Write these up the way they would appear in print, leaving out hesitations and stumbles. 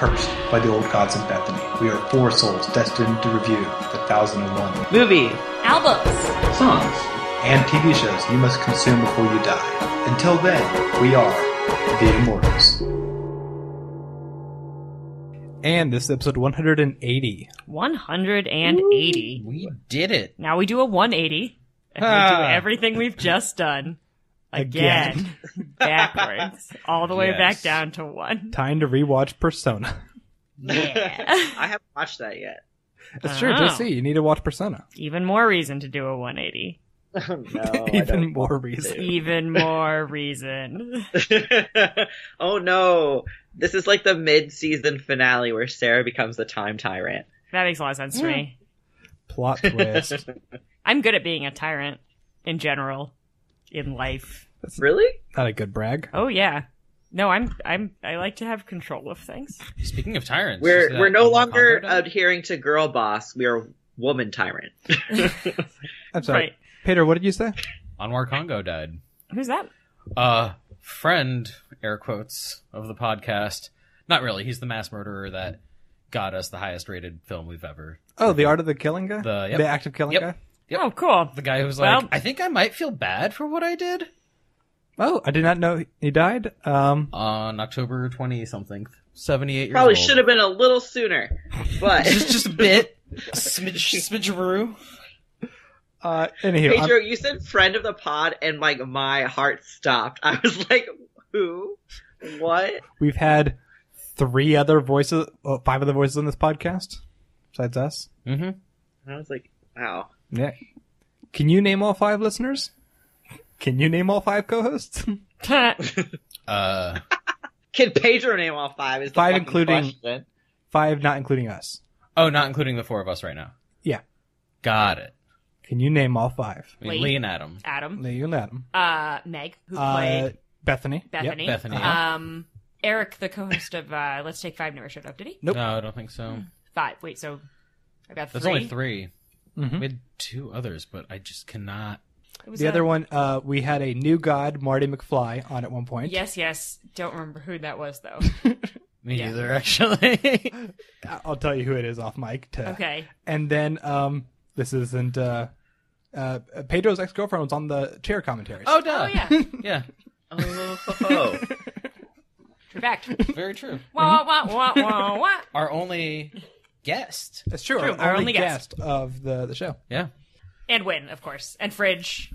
cursed by the old gods of Bethany. We are four souls destined to review the 1001 movie, albums, songs, and TV shows you must consume before you die. Until then, we are the Immortals. And this is episode 180. 180. we did it. Now we do a 180. And we do everything we've just done. Again. Backwards. All the way back down to 1. Time to rewatch Persona. Yeah. I haven't watched that yet. That's true, JC. You need to watch Persona. Even more reason to do a 180. Oh, no. Even more reason. Even more reason. Oh no. This is like the mid-season finale where Sarah becomes the time tyrant. That makes a lot of sense to me. Plot twist. I'm good at being a tyrant in general in life. That's Really? not a good brag. Oh yeah. No, I like to have control of things. Speaking of tyrants, We're no longer adhering to girl boss. We are woman tyrant. I'm sorry. Right. Peter, what did you say? Anwar Congo died. Who's that? Friend, air quotes, of the podcast. Not really. He's the mass murderer that got us the highest rated film we've ever. Oh, The Art of the Killing Guy? Yep. The active killing guy? Yep. Oh, cool. The guy who was Well- like, I think I might feel bad for what I did. Oh, I did not know he died. On October 20-something. 78 years Probably old. should have been a little sooner. But Just a bit. A smidgeroo. Anywho, Pedro, you said friend of the pod and like my heart stopped. I was like, who? What? we've had 5 other voices on this podcast, besides us. Mm-hmm. I was like, wow. Yeah. Can you name all 5 listeners? Can you name all 5 co-hosts? Can Pedro name all 5? Is the 5 fucking including- question. 5 not including us. Oh, not including the 4 of us right now. Yeah. Got it. Can you name all 5? I mean, Lee. Lee and Adam. Adam. Lee and Adam. Meg, who played Bethany. Bethany. Yep. Bethany. Eric, the co-host of Let's Take 5, never showed up, did he? Nope. No, I don't think so. 5. Wait, so I got 3. That's only 3. Mhm. We had 2 others, but I just cannot. It was The other one, we had a new god, Marty McFly, on at one point. Yes. Don't remember who that was, though. Me Yeah. neither, actually. I'll tell you who it is off mic. Okay. And then, this isn't, Pedro's ex-girlfriend was on the chair commentaries. Oh, duh. Oh, yeah. Yeah, Oh. True fact. very true. Wah, wah, wah, wah, wah. Our only guest. That's true. True, Our only guest of the show. Yeah. And Win, of course. And Fridge.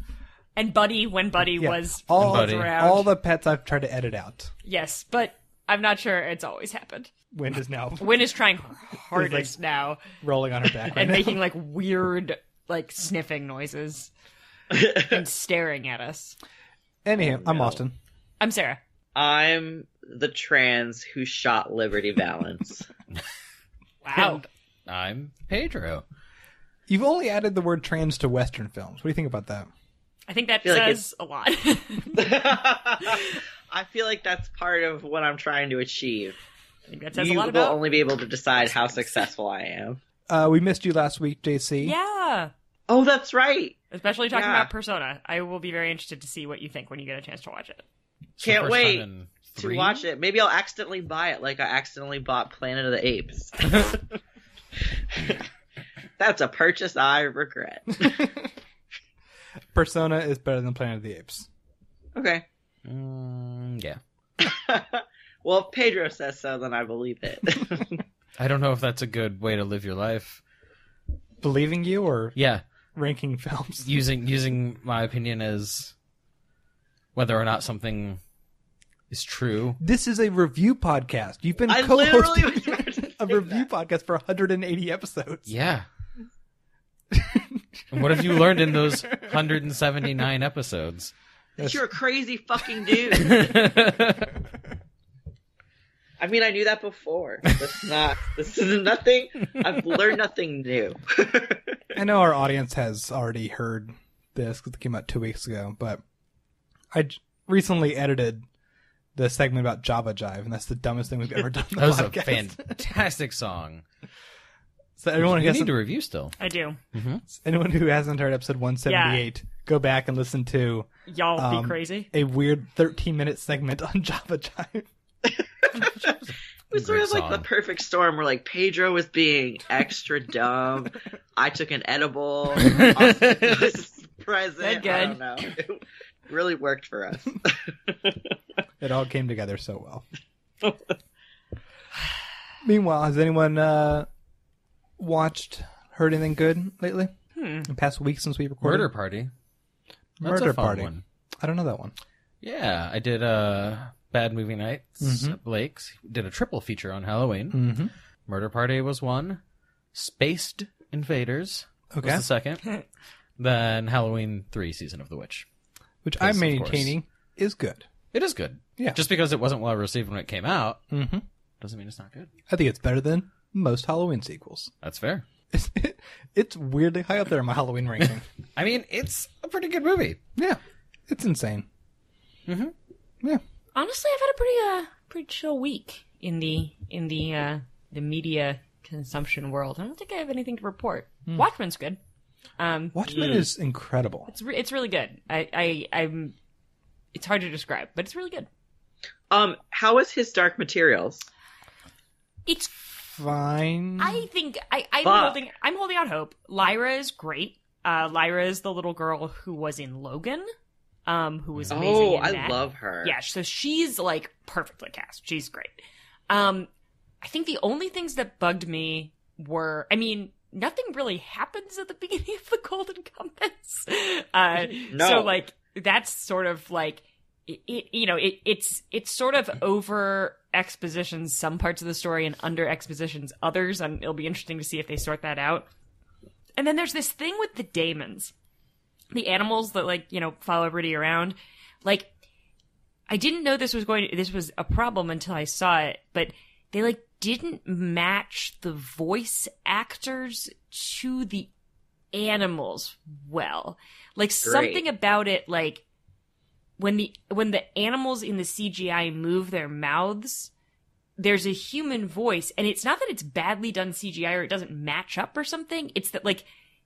And Buddy, when Buddy Yeah. was Buddy. around. All the pets I've tried to edit out. Yes, but I'm not sure it's always happened. Wind is now Win is trying hardest now rolling on her back right and now. making like weird, like sniffing noises and staring at us. Anyhow, I'm no. Austin. I'm Sarah. I'm the trans who shot Liberty Valance. Wow. I'm Pedro. You've only added the word trans to Western films. What do you think about that? I think that feel like says a lot. I feel like that's part of what I'm trying to achieve. I think that says a You lot will about. only be able to decide how successful I am. We missed you last week, JC. Yeah. Oh, that's right. Especially talking Yeah. about Persona. I will be very interested to see what you think when you get a chance to watch it. It's the Can't first wait time in to 3? watch it. Maybe I'll accidentally buy it like I accidentally bought Planet of the Apes. That's a purchase I regret. Persona is better than Planet of the Apes. Okay. Yeah. Well, if Pedro says so, then I believe it. I don't know if that's a good way to live your life. Believing you or Yeah. ranking films? Using my opinion as whether or not something is true. This is a review podcast. You've been I literally co-hosting was about to say a review podcast for 180 episodes. Yeah. And what have you learned in those 179 episodes? that you're a crazy fucking dude. I mean, I knew that before. This is nothing. I've learned nothing new. I know our audience has already heard this because it came out 2 weeks ago, but I recently edited the segment about Java Jive, and that's the dumbest thing we've ever done. On the That was a podcast. fantastic song. So anyone who You need hasn't, to review still. I do. anyone who hasn't heard episode 178, go back and listen to Y'all be crazy. a weird 13-minute segment on Java Jive. was sort Great of like song. the perfect storm where like Pedro was being extra dumb. I took an edible. Austin was present. Good. I don't know. It really worked for us. It all came together so well. Meanwhile, has anyone heard anything good lately? In the past week since we recorded? Murder Party. That's Murder a fun Party. one. I don't know that one. Yeah, I did Bad Movie Nights at Blake's. Did a triple feature on Halloween. Mm-hmm. Murder Party was one. Spaced Invaders was Okay. the second. Then Halloween 3 Season of the Witch. Which Because, I'm of maintaining is good. It is good. Yeah. Just because it wasn't well received when it came out Mm-hmm. doesn't mean it's not good. I think it's better than most Halloween sequels. That's fair. It's weirdly high up there in my Halloween ranking. I mean, it's a pretty good movie. Yeah. It's insane. Mm-hmm. Yeah. Honestly, I've had a pretty chill week in the media consumption world. I don't think I have anything to report. Watchmen's good. Watchmen is incredible. It's really good. I'm. It's hard to describe, but it's really good. How was his Dark Materials? It's. Fine. I think I'm Fuck. holding out hope. Lyra is great. Lyra is the little girl who was in Logan, who was amazing. Oh, in I that. love her. Yeah, so she's like perfectly cast. She's great. I think the only things that bugged me were, I mean, nothing really happens at the beginning of the Golden Compass. No. So like that's sort of like it's sort of over expositions some parts of the story and under expositions others, and it'll be interesting to see if they sort that out. And then there's this thing with the daemons, the animals that like follow everybody around. Like, I didn't know this was a problem until I saw it, but they like didn't match the voice actors to the animals well. Like something about it, like when the animals in the CGI move their mouths, there's a human voice, and it's not that it's badly done CGI or it doesn't match up or something. It's that like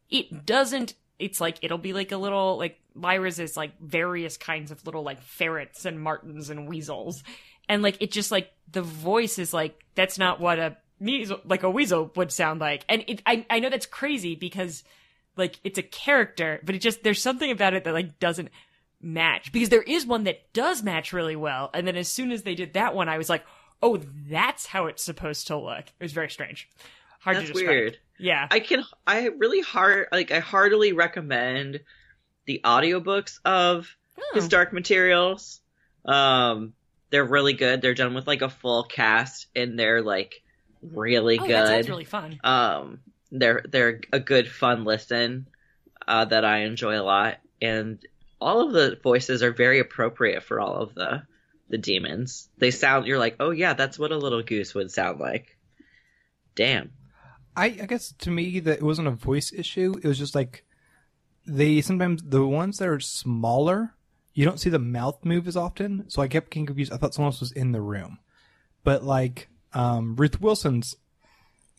it doesn't. It's like it'll be like a little like Lyra's is like various kinds of little like ferrets and martins and weasels, and like it just like the voice is like that's not what a weasel would sound like. And I know that's crazy because like it's a character, but it just there's something about it that like doesn't match, because there is one that does match really well, and then as soon as they did that one I was like, oh, that's how it's supposed to look. It was very strange. Hard That's to describe. weird. Yeah. I heartily recommend the audiobooks of his Dark Materials. They're really good. They're done with like a full cast, and they're like really good. That sounds really fun. They're a good fun listen that I enjoy a lot, and all of the voices are very appropriate for all of the demons. They sound, you're like, oh yeah, that's what a little goose would sound like. Damn. I guess to me that it wasn't a voice issue. It was just like sometimes the ones that are smaller, you don't see the mouth move as often. So I kept getting confused. I thought someone else was in the room. But like Ruth Wilson's,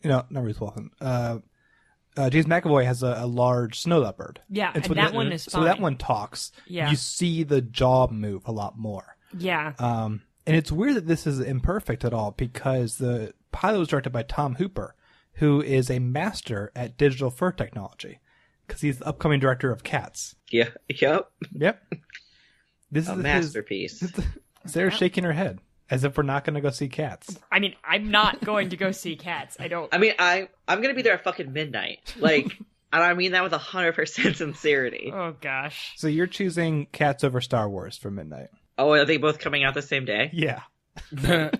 not Ruth Wilson. James McAvoy has a large snow leopard. Yeah, and so that one is so fine. that one talks. Yeah. You see the jaw move a lot more. Yeah. And it's weird that this is imperfect at all, because the pilot was directed by Tom Hooper, who is a master at digital fur technology, because he's the upcoming director of Cats. Yeah. Yep. Yep. This A is masterpiece. Sarah's shaking her head as if we're not going to go see Cats. I mean, I'm not going to go see Cats. I don't. I mean, I'm gonna be there at fucking midnight. Like, and I mean that with 100% sincerity. Oh gosh. So you're choosing Cats over Star Wars for midnight? Oh, are they both coming out the same day? Yeah. Fuck.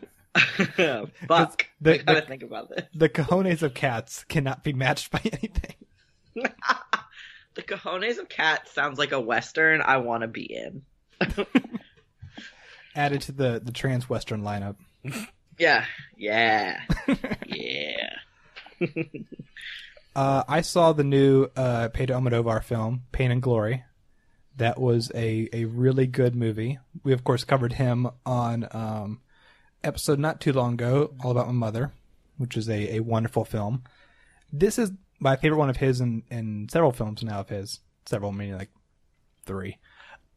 I gotta think about this. The cojones of Cats cannot be matched by anything. The cojones of Cats sounds like a Western I want to be in. Added to the trans Western lineup. Yeah. Yeah. I saw the new Pedro Almodovar film, Pain and Glory. That was a really good movie. We, of course, covered him on episode not too long ago, All About My Mother, which is a wonderful film. This is my favorite one of his and several films now of his. Several, meaning like 3.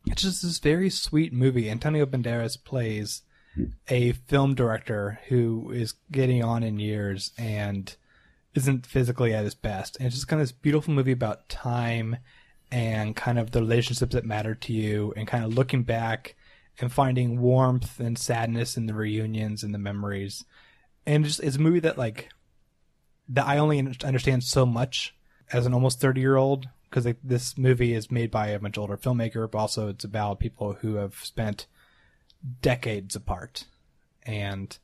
It's just this very sweet movie. Antonio Banderas plays a film director who is getting on in years and isn't physically at his best. And it's just kind of this beautiful movie about time and kind of the relationships that matter to you and kind of looking back and finding warmth and sadness in the reunions and the memories. And it's a movie that that I only understand so much as an almost 30-year-old, because this movie is made by a much older filmmaker, but also it's about people who have spent decades apart. And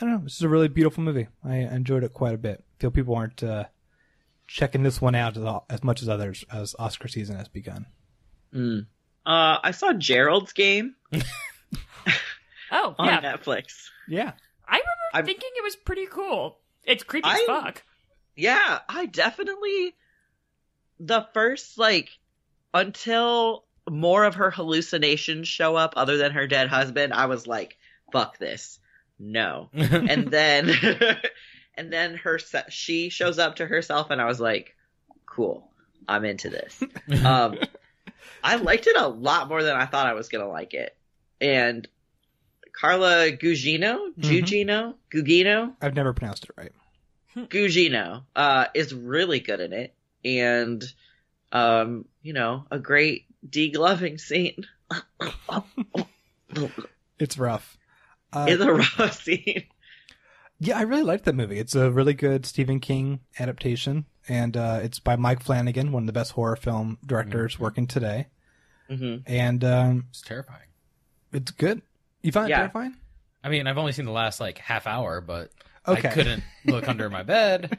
I don't know, this is a really beautiful movie. I enjoyed it quite a bit. I feel people aren't checking this one out as much as others as Oscar season has begun. I saw Gerald's Game Oh, on yeah. Netflix. Yeah. I remember thinking it was pretty cool. It's creepy as fuck. Yeah, I definitely... The first, until more of her hallucinations show up other than her dead husband, I was like, fuck this. No. And then... and then she shows up to herself, and I was like, cool. I'm into this. I liked it a lot more than I thought I was going to like it. And Carla Gugino? I've never pronounced it right. Gugino is really good in it. And, a great degloving scene. It's rough. It's a rough scene. Yeah, I really liked that movie. It's a really good Stephen King adaptation. And it's by Mike Flanagan, one of the best horror film directors working today. Mm-hmm. And It's terrifying. it's good. You find it terrifying? I mean, I've only seen the last half hour, but Okay. I couldn't look under my bed.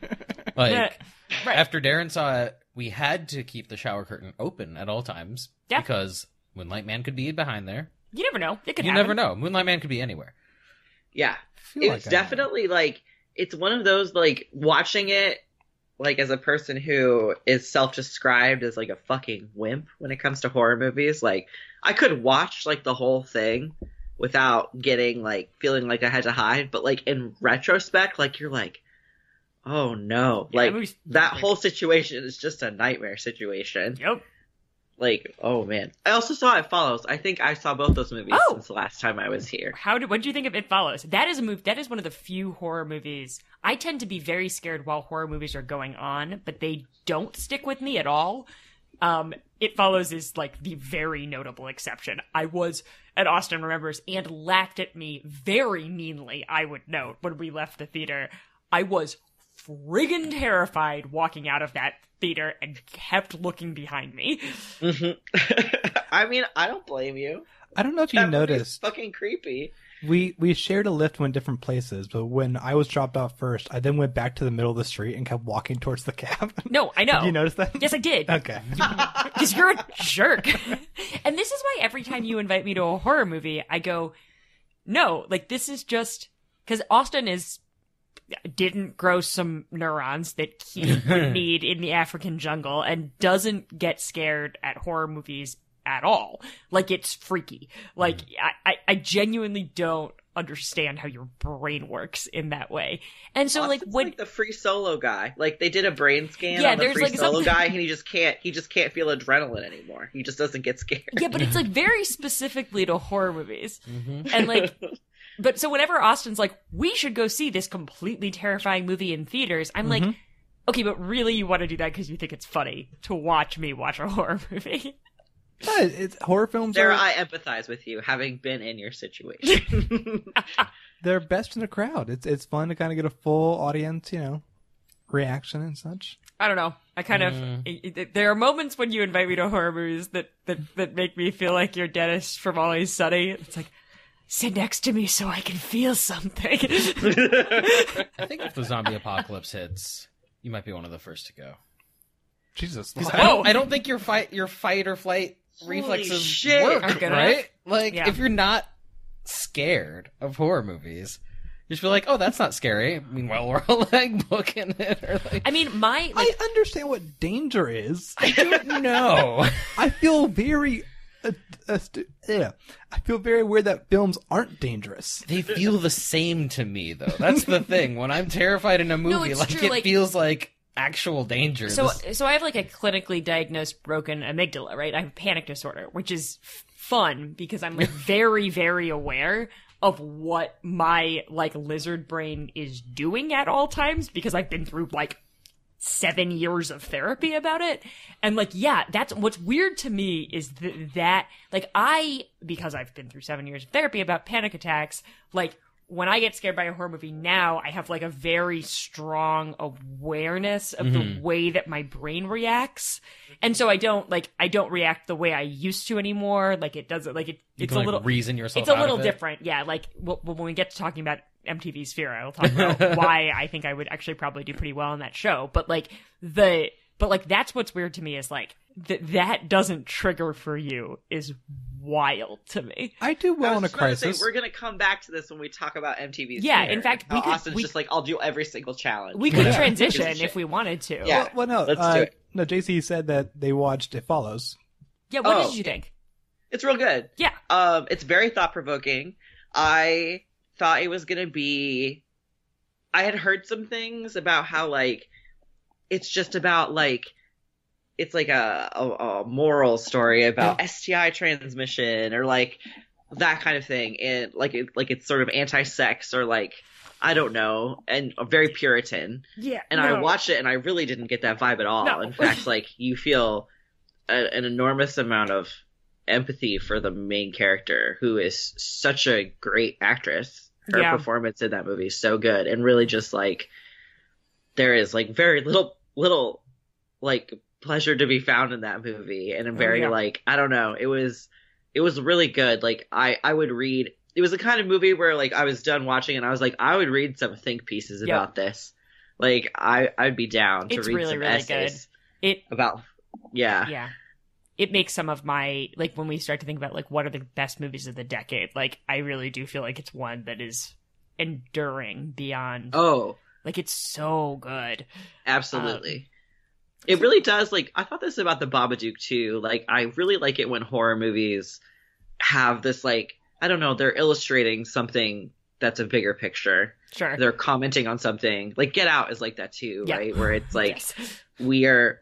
Right. After Darren saw it, we had to keep the shower curtain open at all times Yeah. because Moonlight Man could be behind there. You never know. It could You happen. never know. Moonlight Man could be anywhere. Yeah. Feel It's like I know. definitely it's one of those watching it as a person who is self-described as a fucking wimp when it comes to horror movies. I could watch the whole thing without getting feeling like I had to hide, but in retrospect you're oh no, Yeah, that movie's that epic. whole situation is just a nightmare situation. Yep. Oh man. I also saw It Follows. I think I saw both those movies Oh! since the last time I was here. What do you think of It Follows? That is a movie. That is one of the few horror movies. I tend to be very scared while horror movies are going on, but they don't stick with me at all. It Follows is the very notable exception. I was at Austin Remembers and laughed at me very meanly, I would note, when we left the theater. I was friggin' terrified walking out of that theater and kept looking behind me. Mm-hmm. I mean, I don't blame you. I don't know if you That movie's noticed. fucking creepy. We shared a lift, went different places, but when I was dropped off first, I then went back to the middle of the street and kept walking towards the cab. No, I know. Did you notice that? Yes, I did. Okay. Because you're a jerk. And this is why every time you invite me to a horror movie, I go, no, this is just... Because Austin didn't grow some neurons that he would need in the African jungle and doesn't get scared at horror movies at all. It's freaky. I genuinely don't understand how your brain works in that way. And so Austin's when the free solo guy, they did a brain scan Yeah, on the there's, free solo something- guy, and he just can't feel adrenaline anymore. He just doesn't get scared. Yeah, but it's very specifically to horror movies. And but so whenever Austin's we should go see this completely terrifying movie in theaters, I'm okay, but really you want to do that because you think it's funny to watch me watch a horror movie? It's horror films Sarah, are I empathize with you, having been in your situation. they're best in a crowd. It's fun to kind of get a full audience, reaction and such. I don't know. I kind of there are moments when you invite me to horror movies that make me feel like you're Dennis from Always Sunny. It's sit next to me so I can feel something. I think if the zombie apocalypse hits, you might be one of the first to go. Jesus. 'Cause Whoa. I don't think your fight or flight reflexes shit. work, Aren't good right? Yeah. If you're not scared of horror movies, you just feel oh, that's not scary. Meanwhile, we're all booking it. Or I mean, I understand what danger is. I don't know. I feel very... I feel very weird that films aren't dangerous. They feel the same to me, though. That's the thing. When I'm terrified in a movie, it's true, it feels like actual danger. So I have a clinically diagnosed broken amygdala, right? I have panic disorder, which is fun because I'm like very, very aware of what my like lizard brain is doing at all times because I've been through like 7 years of therapy about it. And like, yeah, that's what's weird to me is that like because I've been through 7 years of therapy about panic attacks, like when I get scared by a horror movie now, I have like a very strong awareness of the way that my brain reacts. And so I don't react the way I used to anymore. Like it doesn't like it's a little reason yourself. It's a little different. Yeah. Like when we get to talking about MTV Sphere, I'll talk about why I think I would actually probably do pretty well on that show. But that's what's weird to me is like that doesn't trigger for you is wild to me. I do well in a crisis. We're gonna come back to this when we talk about MTV. Yeah, Sphere. in fact, Austin's just like I'll do every single challenge. We could transition if we wanted to. Yeah, well, no, let's do it. No, JC said that they watched It Follows. Yeah, what did you think? It's real good. Yeah, it's very thought provoking. I thought it was gonna be. I had heard some things about how like it's just about like. It's like a moral story about STI transmission or like that kind of thing, and like it's sort of anti-sex or like I don't know, and very Puritan. Yeah, and I watched it and I really didn't get that vibe at all. No. In fact, like you feel an enormous amount of empathy for the main character, who is such a great actress. Her performance in that movie is so good, and really just like there is like very little like pleasure to be found in that movie, and I'm very like I don't know, it was really good. Like I would read, it was the kind of movie where like I was done watching and I was like I would read some think pieces about this. Like I'd be down to read some essays about it makes some of my like when we start to think about like what are the best movies of the decade, like I really do feel like it's one that is enduring beyond like it's so good. Absolutely. It really does. Like, I thought this about the Babadook too. Like, I really like it when horror movies have this, like, I don't know, they're illustrating something that's a bigger picture. Sure. They're commenting on something. Like, Get Out is like that too, right? Where it's like, we are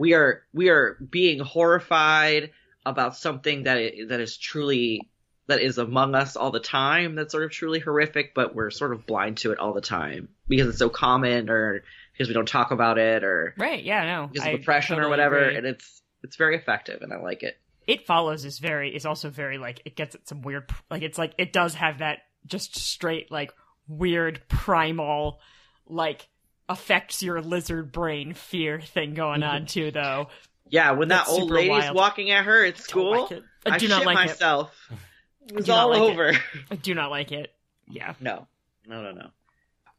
being horrified about something that is among us all the time. That's sort of truly horrific, but we're sort of blind to it all the time because it's so common or because we don't talk about it or because of oppression or whatever. Agree. And it's very effective and I like it. It Follows is also very like it gets at some weird like it's like it does have that just straight like weird primal like affects your lizard brain fear thing going on too though. Yeah, when that old lady's walking at her at school, I do not like myself. It was all over. I do not like it. Yeah. No.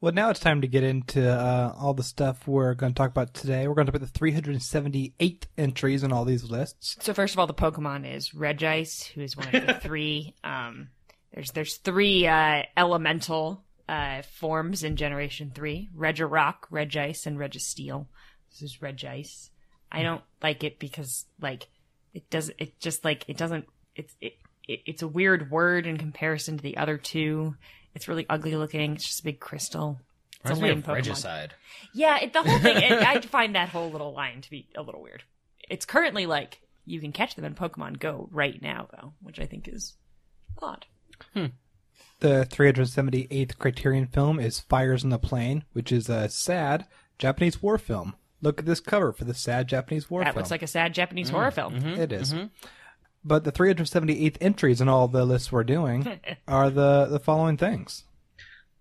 Well, now it's time to get into all the stuff we're going to talk about today. We're going to talk about the 378 entries on all these lists. So first of all, the Pokemon is Regice, who is one of the three. There's three elemental forms in Generation 3. Regirock, Regice, and Registeel. This is Regice. I don't like it because like it's a weird word in comparison to the other two. It's really ugly looking. It's just a big crystal. It's a lame Pokemon. Regicide. Yeah, the whole thing. I find that whole little line to be a little weird. It's currently like you can catch them in Pokemon Go right now, though, which I think is odd. The 378th Criterion film is Fires in the Plain, which is a sad Japanese war film. Look at this cover for the sad Japanese war film. That looks like a sad Japanese horror film. Mm-hmm, it is. Mm-hmm. But the 378th entries in all the lists we're doing are the following things.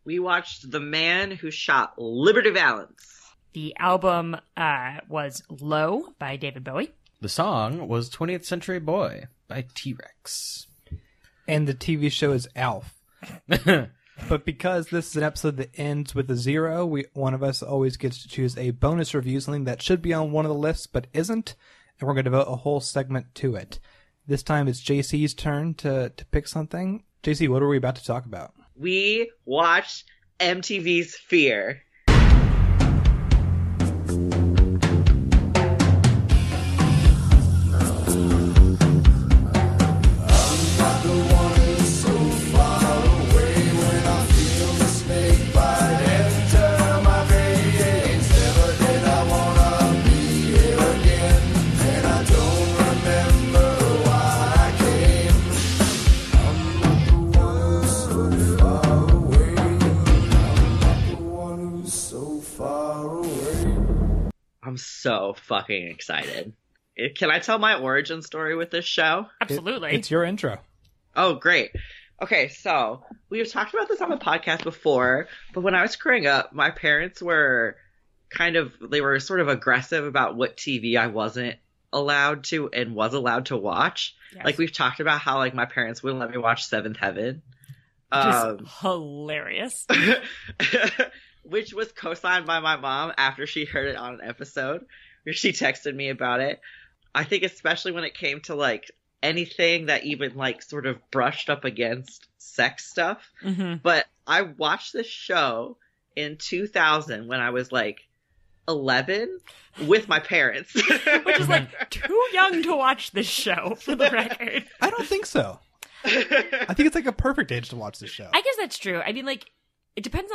We watched The Man Who Shot Liberty Valance. The album was Low by David Bowie. The song was 20th Century Boy by T-Rex. And the TV show is Alf. But because this is an episode that ends with a 0, one of us always gets to choose a bonus review, something that should be on one of the lists but isn't, and we're going to devote a whole segment to it. This time it's JC's turn to pick something. JC, what are we about to talk about? We watched MTV's Sphere. I'm so fucking excited. Can I tell my origin story with this show? Absolutely. It's your intro. Oh, great. Okay, so we've talked about this on the podcast before, but when I was growing up, my parents were they were sort of aggressive about what TV I wasn't allowed to and was allowed to watch. Yes. Like, we've talked about how, like, my parents wouldn't let me watch Seventh Heaven. Which is hilarious. Which was co-signed by my mom after she heard it on an episode where she texted me about it. I think especially when it came to, like, anything that even, like, sort of brushed up against sex stuff. Mm-hmm. But I watched this show in 2000 when I was, like, 11 with my parents. Which is, like, too young to watch this show, for the record. I don't think so. I think it's like a perfect age to watch this show. I guess that's true. I mean, like, it depends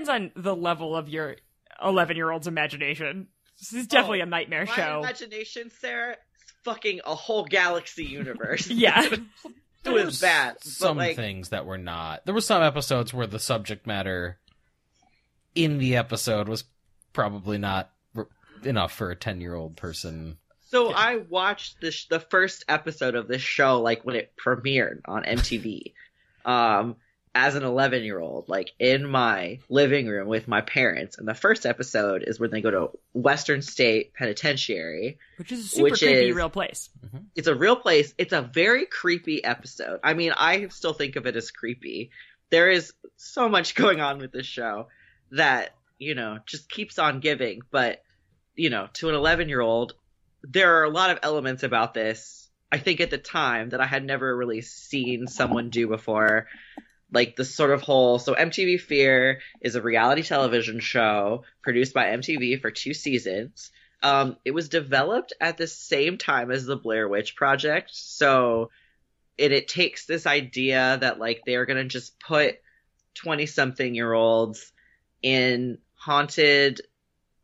on the level of your 11-year-old's imagination. This is definitely a nightmare show. My imagination, Sarah, is fucking a whole galaxy universe. Yeah. It was bad. Some but, like, things that were not. There were some episodes where the subject matter in the episode was probably not enough for a 10-year-old person. So I watched the first episode of this show, like, when it premiered on MTV, as an 11-year-old, like, in my living room with my parents. And the first episode is when they go to Western State Penitentiary. Which is a super creepy real place. It's a real place. It's a very creepy episode. I mean, I still think of it as creepy. There is so much going on with this show that, you know, just keeps on giving. But, you know, to an 11-year-old, there are a lot of elements about this, I think at the time, that I had never really seen someone do before. Like, the sort of whole... So MTV Fear is a reality television show produced by MTV for 2 seasons. It was developed at the same time as the Blair Witch Project. So it takes this idea that, like, they're going to just put 20-something-year-olds in haunted,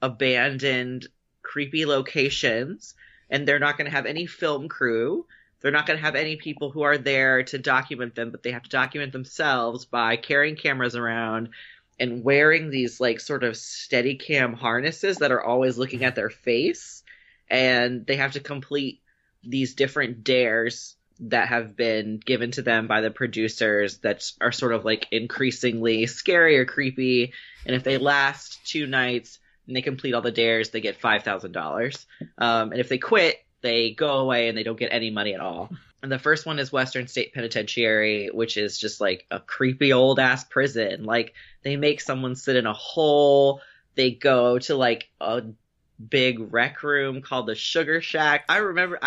abandoned, creepy locations, and they're not going to have any film crew. They're not going to have any people who are there to document them, but they have to document themselves by carrying cameras around and wearing these, like, sort of Steadicam harnesses that are always looking at their face. And they have to complete these different dares that have been given to them by the producers that are sort of, like, increasingly scary or creepy. And if they last 2 nights and they complete all the dares, they get $5,000. And if they quit, they go away and they don't get any money at all. And the first one is Western State Penitentiary, which is just, like, a creepy old ass prison. Like, they make someone sit in a hole. They go to, like, a big rec room called the Sugar Shack. I've remembered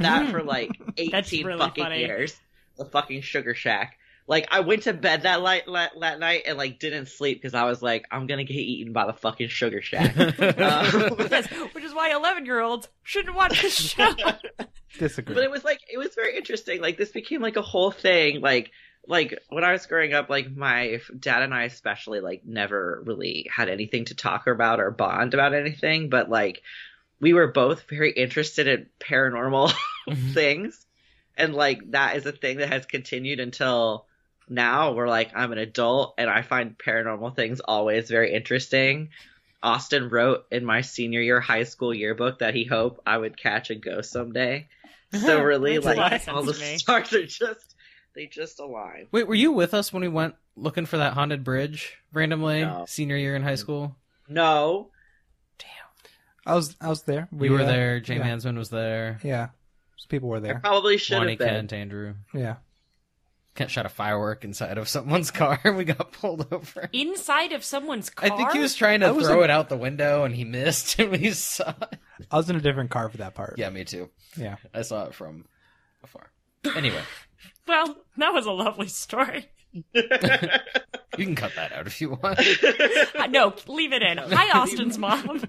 that for, like, 18 really fucking funny. years. The fucking Sugar Shack. Like, I went to bed that night and, like, didn't sleep because I was like, I'm gonna get eaten by the fucking Sugar Shack. Yes, which is why 11-year-olds shouldn't watch this show. Disagree. But it was very interesting. Like, this became, like, a whole thing. Like when I was growing up, like, my dad and I especially, like, never really had anything to talk about or bond about anything. But, like, we were both very interested in paranormal things. And, like, that is a thing that has continued until now. We're like, I'm an adult and I find paranormal things always very interesting. Austin wrote in my senior year high school yearbook that he hoped I would catch a ghost someday. So really, Makes a lot of like, sense all the to me. stars are they just align. Wait, were you with us when we went looking for that haunted bridge randomly? No. Senior year in high school? No. I was there. We were there. Jay yeah. Mansman was there. Yeah. Some people were I there. probably should Lonnie have been. Kent, Andrew. Yeah. Kent shot a firework inside of someone's car and we got pulled over. Inside of someone's car? I think he was trying to throw it out the window and he missed and we saw it. I was in a different car for that part. Yeah, me too. Yeah. I saw it from afar. Anyway, Well, that was a lovely story. you can cut that out if you want. No, leave it in. Hi, Austin's mom.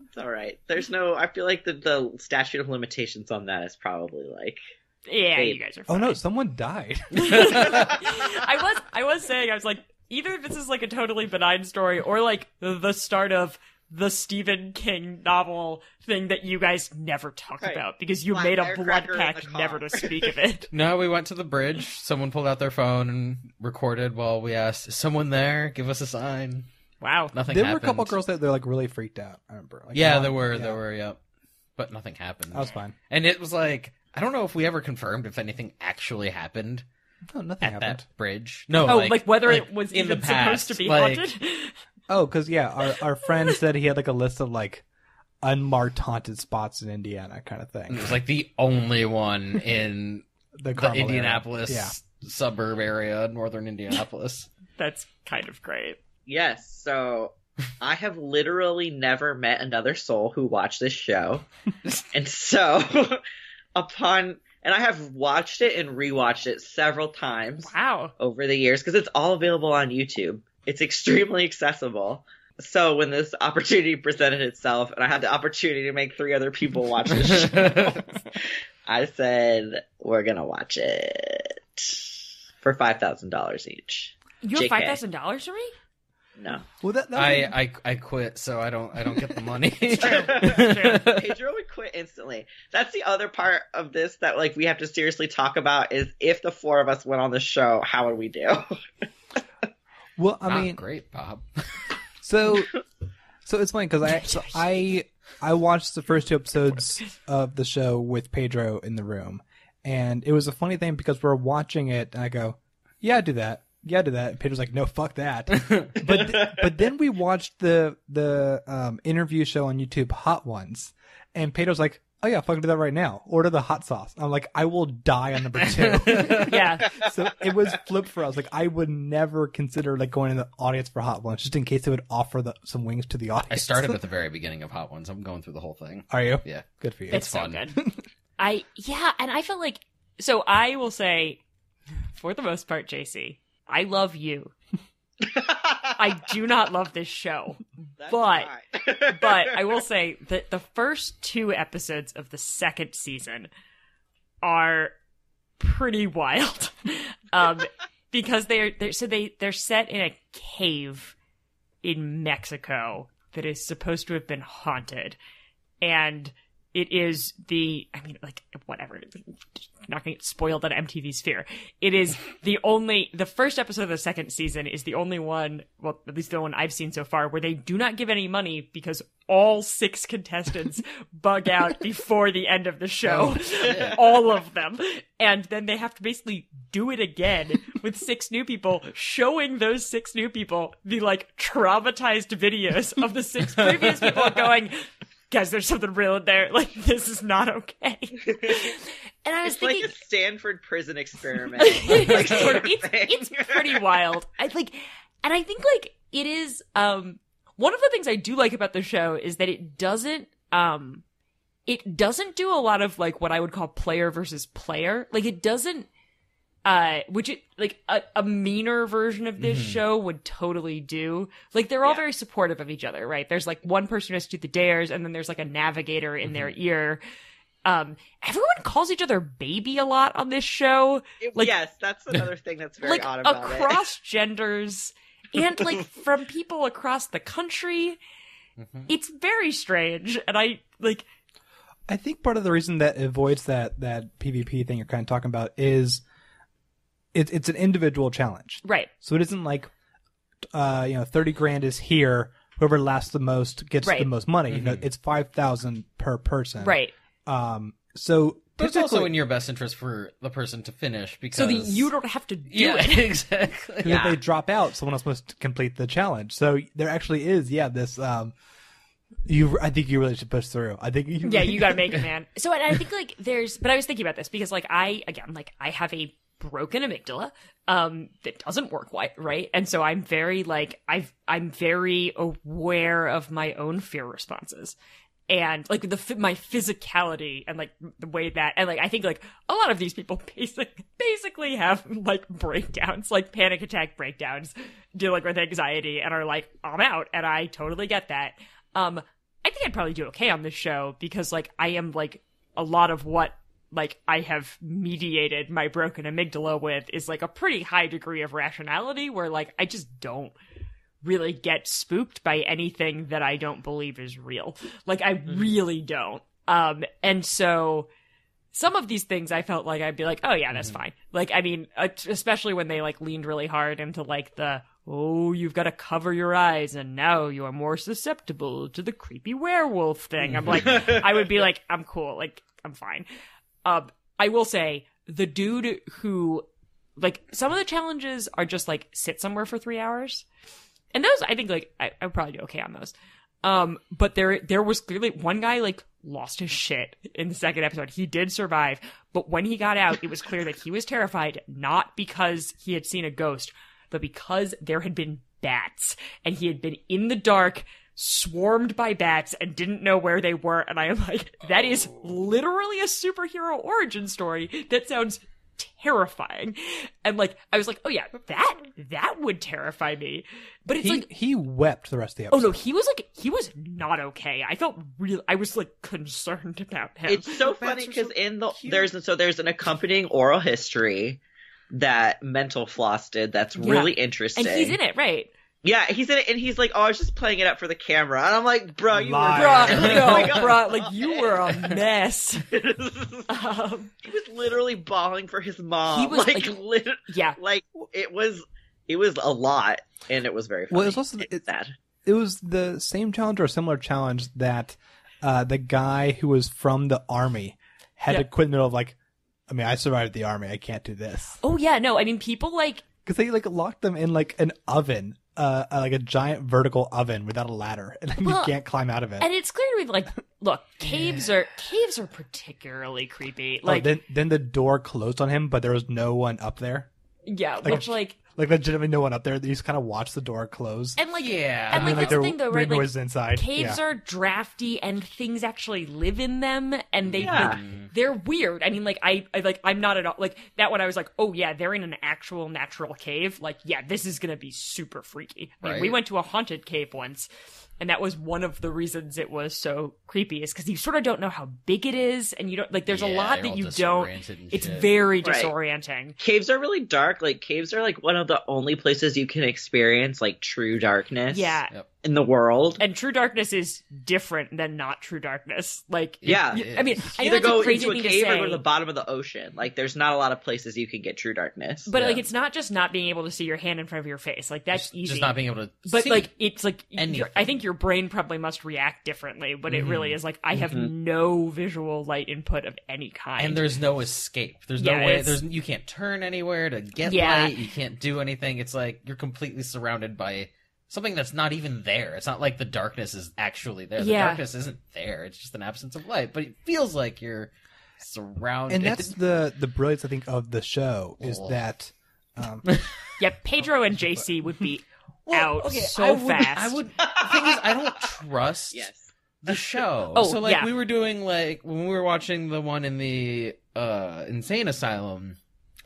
It's all right. I feel like the statute of limitations on that is probably like. Yeah, Babe. you guys are Oh fine. no, someone died. I was saying, I was like, either this is like a totally benign story or like the start of the Stephen King novel thing that you guys never talk Right. about because you My made a blood firecracker in the pact car. never to speak of it. No, we went to the bridge. Someone pulled out their phone and recorded while we asked, "Is someone there? Give us a sign." Wow. Nothing There happened. were a couple girls that they're like really freaked out. I remember. Like, Yeah, one- there were, yeah. yep. But nothing happened. That was fine. And it was like, I don't know if we ever confirmed if anything actually happened No, nothing at happened. that bridge. No, Oh, like whether it was in the even supposed past, to be like, haunted? Oh, because our friend said he had like a list of like unmarked haunted spots in Indiana, kind of thing. It was like the only one in The the Carmel area. Indianapolis Yeah. suburb area, northern Indianapolis. That's kind of great. Yes, so I have literally never met another soul who watched this show. And so, and I have watched it and rewatched it several times Wow. over the years because it's all available on YouTube. It's extremely accessible. So when this opportunity presented itself and I had the opportunity to make 3 other people watch the show, I said, we're going to watch it for $5,000 each. You have JK. $5,000 for me? No. Well, that I quit, so I don't get the money. Pedro would quit instantly. That's the other part of this that like we have to seriously talk about is if the 4 of us went on the show, how would we do? well, I Not mean, great, Bob. so it's funny because I watched the first 2 episodes of the show with Pedro in the room, and it was a funny thing because we're watching it, and I go, "Yeah, I do that. Yeah, I do that." And Pedro's like, "No, fuck that." but then we watched the interview show on YouTube, Hot Ones, and Pedro's like, "Oh yeah, fucking do that right now. Order the hot sauce." I'm like, I will die on number 2. Yeah. So it was flipped for us. Like I would never consider like going in the audience for Hot Ones just in case they would offer some wings to the audience. I started at the very beginning of Hot Ones. I'm going through the whole thing. Are you? Yeah. Good for you. It's so fun. good. And I felt like, so I will say, for the most part, JC, I love you. I do not love this show. That's But- fine. But I will say that the first 2 episodes of the 2nd season are pretty wild. Because they're set in a cave in Mexico that is supposed to have been haunted. And it is whatever. Not going to get spoiled on MTV Sphere. It is the first episode of the 2nd season is the only one, well, at least the one I've seen so far, where they do not give any money because all 6 contestants bug out before the end of the show. All of them. And then they have to basically do it again with 6 new people, showing those 6 new people the like traumatized videos of the 6 previous people going, guys, there's something real in there. Like, this is not okay. And I was It's thinking, like a Stanford prison experiment. it's, sort of thing. it's pretty wild. I think it is, one of the things I do like about the show is that it doesn't do a lot of like what I would call player versus player. Like it doesn't, a meaner version of this show would totally do. Like they're all very supportive of each other, right? There's like one person who has to do the dares, and then there's like a navigator in their ear. Everyone calls each other baby a lot on this show. Like, yes, that's another thing that's very like odd about across genders and like from people across the country. It's very strange, and I think part of the reason that avoids that PvP thing you're kind of talking about is it's an individual challenge. right. So it isn't like 30 grand is here. Whoever lasts the most gets Right. the most money. You know, it's 5,000 per person. Right. So But it's also typically- in your best interest for the person to finish because So that you don't have to do yeah, it. exactly. Because if they drop out, someone else must complete the challenge. So there actually is, this. I think you really should push through. I think you Yeah, you gotta make it, man. So and I think like but I was thinking about this because like I have a broken amygdala that doesn't work right, and so I'm very like I'm very aware of my own fear responses. And like my physicality and like the way that, and like I think like a lot of these people basically have like breakdowns, like panic attack breakdowns, dealing with anxiety, and are like, I'm out, and I totally get that. I think I'd probably do okay on this show because like I am like a lot of what like I have mediated my broken amygdala with is like a pretty high degree of rationality where like I just don't really get spooked by anything that I don't believe is real. Like, I really don't. And so some of these things I felt like I'd be like, oh yeah, that's fine. Like, I mean, especially when they like leaned really hard into like oh, you've got to cover your eyes and now you are more susceptible to the creepy werewolf thing. I'm like, I would be like, I'm cool. Like, I'm fine. I will say the dude who, like, some of the challenges are just like sit somewhere for 3 hours. And those, I think, like, I would probably do okay on those. But there was clearly one guy, like, lost his shit in the second episode. He did survive, but when he got out, it was clear that he was terrified, not because he had seen a ghost, but because there had been bats, and he had been in the dark, swarmed by bats, and didn't know where they were. And I am like, that is literally a superhero origin story that sounds terrifying. And like, I was like, oh yeah, that would terrify me. But it's he wept the rest of the oh episode. no, he was not okay. I was like concerned about him. It's so funny because there's an accompanying oral history that Mental Floss did that's really interesting. And he's in it, right? Yeah, he's in it, and he's like, oh, I was just playing it up for the camera. And I'm like, bro, you were... like, you were a mess. He was literally bawling for his mom. He was like, it was a lot, and it was very funny. Well, it was also sad. It was the same challenge or a similar challenge that the guy who was from the army had to quit in the middle of like, I mean, I survived the army. I can't do this. Oh yeah, no, I mean, people like... Because they like locked them in like an oven. Like a giant vertical oven without a ladder, and then you can't climb out of it. And it's clear to me, like, look, caves are particularly creepy. Like, then the door closed on him, but there was no one up there. Yeah, like, which like legitimately no one up there. You just kind of watch the door close. And like, yeah, and like that's the thing though, right? Like, inside. Caves are drafty, and things actually live in them, and they're weird. I mean, like I'm not at all like that when I was like, oh yeah, they're in an actual natural cave. Like, yeah, this is gonna be super freaky. I mean, we went to a haunted cave once. And that was one of the reasons it was so creepy, is because you sort of don't know how big it is, and you don't like. There's a lot that you don't. It's very disorienting. Caves are really dark. Like, caves are like one of the only places you can experience like true darkness. Yeah. In the world, and true darkness is different than not true darkness. Like, I mean, I know either go a crazy into a thing cave to say, or go to the bottom of the ocean. Like, there's not a lot of places you can get true darkness. But like, it's not just not being able to see your hand in front of your face. Like, that's easy. Just not being able to. But see like, it's like I think your brain probably must react differently. But it really is like, I have no visual light input of any kind, and there's no escape. There's no way. You can't turn anywhere to get light. You can't do anything. It's like you're completely surrounded by something that's not even there. It's not like the darkness is actually there. The darkness isn't there. It's just an absence of light. But it feels like you're surrounded. And that's the brilliance, I think, of the show is that... Pedro and JC would be out fast. The thing is, I don't trust the show. We were doing, like, when we were watching the one in the insane asylum,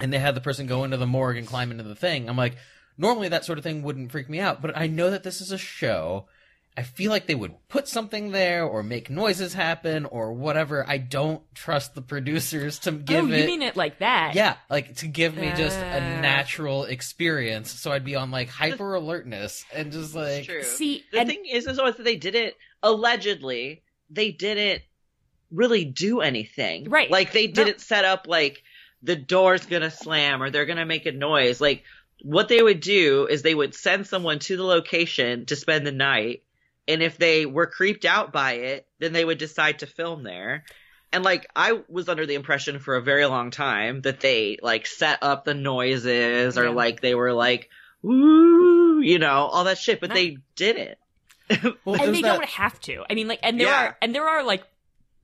and they had the person go into the morgue and climb into the thing, I'm like... Normally that sort of thing wouldn't freak me out, but I know that this is a show. I feel like they would put something there or make noises happen or whatever. I don't trust the producers to give you mean it like that? Yeah, like to give me just a natural experience. So I'd be on like hyper alertness and just like... True. See, the thing is that they didn't, allegedly, they didn't really do anything. Right. Like, they didn't set up like the door's gonna slam or they're gonna make a noise. Like, what they would do is they would send someone to the location to spend the night, and if they were creeped out by it, then they would decide to film there. And, like, I was under the impression for a very long time that they, like, set up the noises or, like, they were like, ooh, you know, all that shit, but they didn't. Well, and they don't have to. I mean, like, and there are, like,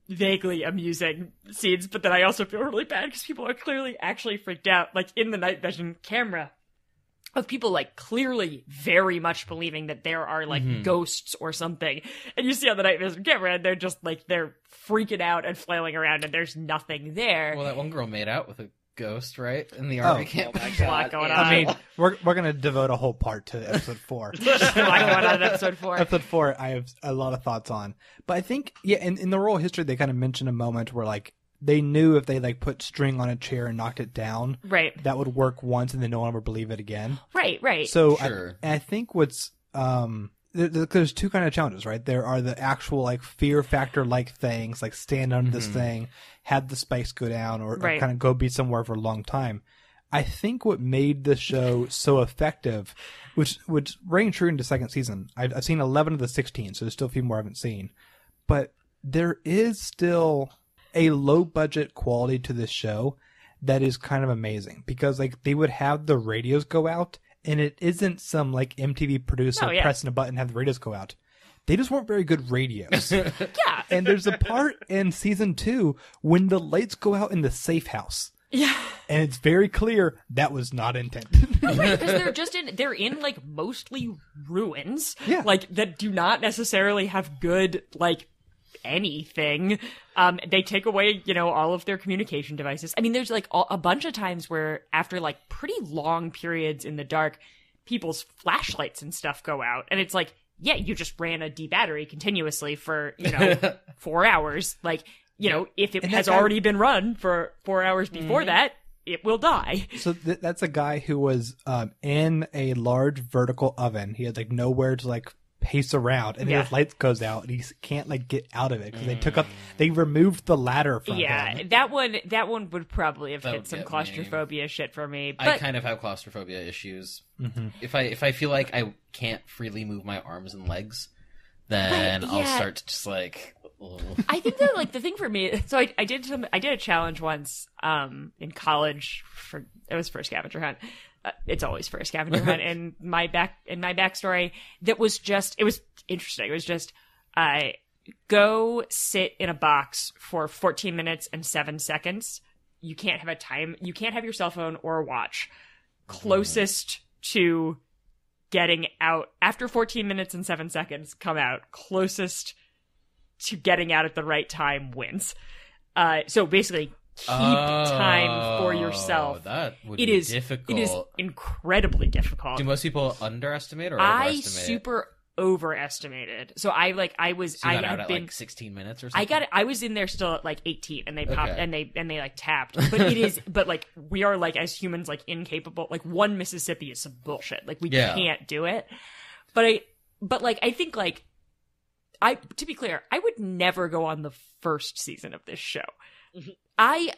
vaguely amusing scenes, but then I also feel really bad because people are clearly actually freaked out, like, in the night vision camera. Of people, like, clearly very much believing that there are, like, ghosts or something. And you see on the night vision camera, and they're just, like, they're freaking out and flailing around, and there's nothing there. Well, that one girl made out with a ghost, right? In the army camp. Oh my God. Going on. I mean, we're going to devote a whole part to episode 4. Episode 4. Episode 4, I have a lot of thoughts on. But I think, in the oral history, they kind of mention a moment where, like, they knew if they like put string on a chair and knocked it down, right, that would work once, and then no one would believe it again. Right. So sure. I think what's there's two kind of challenges, right? There are the actual like fear factor like things, like stand under this thing, have the spikes go down, or kind of go be somewhere for a long time. I think what made the show so effective, which rang true into second season. I've seen 11 of the 16, so there's still a few more I haven't seen, but there is still a low budget quality to this show that is kind of amazing, because like they would have the radios go out, and it isn't some like MTV producer pressing a button and have the radios go out. They just weren't very good radios. Yeah. And there's a part in season 2 when the lights go out in the safe house. Yeah. And it's very clear that was not intended. Right, because they're in like mostly ruins. Yeah. Like that do not necessarily have good like anything. They take away, all of their communication devices. I mean, there's like a bunch of times where after like pretty long periods in the dark, people's flashlights and stuff go out. And it's like, yeah, you just ran a D battery continuously for, 4 hours. Like, if it has already been run for 4 hours before that, it will die. So that's a guy who was in a large vertical oven. He had like nowhere to like pace around, and his light goes out, and he can't like get out of it because they removed the ladder from him. Yeah, that one would probably have hit some claustrophobia shit for me. But... I kind of have claustrophobia issues. Mm-hmm. If I feel like I can't freely move my arms and legs, then I'll start to just like. I think that like the thing for me, so I did a challenge once in college it was for a scavenger hunt. It's always for a scavenger hunt. And my backstory, it was interesting. It was just go sit in a box for 14 minutes and 7 seconds. You can't have a time. You can't have your cell phone or a watch. Closest to getting out after 14 minutes and 7 seconds, come out. Closest to getting out at the right time wins. So basically, keep time for yourself. That would be difficult. It is incredibly difficult. Do most people underestimate or overestimate? I super overestimated. So I was So you got I out had at been like 16 minutes or something. I was in there still at like 18, and they popped and they like tapped. But like we are like as humans like incapable. Like one Mississippi is some bullshit. Like we can't do it. But I think like. To be clear, I would never go on the first season of this show. I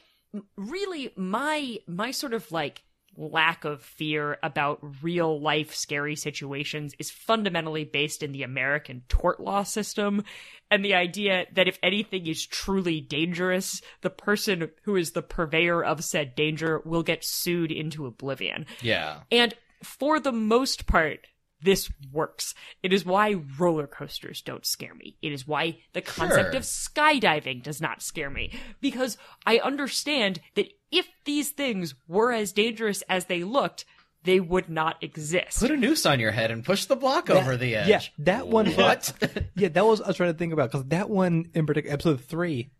really, my sort of like lack of fear about real life scary situations is fundamentally based in the American tort law system and the idea that if anything is truly dangerous, the person who is the purveyor of said danger will get sued into oblivion. Yeah. And for the most part, this works. It is why roller coasters don't scare me. It is why the concept of skydiving does not scare me. Because I understand that if these things were as dangerous as they looked, they would not exist. Put a noose on your head and push the block over the edge. Yeah, that one. What? Yeah, that was I was trying to think about, because that one in particular, episode 3,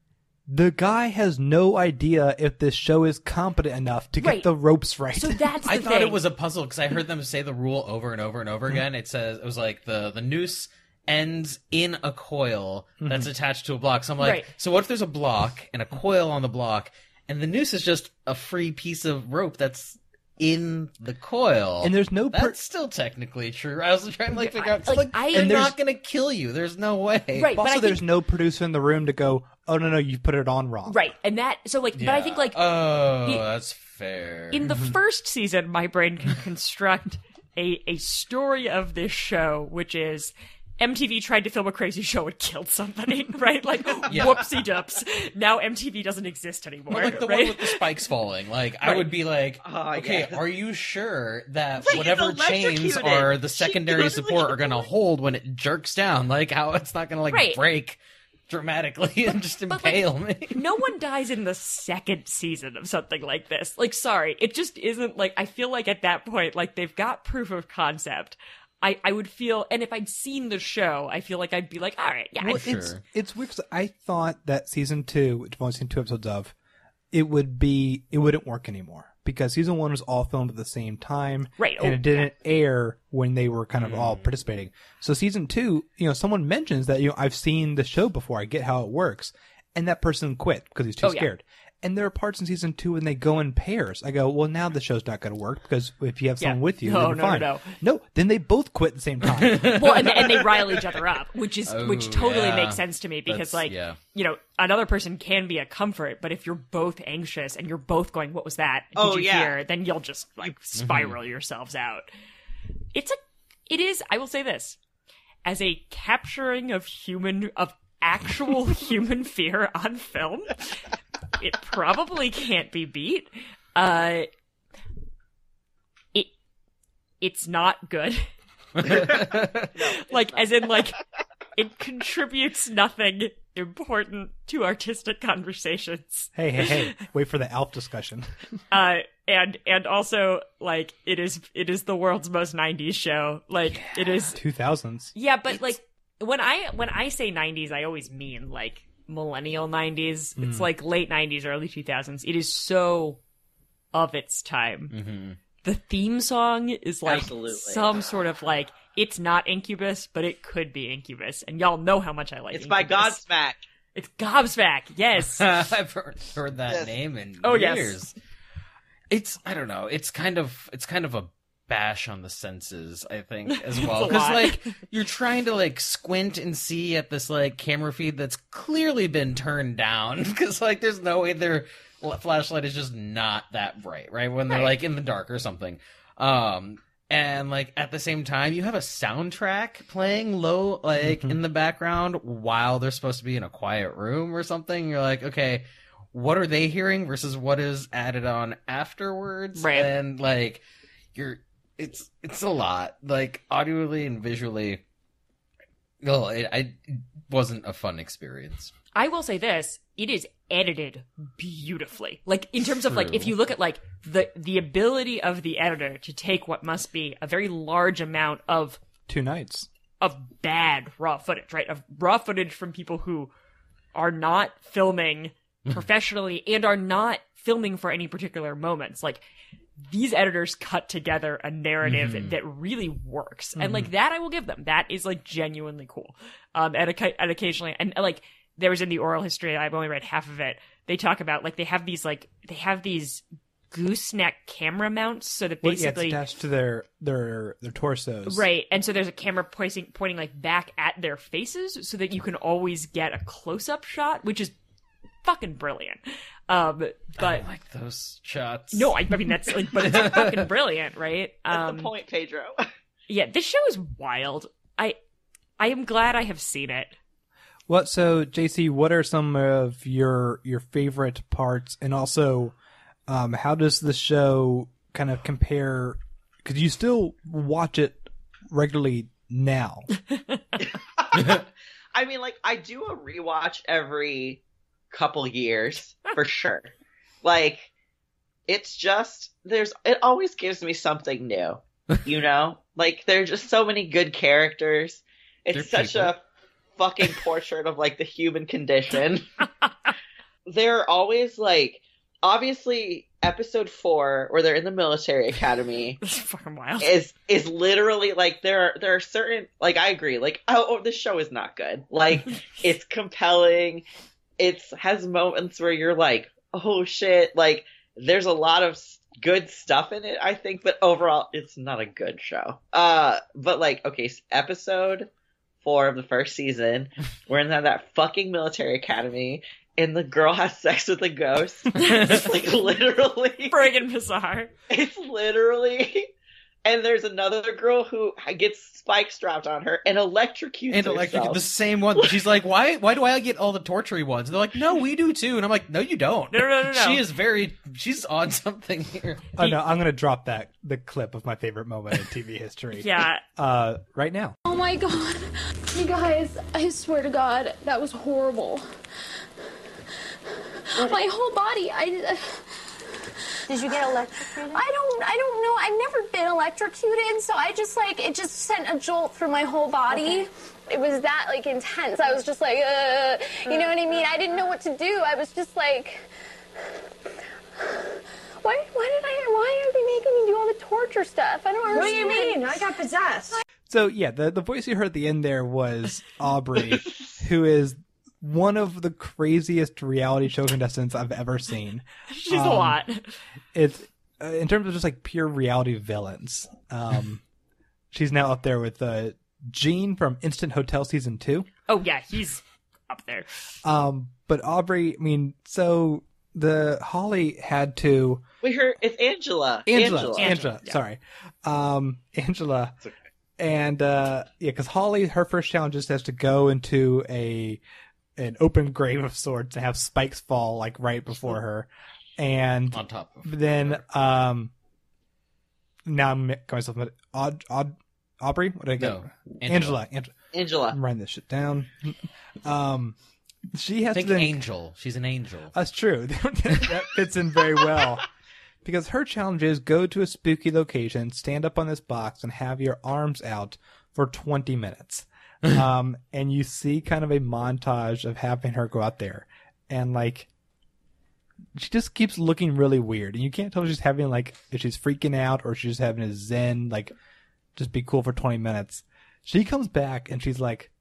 the guy has no idea if this show is competent enough to get the ropes right. So that's the I thing. thought it was a puzzle because I heard them say the rule over and over and over again. It was like the noose ends in a coil that's attached to a block. So I'm like, so what if there's a block and a coil on the block, and the noose is just a free piece of rope that's in the coil, and there's no that's still technically true. I was trying to figure out, they're not going to kill you. There's no way. Right, also, there's no producer in the room to go, oh no, you put it on wrong. Right, and that but I think like that's fair. In the first season, my brain can construct a story of this show, which is MTV tried to film a crazy show and killed somebody, right? Like, whoopsie dups. Now MTV doesn't exist anymore. Or like the one with the spikes falling. Like, I would be like, okay, are you sure that whatever chains are the secondary support are going to hold when it jerks down? Like, how it's not going to break dramatically and just impale me. No one dies in the second season of something like this. Like, sorry, it just isn't like, I feel like at that point, like, they've got proof of concept. I would feel, and if I'd seen the show, I feel like I'd be like, all right, yeah. Well, it's weird, 'cause I thought that season 2, which I've only seen 2 episodes of, it wouldn't work anymore, because season 1 was all filmed at the same time, right? And it didn't air when they were kind of all participating. So season 2, someone mentions that I've seen the show before, I get how it works, and that person quit because he's too scared. And there are parts in season 2 when they go in pairs. I go, well, now the show's not going to work because if you have someone with you, then you're fine. No, then they both quit at the same time. Well, and they rile each other up, which totally makes sense to me because, another person can be a comfort, but if you're both anxious and you're both going, "What was that? Did you hear?" Then you'll just spiral yourselves out. It is. I will say this, as a capturing of actual human fear on film. It probably can't be beat. It's not good. It contributes nothing important to artistic conversations. Hey! Wait for the ALF discussion. And also it is the world's most 90s show. It is 2000s. Yeah, but when I say 90s, I always mean millennial 90s. It's late 90s, early 2000s. It is so of its time. Mm-hmm. The theme song is Absolutely. Some sort of it's not Incubus, but it could be Incubus. And y'all know how much I like It's Incubus. by Godsmack. It's Gobsmack, yes. I've heard that name in years. It's, I don't know, it's kind of a bash on the senses, I think, as well, because you're trying to squint and see at this camera feed that's clearly been turned down because there's no way their flashlight is just not that bright, right, when they're in the dark or something, and at the same time you have a soundtrack playing low in the background while they're supposed to be in a quiet room or something. You're okay, what are they hearing versus what is added on afterwards, right? And it's a lot, audially and visually. It wasn't a fun experience. I will say this: it is edited beautifully. In terms of if you look at the ability of the editor to take what must be a very large amount of 2 nights of bad raw footage, right? Of raw footage from people who are not filming professionally and are not filming for any particular moments. These editors cut together a narrative that really works. And that I will give them. That is genuinely cool. And occasionally, and there was in the oral history, I've only read half of it. They talk about they have these gooseneck camera mounts so that basically it's attached to their torsos. Right. And so there's a camera pointing back at their faces so that you can always get a close-up shot, which is fucking brilliant. But I don't like those shots. No, I mean that's but it's fucking brilliant, right? That's the point, Pedro. Yeah, this show is wild. I am glad I have seen it. Well, so JC, what are some of your favorite parts, and also how does the show kind of compare? Because you still watch it regularly now. I mean, I do a rewatch every couple years for sure. It's just it always gives me something new, there's just so many good characters. It's such a fucking portrait of the human condition. They're always obviously episode 4 where they're in the military academy This is fucking wild. is literally there are certain I agree this show is not good. It's compelling. It has moments where you're oh shit, there's a lot of good stuff in it, I think, but overall it's not a good show. But okay, episode 4 of the first season, we're in that fucking military academy and the girl has sex with a ghost. It's literally friggin' bizarre. It's literally. And there's another girl who gets spike strapped on her and electrocutes herself. The same one. She's why do I get all the tortury ones? And they're no, we do too. And I'm no, you don't. No. She's on something here. Oh no, I'm going to drop the clip of my favorite moment in TV history. Yeah. Right now. Oh my god. You guys, I swear to God, that was horrible. My whole body, Did you get electrocuted? I don't know. I've never been electrocuted, so I just it just sent a jolt through my whole body. Okay. It was that intense. I was just you know what I mean? I didn't know what to do. I was just why are they making me do all the torture stuff? I don't understand. What do you mean? I got possessed. So yeah, the voice you heard at the end there was Aubrey, who is one of the craziest reality show contestants I've ever seen. She's a lot. It's in terms of just like pure reality villains. She's now up there with Gene from Instant Hotel season 2. Oh yeah, he's up there. But Aubrey, I mean, so the Holly had to. It's Angela. Angela. Yeah. Sorry, Angela. It's okay. And because Holly, her first challenge just has to go into an open grave of sorts and have spikes fall like right before her, and on top of then now I'm calling myself Aubrey. What did I get? No, Angela. I'm writing this shit down. She has Think to then, angel. She's an angel. That's true. That fits in very well. Because her challenge is go to a spooky location, stand up on this box, and have your arms out for 20 minutes. And you see kind of a montage of having her go out there. And, like, she just keeps looking really weird. And you can't tell if she's having, like, if she's freaking out or she's just having a zen, like, just be cool for 20 minutes. She comes back and she's like,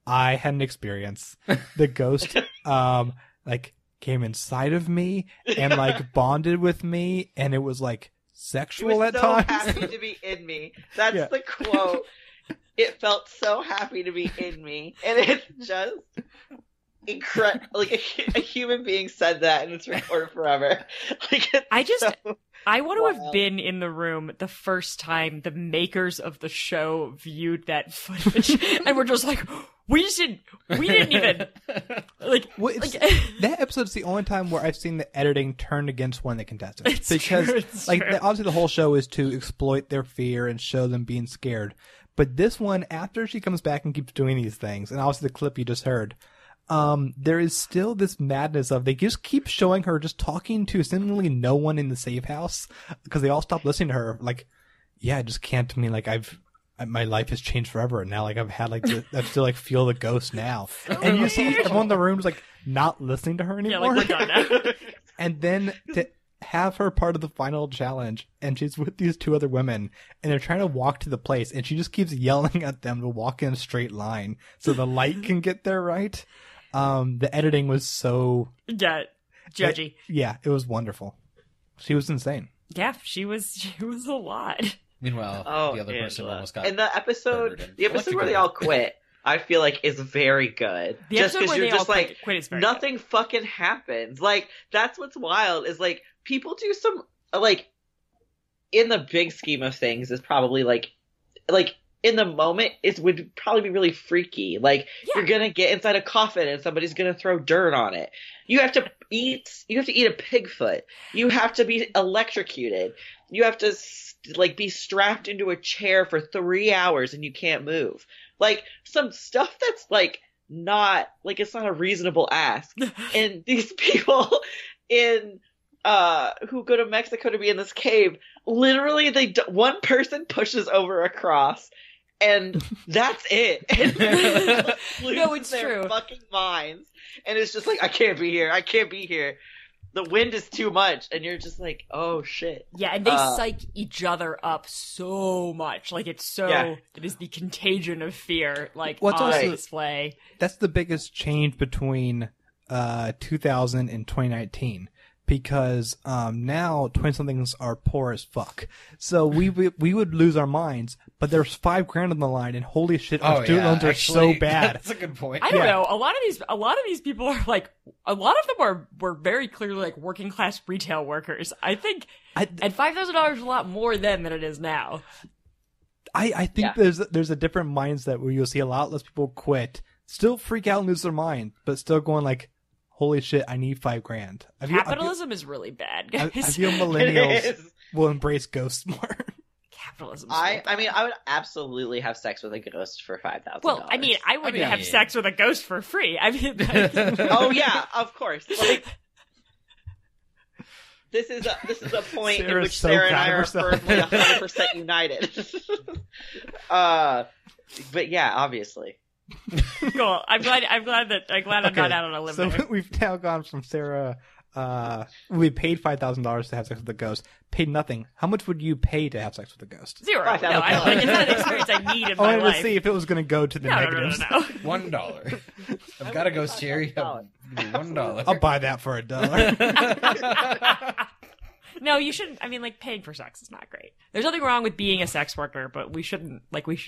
I had an experience. The ghost, like, came inside of me and like bonded with me, and it was like sexual at times. It was so happy to be in me. That's the quote. It felt so happy to be in me, and it's just incredible. Like a human being said that, and it's recorded forever. Like I want to have been in the room the first time the makers of the show viewed that footage, and we're just like, we didn't even like. Well, that episode's the only time where I've seen the editing turn against one of the contestants. It's true. Obviously the whole show is to exploit their fear and show them being scared. But this one, after she comes back and keeps doing these things, and obviously the clip you just heard, there is still this madness of they just keep showing her just talking to seemingly no one in the safe house because they all stop listening to her. Like, yeah, I just can't. I mean, like my life has changed forever, and now like I've had like I still like feel the ghost now, and you see everyone in the room is like not listening to her anymore. Yeah, like we're done now. And then to have her part of the final challenge, and she's with these two other women, and they're trying to walk to the place, and she just keeps yelling at them to walk in a straight line so the light can get there right. The editing was so judgy. It was wonderful. She was insane. Yeah, she was a lot. Meanwhile, the other person almost got. And the episode where they all quit, I feel like is very good. Just because you're just like, nothing fucking happens. Like, that's what's wild is like people do some like in the big scheme of things is probably like in the moment it would probably be really freaky. Like you're gonna get inside a coffin and somebody's gonna throw dirt on it. You have to eat a pig foot. You have to be electrocuted. You have to like be strapped into a chair for 3 hours and you can't move. Like some stuff that's like not like it's not a reasonable ask. And these people in who go to Mexico to be in this cave, literally one person pushes over a cross and that's it. And no, it's their true. Fucking minds. And it's just like I can't be here. The wind is too much, and you're just like, oh shit. Yeah, and they psych each other up so much. Like it is the contagion of fear, like on display. That's the biggest change between 2000 and 2019. Because now 20-somethings are poor as fuck. So we would lose our minds, but there's $5,000 on the line, and holy shit, our student loans are so bad. That's a good point. I don't know. A lot of these people are like, a lot of them were very clearly like working class retail workers. I think at $5,000 is a lot more then than it is now. I think there's a different mindset where you'll see a lot less people quit, still freak out and lose their mind, but still going like, holy shit, I need $5,000. Capitalism is really bad, guys. I feel millennials will embrace ghosts more. Capitalism. I mean, I would absolutely have sex with a ghost for $5,000. Well, I mean, I wouldn't have sex with a ghost for free. I mean, oh yeah, of course. Like, this is a point in which Sarah and I are firmly 100% united. But yeah, obviously. Cool. I'm glad I'm not out on a limb. So there. we've now gone from Sarah we paid $5,000 to have sex with a ghost. Paid nothing. How much would you pay to have sex with a ghost? 0. No, it's not an experience I need in my life. I wanted to see if it was going to go to the negatives. No. $1. I've got a ghost here. You have $1. I'll buy that for $1. No, you shouldn't. I mean, like, paying for sex is not great. There's nothing wrong with being a sex worker, but we should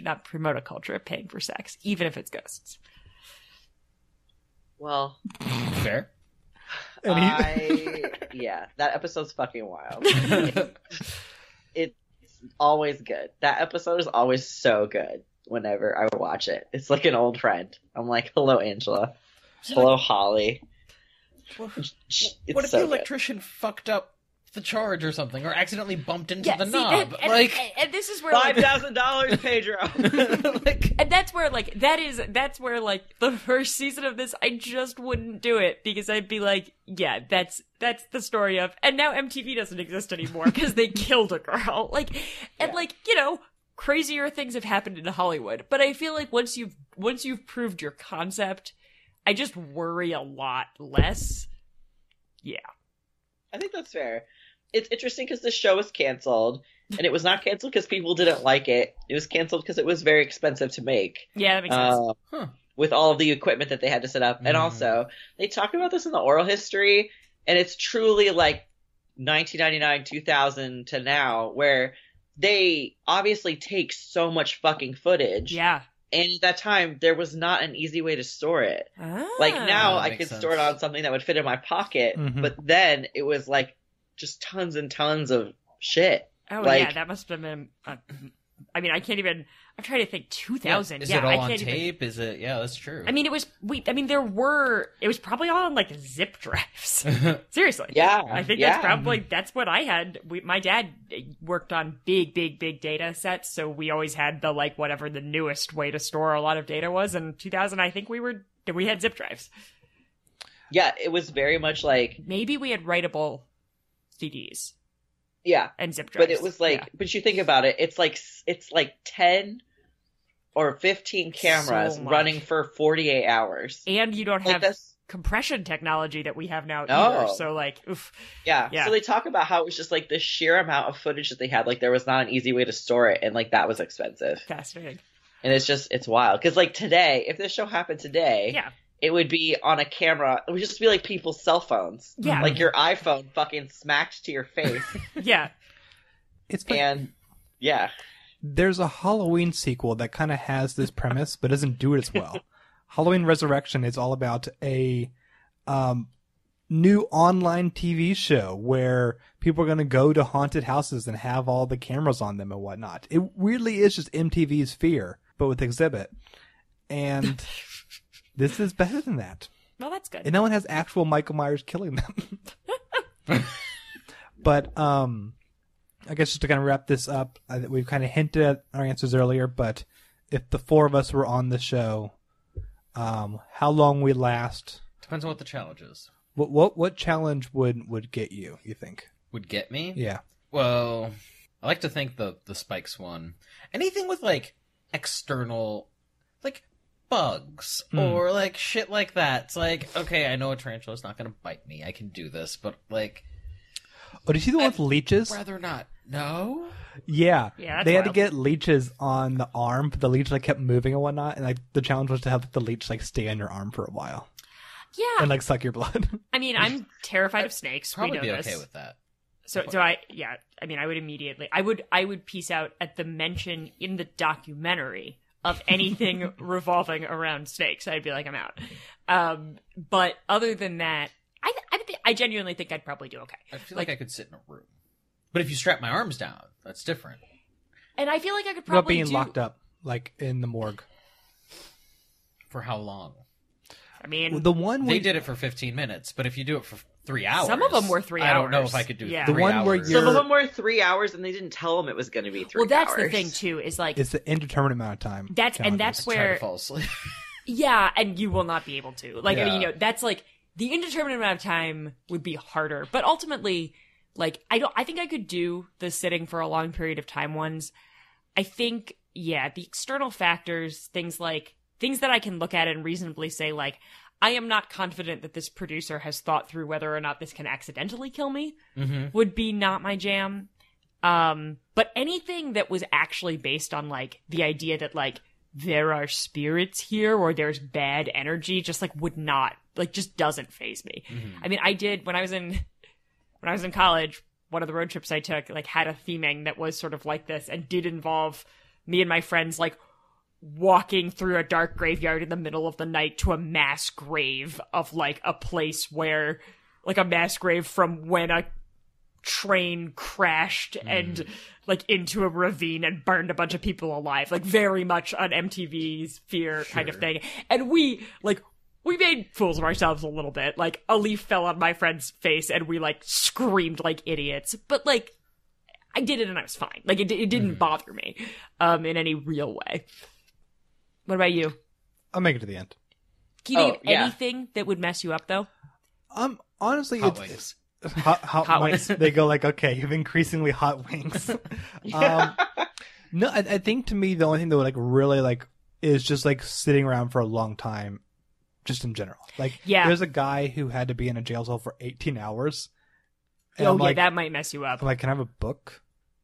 not promote a culture of paying for sex, even if it's ghosts. Well, fair. Yeah, that episode's fucking wild. It's always good. That episode is always so good whenever I watch it. It's like an old friend. I'm like, hello, Angela. Hello, Holly. What if the electrician fucked up the charge or something, or accidentally bumped into the knob? And this is where $5,000, Pedro. And that's where the first season of this, I just wouldn't do it because I'd be like, yeah, that's the story of, and now MTV doesn't exist anymore because they killed a girl. Crazier things have happened in Hollywood. But I feel like once you've proved your concept, I just worry a lot less. Yeah. I think that's fair. It's interesting because the show was canceled, and it was not canceled because people didn't like it. It was canceled because it was very expensive to make. Yeah, that makes sense. With all of the equipment that they had to set up. And also, they talk about this in the oral history, and it's truly like 1999, 2000 to now, where they obviously take so much fucking footage. Yeah. And at that time, there was not an easy way to store it. Like now, I could store it on something that would fit in my pocket, but then it was like just tons and tons of shit. Oh, yeah, that must have been. I mean, I can't even. I'm trying to think. 2000. Yeah, is it all on tape? Is it? Yeah, that's true. I mean, it was. It was probably all on like zip drives. Seriously. Yeah. I think that's what I had. My dad worked on big data sets, so we always had the whatever the newest way to store a lot of data was. In 2000, I think we had zip drives. Yeah, it was very much like maybe we had writable CDs. Yeah. And zip drives. But it was but you think about it, it's like 10 or 15 cameras running for 48 hours. And you don't have compression technology that we have now either. So oof. Yeah. So they talk about how it was just the sheer amount of footage that they had. There was not an easy way to store it. And that was expensive. Fascinating. And it's wild. Because today, if this show happened today. Yeah. It would be on a camera. It would just be like people's cell phones. Yeah. Like your iPhone fucking smacked to your face. Yeah. There's a Halloween sequel that kind of has this premise, but doesn't do it as well. Halloween Resurrection is all about a new online TV show where people are going to go to haunted houses and have all the cameras on them and whatnot. It really is just MTV's Fear, but with Exhibit. And... this is better than that. Well, that's good. And no one has actual Michael Myers killing them. But I guess just to kind of wrap this up, we've kind of hinted at our answers earlier, but if the four of us were on the show, how long we last... Depends on what the challenge is. What challenge would get you think? Would get me? Yeah. Well, I like to think the Spikes one. Anything with external... bugs or shit like that. It's okay, I know a tarantula's not gonna bite me. I can do this, but Oh, did you see the one with leeches? Rather not. No? Yeah. Yeah, they had to get leeches on the arm, but the leech kept moving and whatnot, and the challenge was to have the leech stay on your arm for a while. Yeah. And suck your blood. I mean, I'm terrified of snakes. Probably we know be this. okay with that. So I mean, I would immediately I would peace out at the mention in the documentary of anything revolving around snakes. I'd be like, I'm out. But other than that, I genuinely think I'd probably do okay. I feel like I could sit in a room. But if you strap my arms down, that's different. And I feel like I could probably being locked up, in the morgue. For how long? I mean, the one they did it for 15 minutes, but if you do it for 3 hours, some of them were 3 hours. I don't know if I could do 3 hours. The one where some of them were 3 hours, and they didn't tell them it was going to be 3 hours. Well, that's the thing too. Is it's an indeterminate amount of time. That's where try to fall asleep. Yeah, and you will not be able to. I mean, that's the indeterminate amount of time would be harder, but ultimately, I think I could do the sitting for a long period of time ones. I think, the external factors, things that I can look at and reasonably say, I am not confident that this producer has thought through whether or not this can accidentally kill me. Would be not my jam. But anything that was actually based on, like, the idea that, like, there are spirits here or there's bad energy just, like, would not, like, just doesn't faze me. I mean, I did, when I was in college, one of the road trips I took, like, had a theming that was sort of like this and did involve me and my friends, like, walking through a dark graveyard in the middle of the night to a mass grave of, like, a place where, like, a mass grave from when a train crashed and, like, into a ravine and burned a bunch of people alive. Like, very much an MTV's Fear kind of thing. And we made fools of ourselves a little bit. Like, a leaf fell on my friend's face and we, like, screamed like idiots. But, like, I did it and I was fine. Like, it didn't bother me in any real way. What about you? I'll make it to the end. Can you think of anything that would mess you up, though? Honestly, hot wings. Hot wings. They go like, okay, you have increasingly hot wings. No, I think to me the only thing that would like really like is just like sitting around for a long time, just in general. Like, there's a guy who had to be in a jail cell for 18 hours. And like, that might mess you up. I'm like, can I have a book?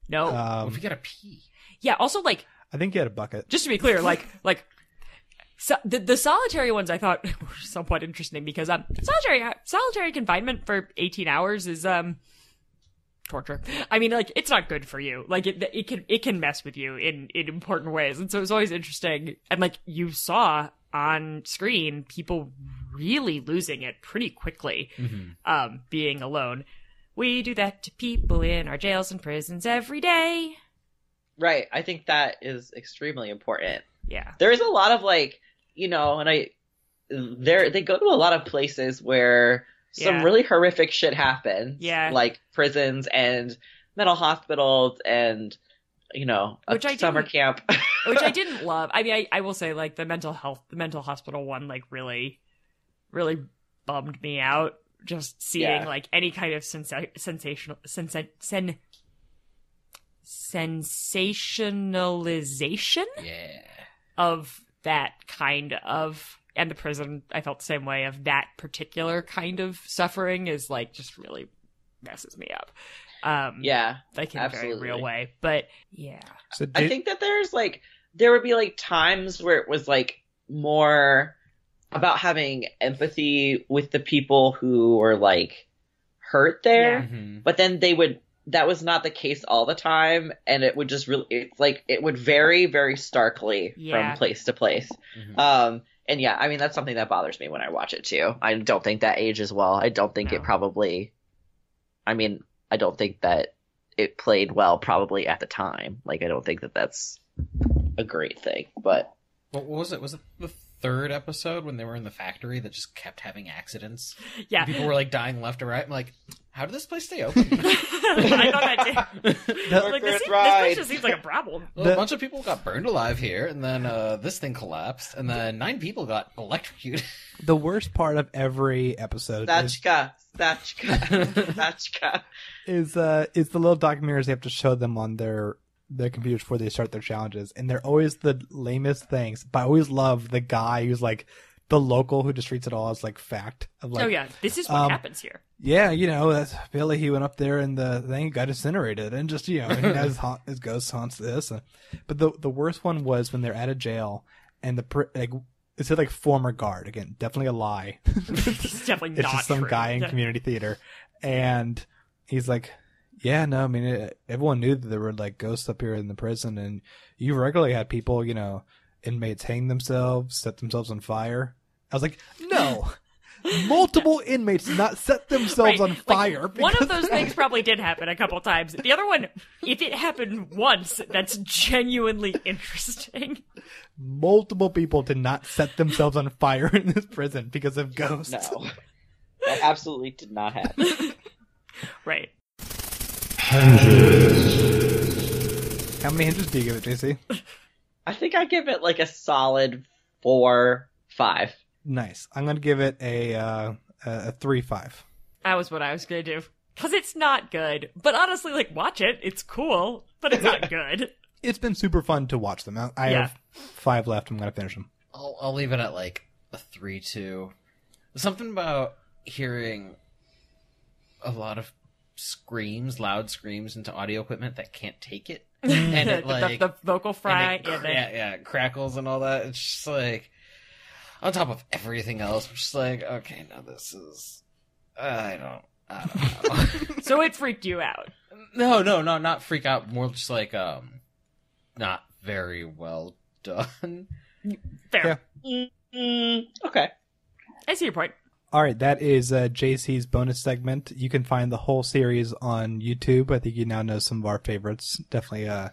No. What if you gotta pee? Yeah. Also, like, I think he had a bucket. Just to be clear, so the solitary ones I thought were somewhat interesting because solitary confinement for 18 hours is torture. I mean, like, it's not good for you. Like, it can mess with you in important ways, and so it's always interesting. And like you saw on screen, people really losing it pretty quickly, being alone. We do that to people in our jails and prisons every day. Right. I think that is extremely important. Yeah. There is a lot of, like, you know, and they go to a lot of places where some really horrific shit happens. Yeah. Like prisons and mental hospitals and, you know, summer camp. Which I didn't love. I mean, I will say, like, the mental hospital one, like, really, really bummed me out. Just seeing, like, any kind of sensationalization of that kind of, and the prison, I felt the same way, of that particular kind of suffering is, like, just really messes me up. Like, in a very real way. But So I think that there would be like times where it was like more about having empathy with the people who were like hurt there, but then that was not the case all the time, and it would just it would vary very starkly from place to place. And I mean, that's something that bothers me when I watch it too. I don't think that ages well. I don't think it probably, I mean, I don't think that it played well probably at the time. Like, I don't think that that's a great thing, but. What was it? Was it the third episode when they were in the factory that just kept having accidents? Yeah. People were like dying left or right. I'm like, how did this place stay open? I thought that too. Like, this place just seems like a problem. Well, a bunch of people got burned alive here, and then this thing collapsed, and then 9 people got electrocuted. The worst part of every episode is the little documentaries they have to show them on their computers before they start their challenges, and they're always the lamest things. But I always love the guy who's like the local who just treats it all as like fact. Of like, oh yeah, this is what happens here. Yeah, you know, that's Billy. He went up there and the thing got incinerated, and just, you know, and his ghost haunts this. But the worst one was when they're at a jail and it said like former guard, again, definitely a lie. It's definitely not. It's just some true. guy in community theater, and he's like, yeah, no, I mean, everyone knew that there were like ghosts up here in the prison, and you regularly had people, you know, inmates hang themselves, set themselves on fire. I was like, no, multiple inmates did not set themselves on fire. One of those things probably did happen a couple times. The other one, if it happened once, that's genuinely interesting. Multiple people did not set themselves on fire in this prison because of ghosts. No, that absolutely did not happen. Right. Hinges. How many hinges do you give it, JC? I think I give it like a solid 4, 5. Nice. I'm gonna give it a 3-5. That was what I was gonna do. Because it's not good. But honestly, like, watch it. It's cool, but it's not good. It's been super fun to watch them. I have 5 left. I'm gonna finish them. I'll leave it at like a 3-2. Something about hearing a lot of loud screams into audio equipment that can't take it. And it like the vocal fry, it crackles and all that. It's just like on top of everything else, I'm just like, okay, now this is I don't know. So it freaked you out? No, not freak out. More just like not very well done. Fair. Okay. I see your point. All right, that is JC's bonus segment. You can find the whole series on YouTube. I think you now know some of our favorites. Definitely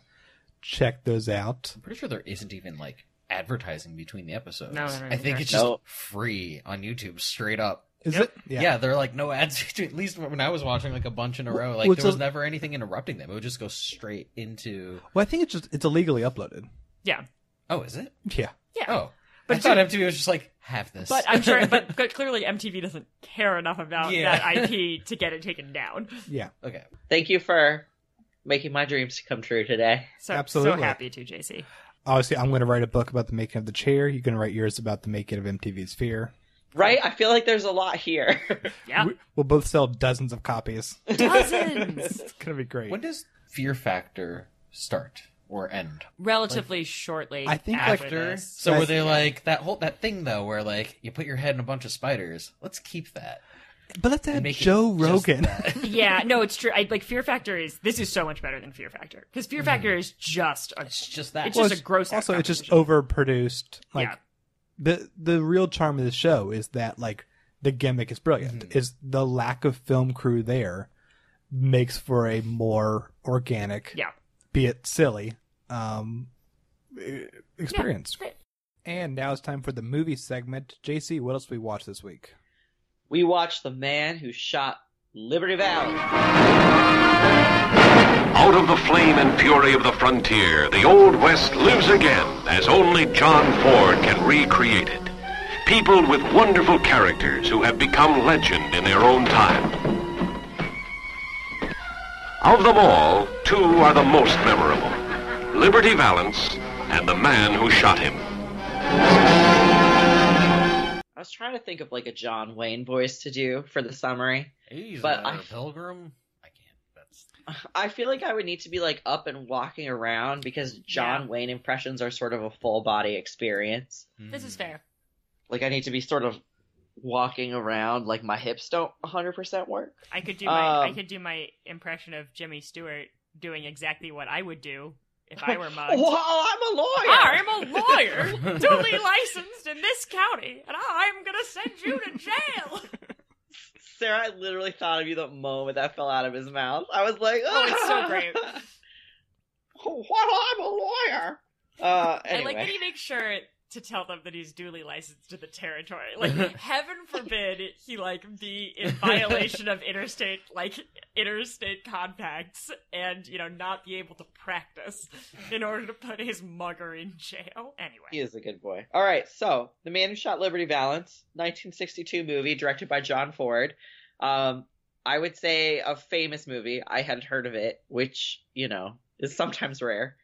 check those out. I'm pretty sure there isn't even like advertising between the episodes. No, I think it's just free on YouTube straight up. Is it? Yeah, there are like no ads between. At least when I was watching like a bunch in a row, like there was never anything interrupting them. It would just go straight into. Well, I think it's illegally uploaded. Yeah. Oh, is it? Yeah. Yeah. Oh. But I thought MTV was just like, have this. But I'm sure, but clearly MTV doesn't care enough about that IP to get it taken down. Yeah. Okay. Thank you for making my dreams come true today. So, absolutely. So happy to, JC. Obviously, I'm going to write a book about the making of the chair. You're going to write yours about the making of MTV's Fear. Right? I feel like there's a lot here. Yeah. We'll both sell dozens of copies. Dozens! It's going to be great. When does Fear Factor start? Or end relatively shortly. I think after. like so were they like that thing though where like you put your head in a bunch of spiders? Let's keep that. But let's add Joe Rogan. Yeah, no, it's true. Like Fear Factor is so much better than Fear Factor because Fear Factor is just it's just that it's just a gross. Also, it's just overproduced. Like yeah. the real charm of the show is that like the gimmick is brilliant. Mm-hmm. Is the lack of film crew there makes for a more organic, be it silly, experience. Yeah. And now it's time for the movie segment. JC, what else we watched this week? We watched The Man Who Shot Liberty Valance. Out of the flame and fury of the frontier, the Old West lives again as only John Ford can recreate it. Peopled with wonderful characters who have become legend in their own time. Of them all, two are the most memorable. Liberty Valance and the man who shot him. I was trying to think of like a John Wayne voice to do for the summary. He's but a pilgrim. I can't. I feel like I would need to be like up and walking around because John Wayne impressions are sort of a full body experience. This is fair. Like I need to be sort of walking around, like my hips don't 100% work. I could do my impression of Jimmy Stewart doing exactly what I would do if I were mugged. Well, I'm a lawyer. I'm a lawyer, duly licensed in this county, and I'm gonna send you to jail. Sarah, I literally thought of you the moment that fell out of his mouth. I was like, oh, it's so great. Well, I'm a lawyer. Anyway. I like that he makes sure to tell them that he's duly licensed to the territory. Like, heaven forbid he, like, be in violation of interstate compacts and, you know, not be able to practice in order to put his mugger in jail. Anyway. He is a good boy. All right, so, The Man Who Shot Liberty Valance, 1962 movie directed by John Ford. I would say a famous movie. I hadn't heard of it, which, you know, is sometimes rare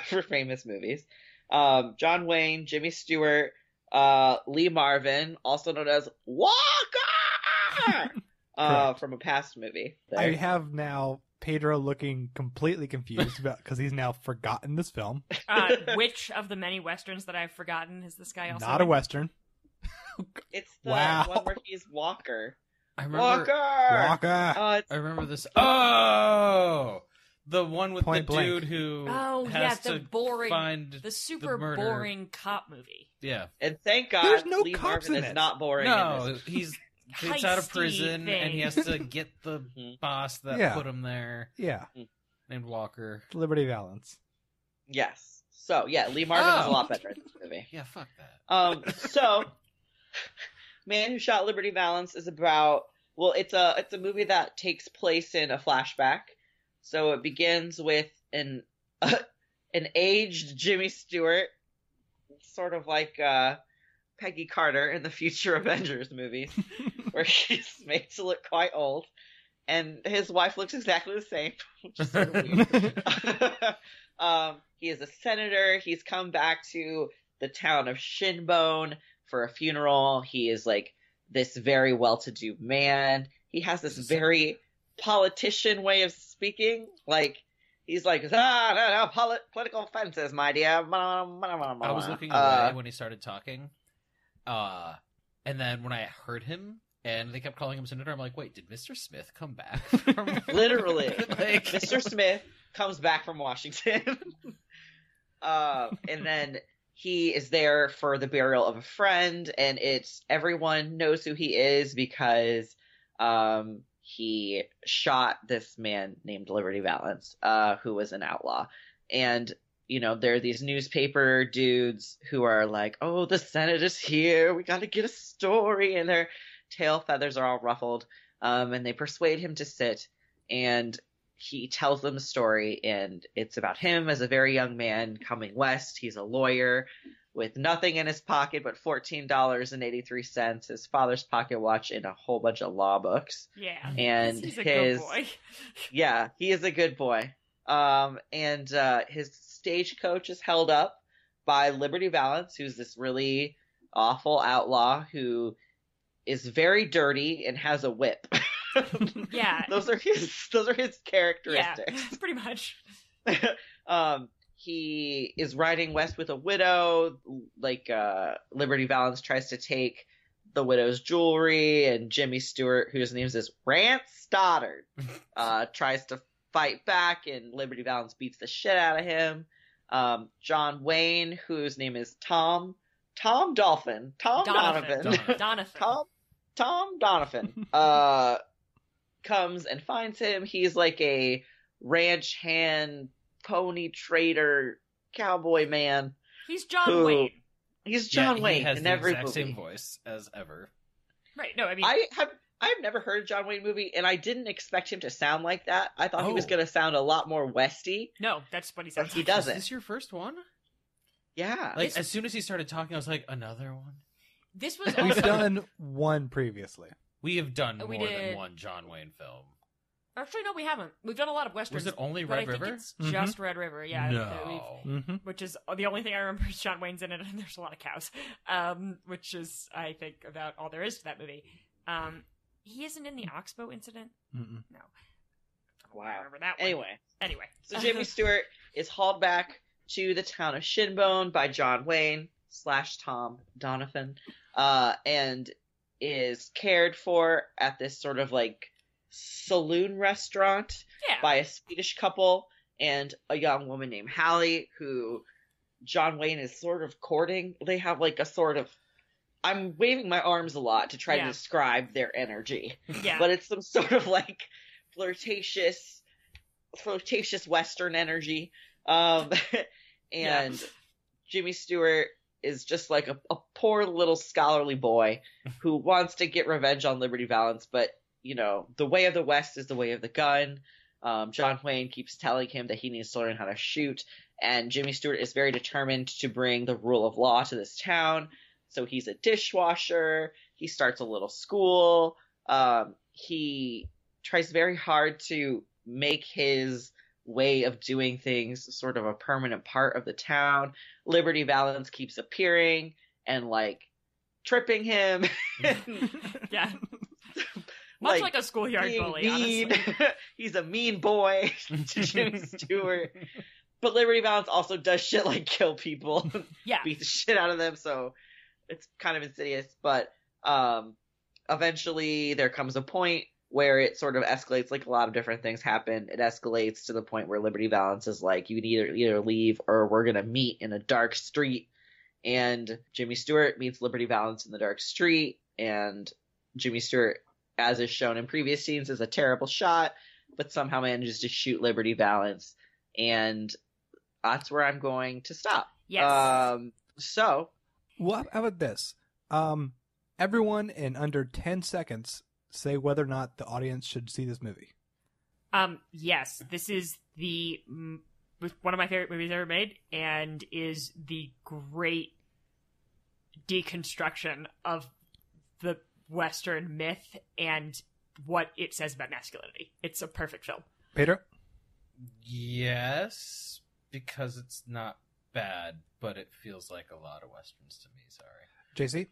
for famous movies. John Wayne, Jimmy Stewart, Lee Marvin, also known as Walker, from a past movie. There. I have now Pedro looking completely confused because he's now forgotten this film. Which of the many westerns that I've forgotten is this guy also? Not a western. It's the one where he's Walker. I remember Walker. I remember this. Oh. The one with Point the Blank. dude who has to find the super boring cop movie. Yeah. And thank God There's no Lee cops Marvin in is it. not boring. No, he's out of prison thing. and he has to get the boss that put him there. Yeah. Named Walker. Liberty Valance. Yes. So, yeah, Lee Marvin is a lot better in this movie. Yeah, fuck that. So, Man Who Shot Liberty Valance is about, well, it's a movie that takes place in a flashback. So it begins with an aged Jimmy Stewart, sort of like Peggy Carter in the future Avengers movies, where he's made to look quite old, and his wife looks exactly the same, which is sort of weird. He is a senator. He's come back to the town of Shinbone for a funeral. He is like this very well-to-do man. He has this very politician way of speaking. Like, he's like, no, political offenses, my dear. I was looking away when he started talking. And then when I heard him, and they kept calling him Senator, I'm like, wait, did Mr. Smith come back? Literally. Mr. Smith comes back from Washington. And then he is there for the burial of a friend, and everyone knows who he is because he shot this man named Liberty Valance, who was an outlaw. And, there are these newspaper dudes who are like, oh, the Senate is here, we gotta get a story, and their tail feathers are all ruffled, and they persuade him to sit, and he tells them the story, and it's about him as a very young man coming west. He's a lawyer with nothing in his pocket but $14.83, his father's pocket watch, and a whole bunch of law books. Yeah, and he's a good boy. Yeah, he is a good boy. And his stagecoach is held up by Liberty Valance, who's this really awful outlaw who is very dirty and has a whip. Yeah. Those are his characteristics. Yeah, pretty much. He is riding west with a widow. Like, Liberty Valance tries to take the widow's jewelry, and Jimmy Stewart, whose name is Rance Stoddard, tries to fight back, and Liberty Valance beats the shit out of him. John Wayne, whose name is Tom Donovan, comes and finds him. He's like a ranch hand, pony trader, cowboy man. He's John Wayne. He's John Wayne he has in the every exact movie. same voice as ever. Right. No, I mean, I've never heard a John Wayne movie, and I didn't expect him to sound like that. I thought he was going to sound a lot more westy. No, that's what he sounds but he like. doesn't. Is this your first one? Yeah. Like, as soon as he started talking, I was like, another one? This was We've done one previously. We have done more did. than one John Wayne film. Actually, no, we haven't. We've done a lot of westerns. Was it only but Red I think River? it's just Red River, yeah. No. Which is the only thing I remember is John Wayne's in it, and there's a lot of cows. Which is, I think, about all there is to that movie. He isn't in the Oxbow incident? Mm-mm. No. Wow. I remember that one. Anyway. So Jimmy Stewart is hauled back to the town of Shinbone by John Wayne / Tom Donovan, and is cared for at this sort of like saloon restaurant by a Swedish couple and a young woman named Hallie, who John Wayne is sort of courting. They have like a sort of, I'm waving my arms a lot to try to describe their energy, but it's some sort of like flirtatious Western energy. And Jimmy Stewart is just like a poor little scholarly boy who wants to get revenge on Liberty Valance, but the way of the West is the way of the gun. John Wayne keeps telling him that he needs to learn how to shoot, and Jimmy Stewart is very determined to bring the rule of law to this town. So he's a dishwasher. He starts a little school. He tries very hard to make his way of doing things sort of a permanent part of the town. Liberty Valance keeps appearing and like tripping him. Yeah. Much like a schoolyard bully, mean. honestly. He's a mean boy to Jimmy Stewart. But Liberty Valance also does shit like kill people. Beat the shit out of them, so it's kind of insidious. But eventually there comes a point where it sort of escalates, like a lot of different things happen. It escalates to the point where Liberty Valance is like, you can either leave or we're going to meet in a dark street. And Jimmy Stewart meets Liberty Valance in the dark street, and Jimmy Stewart, as is shown in previous scenes, is a terrible shot, but somehow manages to shoot Liberty Valance. And that's where I'm going to stop. Yes. So. Well, how about this? Everyone in under 10 seconds say whether or not the audience should see this movie. Yes, this is one of my favorite movies ever made, and is the great deconstruction of the Western myth and what it says about masculinity. It's a perfect film. Peter? Yes, because it's not bad, but it feels like a lot of Westerns to me, sorry. JC?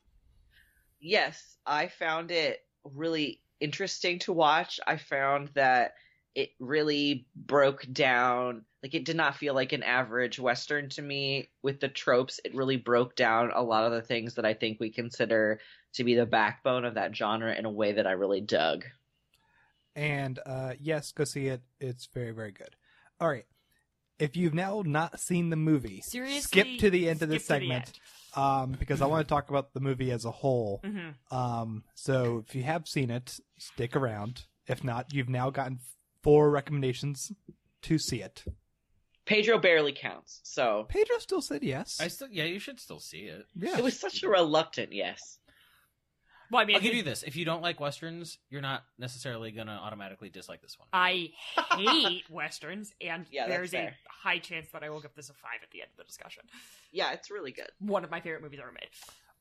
Yes, I found it really interesting to watch. I found that it really broke down, like it did not feel like an average Western to me with the tropes. It really broke down a lot of the things that I think we consider to be the backbone of that genre in a way that I really dug. And yes, go see it. It's very, very good. All right. If you've now not seen the movie, seriously, skip to the end of this segment because I want to talk about the movie as a whole. Mm-hmm. So if you have seen it, stick around. If not, you've now gotten 4 recommendations to see it. Pedro barely counts, so Pedro still said yes. You should still see it. Yeah. It was such a reluctant yes. Well, I mean, I'll give you this. If you don't like Westerns, you're not necessarily going to automatically dislike this one. I hate Westerns, and Yeah, there's that's a fair. high chance that I will give this a 5 at the end of the discussion. Yeah, it's really good. One of my favorite movies ever made.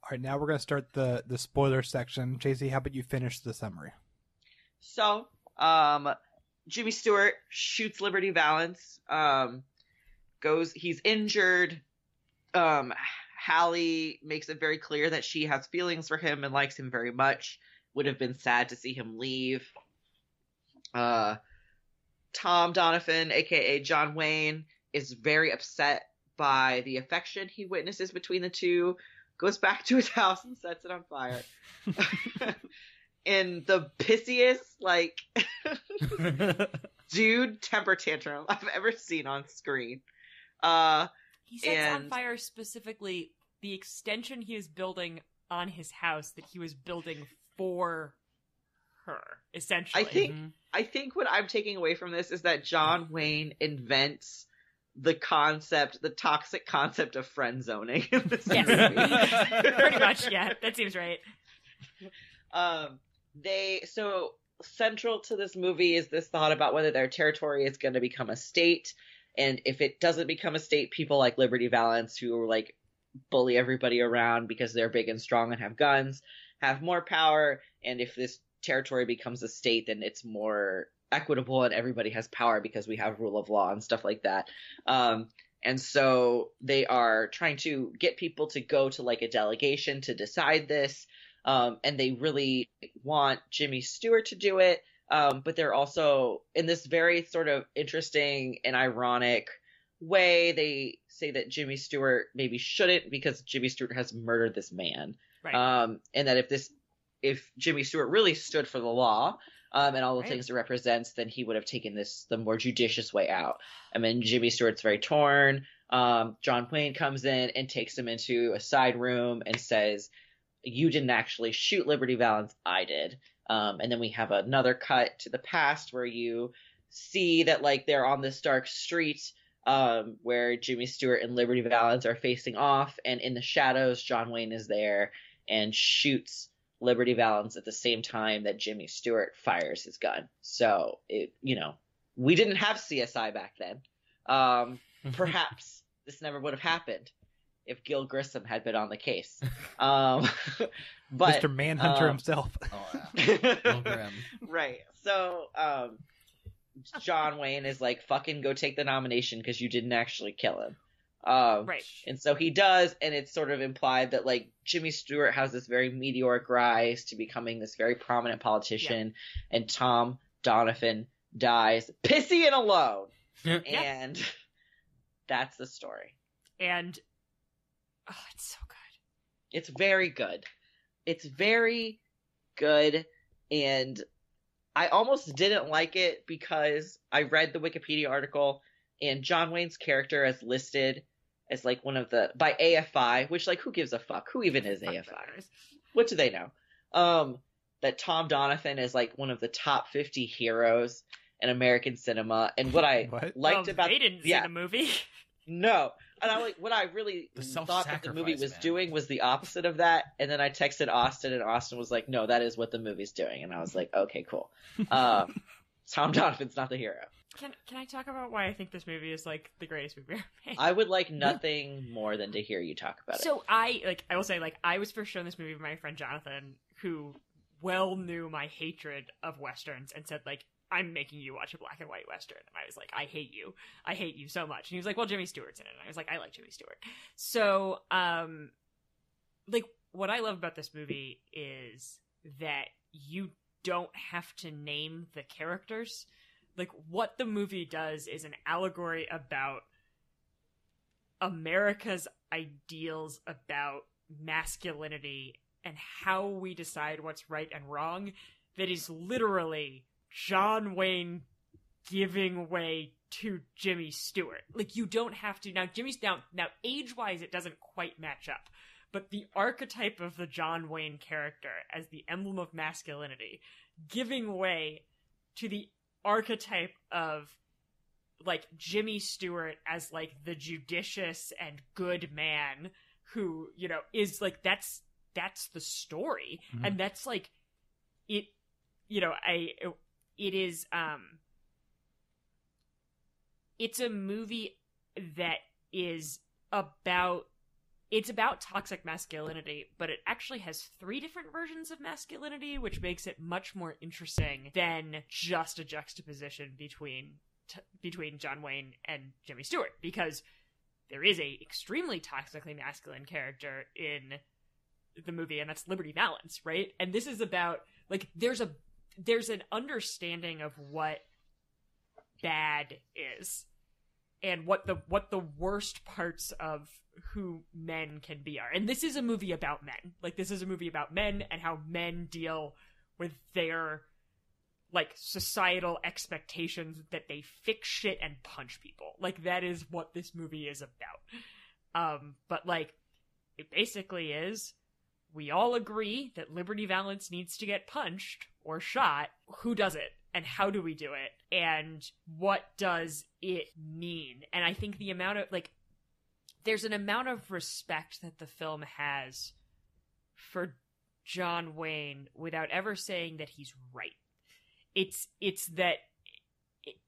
All right, now we're going to start the spoiler section. JC, how about you finish the summary? So, Jimmy Stewart shoots Liberty Valance, he's injured. Hallie makes it very clear that she has feelings for him and likes him very much. Would have been sad to see him leave. Tom Donovan, aka John Wayne, is very upset by the affection he witnesses between the two, goes back to his house and sets it on fire. In the pissiest, dude temper tantrum I've ever seen on screen. He sets on fire specifically the extension he is building on his house that he was building for her, essentially. I think what I'm taking away from this is that John Wayne invents the toxic concept of friend zoning in this movie. Pretty much, yeah. That seems right. So central to this movie is this thought about whether their territory is going to become a state. And if it doesn't become a state, people like Liberty Valance, who bully everybody around because they're big and strong and have guns, have more power. And if this territory becomes a state, then it's more equitable and everybody has power because we have rule of law and stuff like that. And so they are trying to get people to go to a delegation to decide this. And they really want Jimmy Stewart to do it. But they're also in this very sort of interesting and ironic way. They say that Jimmy Stewart maybe shouldn't because Jimmy Stewart has murdered this man. Right. And that if Jimmy Stewart really stood for the law, and all the things it represents, then he would have taken the more judicious way out. I mean, Jimmy Stewart's very torn. John Wayne comes in and takes him into a side room and says, "You didn't actually shoot Liberty Valance, I did." And then we have another cut to the past where you see that they're on this dark street where Jimmy Stewart and Liberty Valance are facing off, and in the shadows John Wayne is there and shoots Liberty Valance at the same time that Jimmy Stewart fires his gun. So we didn't have CSI back then. Perhaps this never would have happened if Gil Grissom had been on the case. But Mr. Manhunter himself. Oh, yeah. Right. So, John Wayne is fucking go take the nomination because you didn't actually kill him. Right. And so he does, and it's sort of implied that Jimmy Stewart has this very meteoric rise to becoming this very prominent politician, and Tom Donovan dies pissy and alone. And that's the story. And it's so good. It's very good. It's very good, and I almost didn't like it because I read the Wikipedia article, and John Wayne's character is listed as one of the by AFI, which who gives a fuck? Who even is AFI? What do they know? That Tom Donovan is one of the top 50 heroes in American cinema, and what I liked about they didn't see the movie. No. And what I really thought that the movie was doing was the opposite of that. And then I texted Austin, and Austin was like, no, that is what the movie's doing. And I was like, okay, cool. Tom Donovan's not the hero. Can I talk about why I think this movie is the greatest movie ever made? I would like nothing more than to hear you talk about it. So I will say, I was first shown this movie by my friend Jonathan, who well knew my hatred of Westerns and said, I'm making you watch a black and white Western. And I was like, I hate you. I hate you so much. And he was like, well, Jimmy Stewart's in it. And I was like, I like Jimmy Stewart. So, what I love about this movie is that you don't have to name the characters. Like, what the movie does is an allegory about America's ideals about masculinity and how we decide what's right and wrong. That is literally John Wayne giving way to Jimmy Stewart. Like, you don't have to. Now, now age-wise, it doesn't quite match up. But the archetype of the John Wayne character as the emblem of masculinity giving way to the archetype of, like, Jimmy Stewart as, like, the judicious and good man who, you know, is, like, that's the story. Mm-hmm. And that's, like, it, you know, it is, it's a movie that is about, it's about toxic masculinity, but it actually has 3 different versions of masculinity, which makes it much more interesting than just a juxtaposition between John Wayne and Jimmy Stewart, because there is a extremely toxically masculine character in the movie, and that's Liberty Valance, right? And this is about, like, there's an understanding of what bad is and what the worst parts of who men can be are. And this is a movie about men. Like, this is a movie about men and how men deal with their, like, societal expectations that they fix shit and punch people. Like, that is what this movie is about. But, like, it basically is, we all agree that Liberty Valance needs to get punched or shot. Who does it? And how do we do it? And what does it mean? And I think the amount of, like, there's an amount of respect that the film has for John Wayne without ever saying that he's right. It's that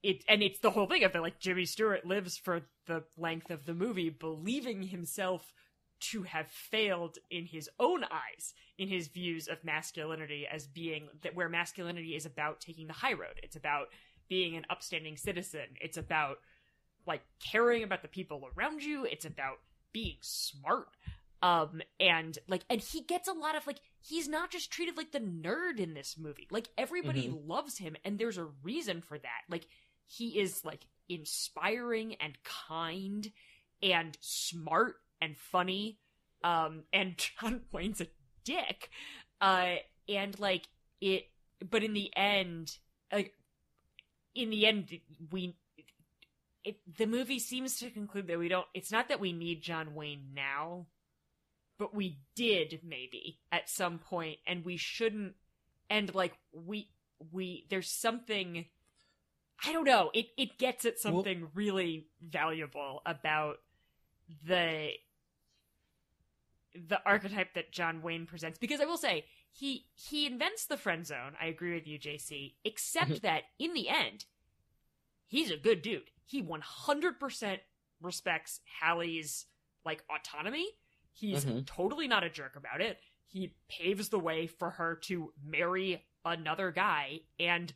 and it's the whole thing of it, like, Jimmy Stewart lives for the length of the movie believing himself to have failed in his own eyes, in his views of masculinity as being that where masculinity is about taking the high road. It's about being an upstanding citizen. It's about, like, caring about the people around you. It's about being smart. And he gets a lot of, like, he's not just treated like the nerd in this movie. Like, everybody loves him, and there's a reason for that. Like, he is, like, inspiring and kind and smart and funny, and John Wayne's a dick, and, like, but in the end, the movie seems to conclude that it's not that we need John Wayne now, but we did maybe at some point, and we shouldn't, and, like, there's something, I don't know, it gets at something really valuable about the archetype that John Wayne presents, because I will say he invents the friend zone. I agree with you, JC, except that in the end, he's a good dude. He 100% respects Hallie's, like, autonomy. He's totally not a jerk about it. He paves the way for her to marry another guy and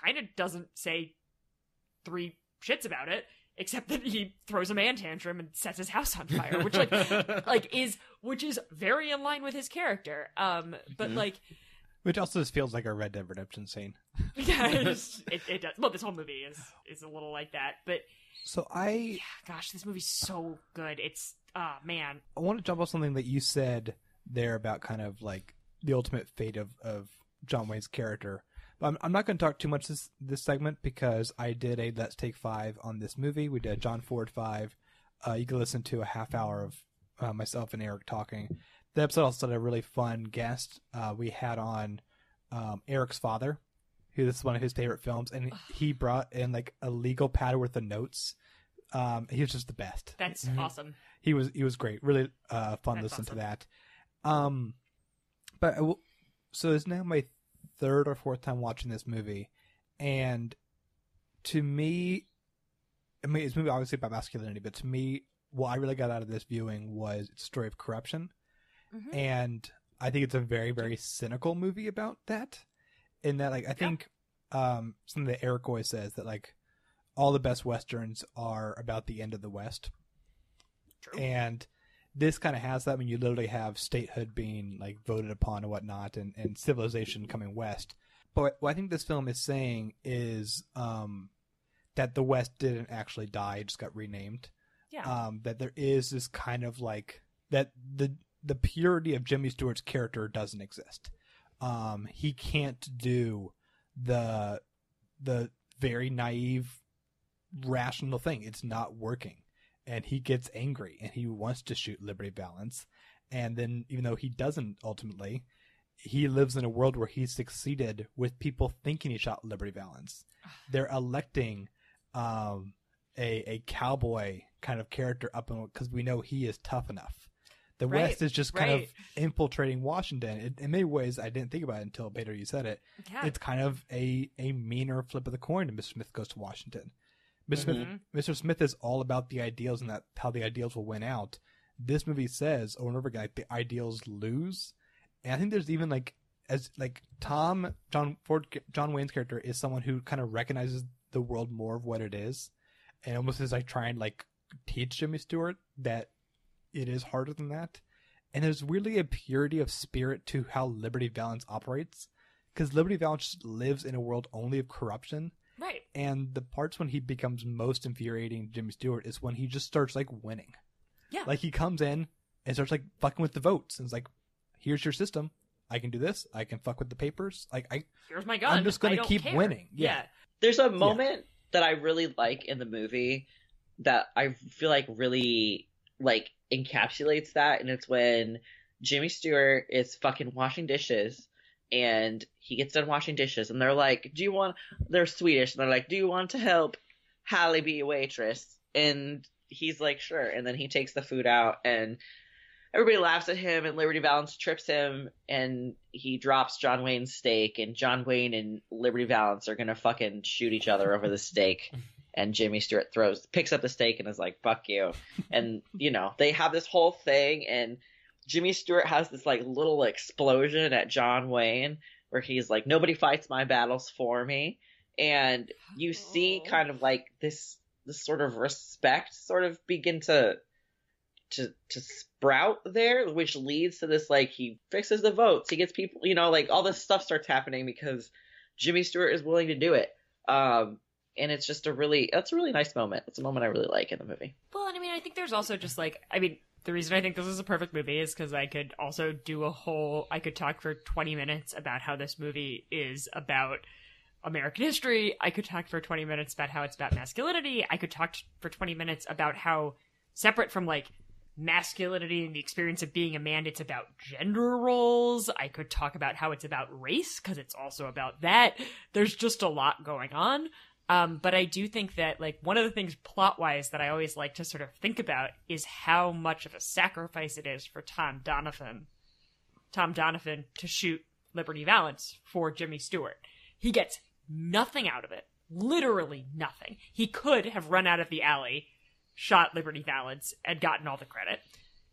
kind of doesn't say 3 shits about it, except that he throws a man tantrum and sets his house on fire, which which is very in line with his character. But like, which also just feels like a Red Dead Redemption scene. Yeah, it does. Well, this whole movie is a little like that. But so gosh, this movie's so good. It's man. I want to jump on something that you said there about kind of like the ultimate fate of John Wayne's character. But I'm not going to talk too much this segment because I did a Let's Take 5 on this movie. We did a John Ford 5. You can listen to a half hour of myself and Eric talking. The episode also had a really fun guest. We had on Eric's father, who this is one of his favorite films, and he brought in like a legal pad worth of notes. He was just the best. That's awesome. He was great. Really fun to listen to that. So it's now my 3rd or 4th time watching this movie, and to me, I mean, it's a movie obviously about masculinity, but to me, what I really got out of this viewing was it's a story of corruption, and I think it's a very, very cynical movie about that. In that, like, I think something that Eric always says that like all the best westerns are about the end of the West, and this kind of has that when you literally have statehood being like voted upon and whatnot, and civilization coming west. But what I think this film is saying is that the West didn't actually die; it just got renamed. Yeah. That there is this kind of like that the purity of Jimmy Stewart's character doesn't exist. He can't do the very naive, rational thing. It's not working. And he gets angry and he wants to shoot Liberty Valance. And then, even though he doesn't ultimately, he lives in a world where he's succeeded with people thinking he shot Liberty Valance. They're electing a cowboy kind of character up because we know he is tough enough. The West is just kind of infiltrating Washington. In many ways, I didn't think about it until, Bader, you said it. Yeah. It's kind of a meaner flip of the coin to Mr. Smith Goes to Washington. Mr. Smith is all about the ideals and that how the ideals will win out. This movie says over and over again, like, the ideals lose. And I think there's even John Wayne's character is someone who kind of recognizes the world more of what it is, and almost is like trying like teach Jimmy Stewart that it is harder than that. And there's really a purity of spirit to how Liberty Valance operates, because Liberty Valance lives in a world only of corruption. Right. And the parts when he becomes most infuriating to Jimmy Stewart is when he just starts like winning. Yeah. Like he comes in and starts like fucking with the votes and it's like, here's your system. I can do this. I can fuck with the papers. Like here's my gun. I'm just going to keep winning. Yeah. There's a moment that I really like in the movie that I feel like really like encapsulates that, and it's when Jimmy Stewart is fucking washing dishes. And he gets done washing dishes, and they're like, they're Swedish, and they're like, do you want to help Hallie be a waitress? And he's like, sure. And then he takes the food out, and everybody laughs at him, and Liberty Valance trips him, and he drops John Wayne's steak, and John Wayne and Liberty Valance are gonna fucking shoot each other over the steak. And Jimmy Stewart picks up the steak and is like, fuck you. And, they have this whole thing, and Jimmy Stewart has this like little explosion at John Wayne where he's like, nobody fights my battles for me. And you see kind of like this sort of respect sort of begin to sprout there, which leads to this, like, he fixes the votes. He gets people, like all this stuff starts happening because Jimmy Stewart is willing to do it. And it's just a really nice moment. It's a moment I really like in the movie. Well, and I think there's also just the reason I think this is a perfect movie is because I could also I could talk for 20 minutes about how this movie is about American history. I could talk for 20 minutes about how it's about masculinity. I could talk for 20 minutes about how, separate from like masculinity and the experience of being a man, it's about gender roles. I could talk about how it's about race, because it's also about that. There's just a lot going on. But I do think that, like, one of the things plot-wise that I always like to sort of think about is how much of a sacrifice it is for Tom Donovan to shoot Liberty Valance for Jimmy Stewart. He gets nothing out of it. Literally nothing. He could have run out of the alley, shot Liberty Valance, and gotten all the credit.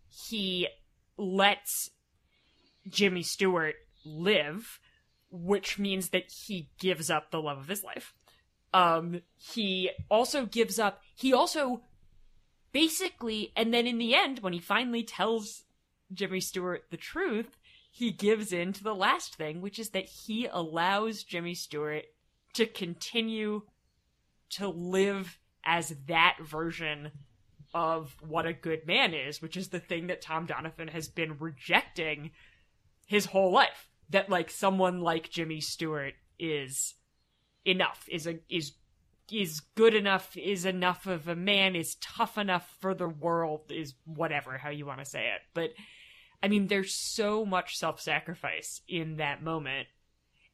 He lets Jimmy Stewart live, which means that he gives up the love of his life. He also basically, and then in the end, when he finally tells Jimmy Stewart the truth, he gives in to the last thing, which is that he allows Jimmy Stewart to continue to live as that version of what a good man is, which is the thing that Tom Donovan has been rejecting his whole life. That, like, someone like Jimmy Stewart is enough, is good enough, is enough of a man, is tough enough for the world, is whatever, how you want to say it. But, there's so much self-sacrifice in that moment.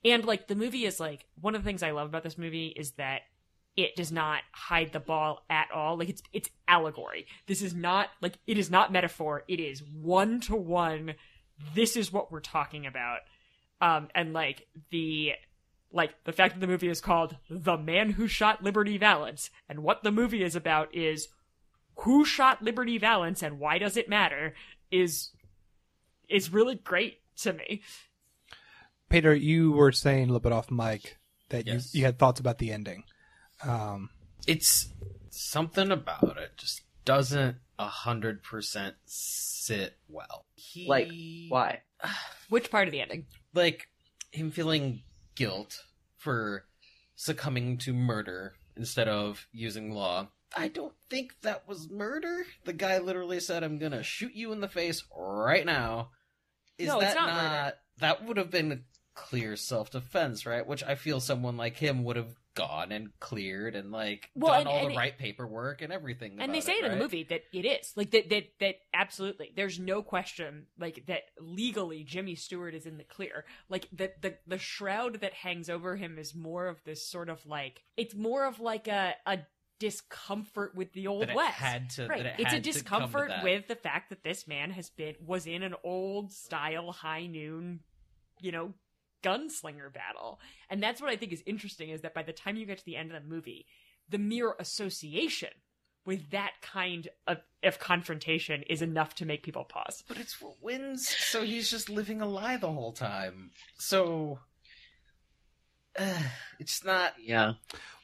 And, like, the movie is, like, one of the things I love about this movie is that it does not hide the ball at all. Like, it's allegory. This is not, like, it is not metaphor. It is one-to-one. This is what we're talking about. And, the fact that the movie is called The Man Who Shot Liberty Valance, and what the movie is about is who shot Liberty Valance and why does it matter, is really great to me. Peter, you were saying a little bit off mic that you had thoughts about the ending. It's something about it just doesn't 100% sit well. Like, why? Which part of the ending? Like, him feeling guilt for succumbing to murder instead of using law. I don't think that was murder. The guy literally said, I'm gonna shoot you in the face right now. No, it's not murder. That would have been clear self-defense, right? Which I feel someone like him would have gone and cleared and done all the right paperwork and everything. And they say it in the movie that it is that absolutely. There's no question that legally Jimmy Stewart is in the clear. The shroud that hangs over him is more of this sort of it's more of a discomfort with the old West. It's a discomfort with the fact that this man was in an old style high noon, gunslinger battle. And that's what I think is interesting, is that by the time you get to the end of the movie, the mere association with that kind of confrontation is enough to make people pause. But it's what wins, so he's just living a lie the whole time. So it's not. Yeah,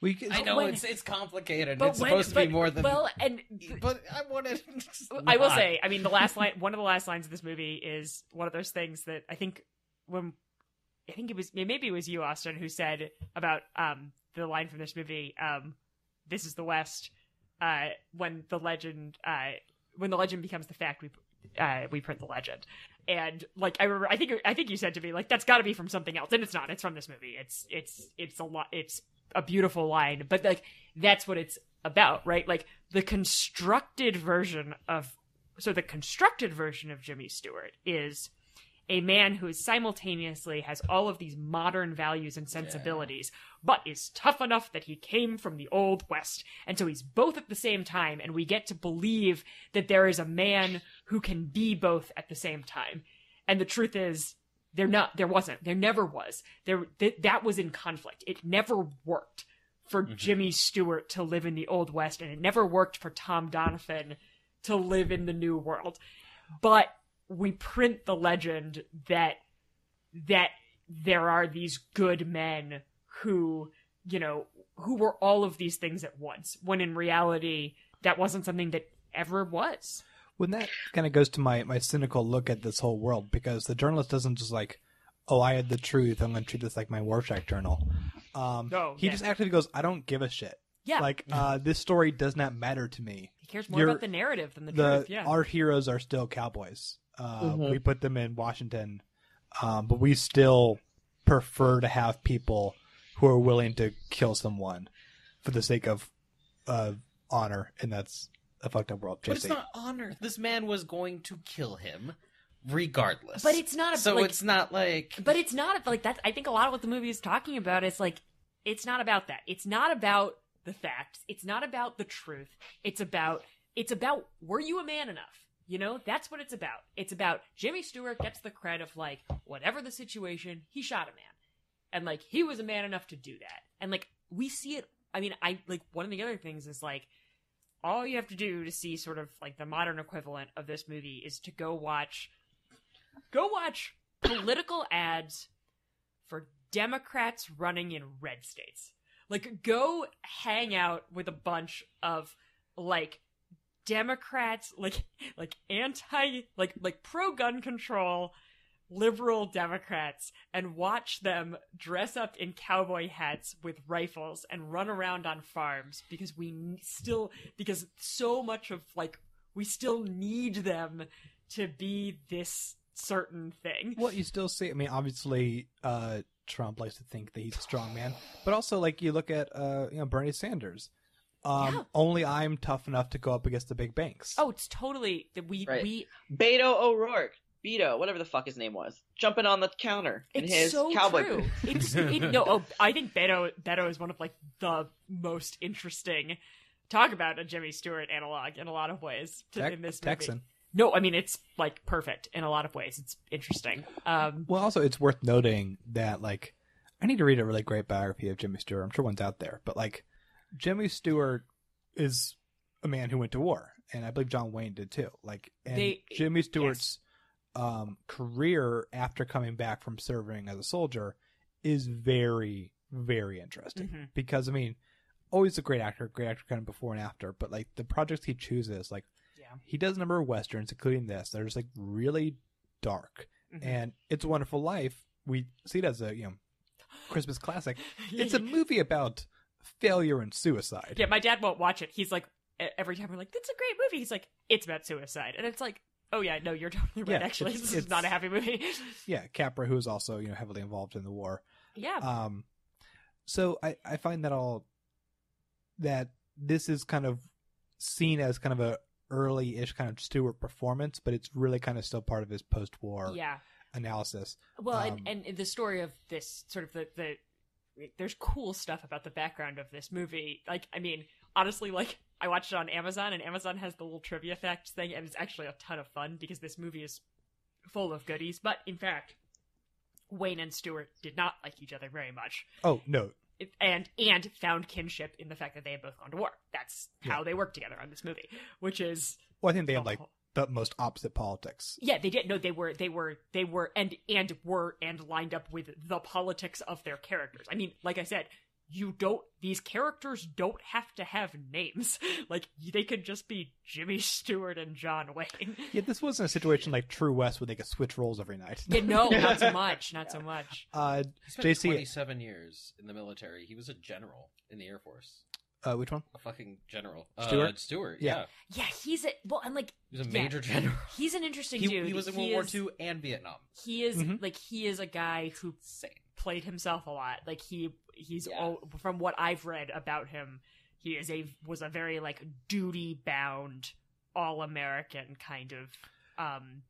I know it's complicated. It's supposed to be more than. But I wanted. I will say, I mean, one of the last lines of this movie is one of those things that I think maybe it was you, Austin, who said about the line from this movie. This is the West. When the legend becomes the fact, we print the legend. And I remember, I think you said to me that's got to be from something else, and it's not. It's from this movie. It's a lot. It's a beautiful line, but that's what it's about, right? The constructed version of Jimmy Stewart is a man who simultaneously has all of these modern values and sensibilities, but is tough enough that he came from the Old West. And so he's both at the same time, and we get to believe that there is a man who can be both at the same time. And the truth is, there never was. That was in conflict. It never worked for Jimmy Stewart to live in the Old West, and it never worked for Tom Donovan to live in the New World. But we print the legend that there are these good men who were all of these things at once, when in reality that wasn't something that ever was. When that kind of goes to my cynical look at this whole world, because the journalist doesn't just I had the truth, I'm going to treat this like my Rorschach journal. He just actually goes, I don't give a shit. Yeah. This story does not matter to me. He cares more about the narrative than the truth. Yeah. Our heroes are still cowboys. We put them in Washington, but we still prefer to have people who are willing to kill someone for the sake of honor, and that's a fucked up world. But it's not honor. This man was going to kill him regardless. But it's not. It's not But it's not that. I think a lot of what the movie is talking about is it's not about that. It's not about the facts. It's not about the truth. It's about were you a man enough? That's what it's about. It's about Jimmy Stewart gets the cred of whatever the situation, he shot a man. And he was a man enough to do that. And we see it. I mean, one of the other things is all you have to do to see sort of the modern equivalent of this movie is to go watch political ads for Democrats running in red states. Go hang out with a bunch of Democrats, anti, pro-gun control, liberal Democrats, and watch them dress up in cowboy hats with rifles and run around on farms, because so much of, we still need them to be this certain thing. Well, you still see, I mean, obviously, Trump likes to think that he's a strong man, but also, you look at, Bernie Sanders. Only I'm tough enough to go up against the big banks. Oh, it's totally Beto O'Rourke, Beto, whatever the fuck his name was, jumping on the counter in his cowboy boots. I think Beto is one of the most interesting. Talk about a Jimmy Stewart analog in a lot of ways in this movie. Texan. No, I mean it's perfect in a lot of ways. It's interesting. Well, also it's worth noting that I need to read a really great biography of Jimmy Stewart. I'm sure one's out there, but Jimmy Stewart is a man who went to war, and I believe John Wayne did too. Jimmy Stewart's career after coming back from serving as a soldier is very, very interesting. Because always a great actor kind of before and after, but the projects he chooses, he does a number of westerns, including this. They're just like really dark. And It's a Wonderful Life, we see it as a Christmas classic. It's a movie about failure and suicide. Yeah, my dad won't watch it. He's like, every time we're like, that's a great movie. He's like, it's about suicide. And it's like, oh yeah, no, you're totally right, actually. This is not a happy movie. Yeah, Capra, who is also, heavily involved in the war. Yeah. So I find that this is kind of seen as kind of a early-ish kind of Stewart performance, but it's really kind of still part of his post-war analysis. Well, and the story of this sort of the there's cool stuff about the background of this movie. Like, I mean, honestly, like, I watched it on Amazon, and Amazon has the little trivia facts thing, and it's actually a ton of fun because this movie is full of goodies. But in fact, Wayne and Stewart did not like each other very much. Oh, no. And found kinship in the fact that they had both gone to war. That's how they worked together on this movie, which is... Well, I think they had, like, the most opposite politics. Yeah, they did. No, they were lined up with the politics of their characters. I mean, like I said, these characters don't have to have names. Like, they could just be Jimmy Stewart and John Wayne. Yeah, this wasn't a situation like True West where they could switch roles every night. Yeah, no, not so much. Not so much. He spent 27 years in the military. He was a general in the Air Force. Which one? A fucking general. Stewart? Yeah, he's a major general. He's an interesting dude. He was in World War II and Vietnam. He is he is a guy who played himself a lot. Like he's from what I've read about him, he was a very like duty bound all-American kind of and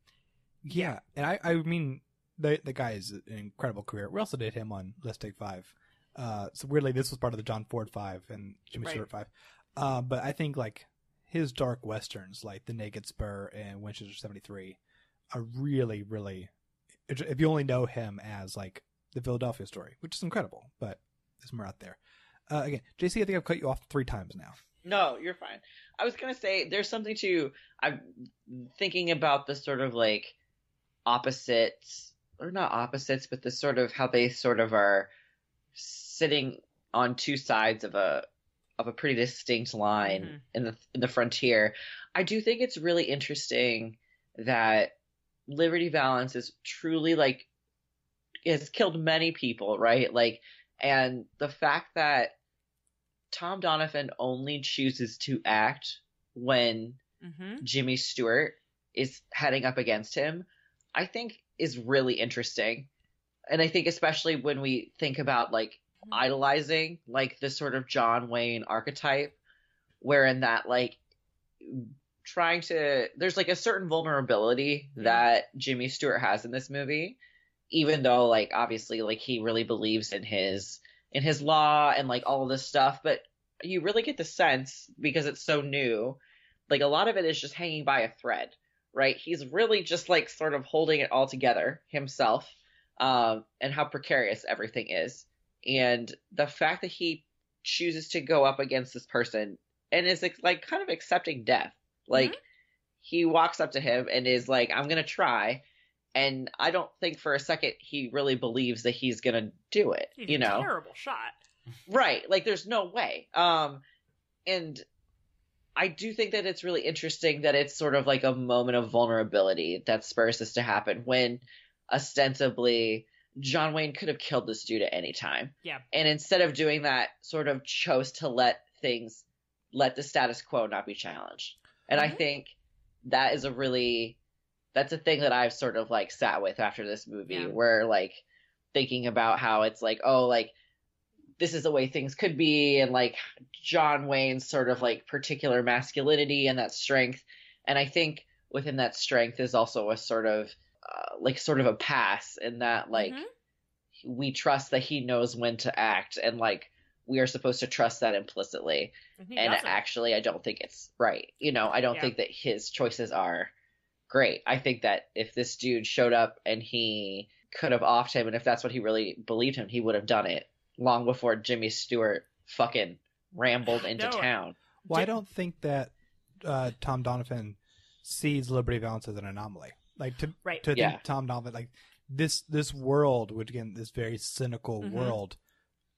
I mean the guy is an incredible career. We also did him on Let's Take 5. So weirdly, this was part of the John Ford 5 and Jimmy Stewart 5. But I think like his dark westerns, like The Naked Spur and Winchester 73, are really, really. If you only know him as like the Philadelphia Story, which is incredible, but there's more out there. Again, JC, I think I've cut you off 3 times now. No, you're fine. I was gonna say there's something I'm thinking about the sort of like opposites, or not opposites, but the sort of how they sort of are sitting on two sides of a pretty distinct line in the frontier. I do think it's really interesting that Liberty Valance is truly like has killed many people, right? Like, and the fact that Tom Donovan only chooses to act when Jimmy Stewart is heading up against him, I think is really interesting. And I think especially when we think about like idolizing like this sort of John Wayne archetype, wherein that like there's like a certain vulnerability that Jimmy Stewart has in this movie, even though like obviously like he really believes in his law and like all of this stuff, but you really get the sense, because it's so new, like a lot of it is just hanging by a thread, right? He's really just like sort of holding it all together himself, and how precarious everything is. And the fact that he chooses to go up against this person and is like kind of accepting death. Like he walks up to him and is like, I'm going to try. And I don't think for a second he really believes that he's going to do it. He's a terrible shot. Right. Like there's no way. And I do think that it's really interesting that it's sort of like a moment of vulnerability that spurs this to happen when ostensibly John Wayne could have killed this dude at any time. Yeah. And instead of doing that, sort of chose to let the status quo not be challenged. And I think that is that's a thing that I've sort of like sat with after this movie, where like thinking about how it's like, oh, like this is the way things could be. And like John Wayne's sort of like particular masculinity and that strength. And I think within that strength is also a sort of a pass in that like we trust that he knows when to act, and like we are supposed to trust that implicitly. And actually I don't think it's right. I don't think that his choices are great. I think that if this dude showed up and he could have offed him, and if that's what he really believed him, he would have done it long before Jimmy Stewart fucking rambled into town. Well, I don't think that Tom Donovan sees Liberty Valance as an anomaly. Like to think Tom Donovan, like this world, which again, this very cynical world,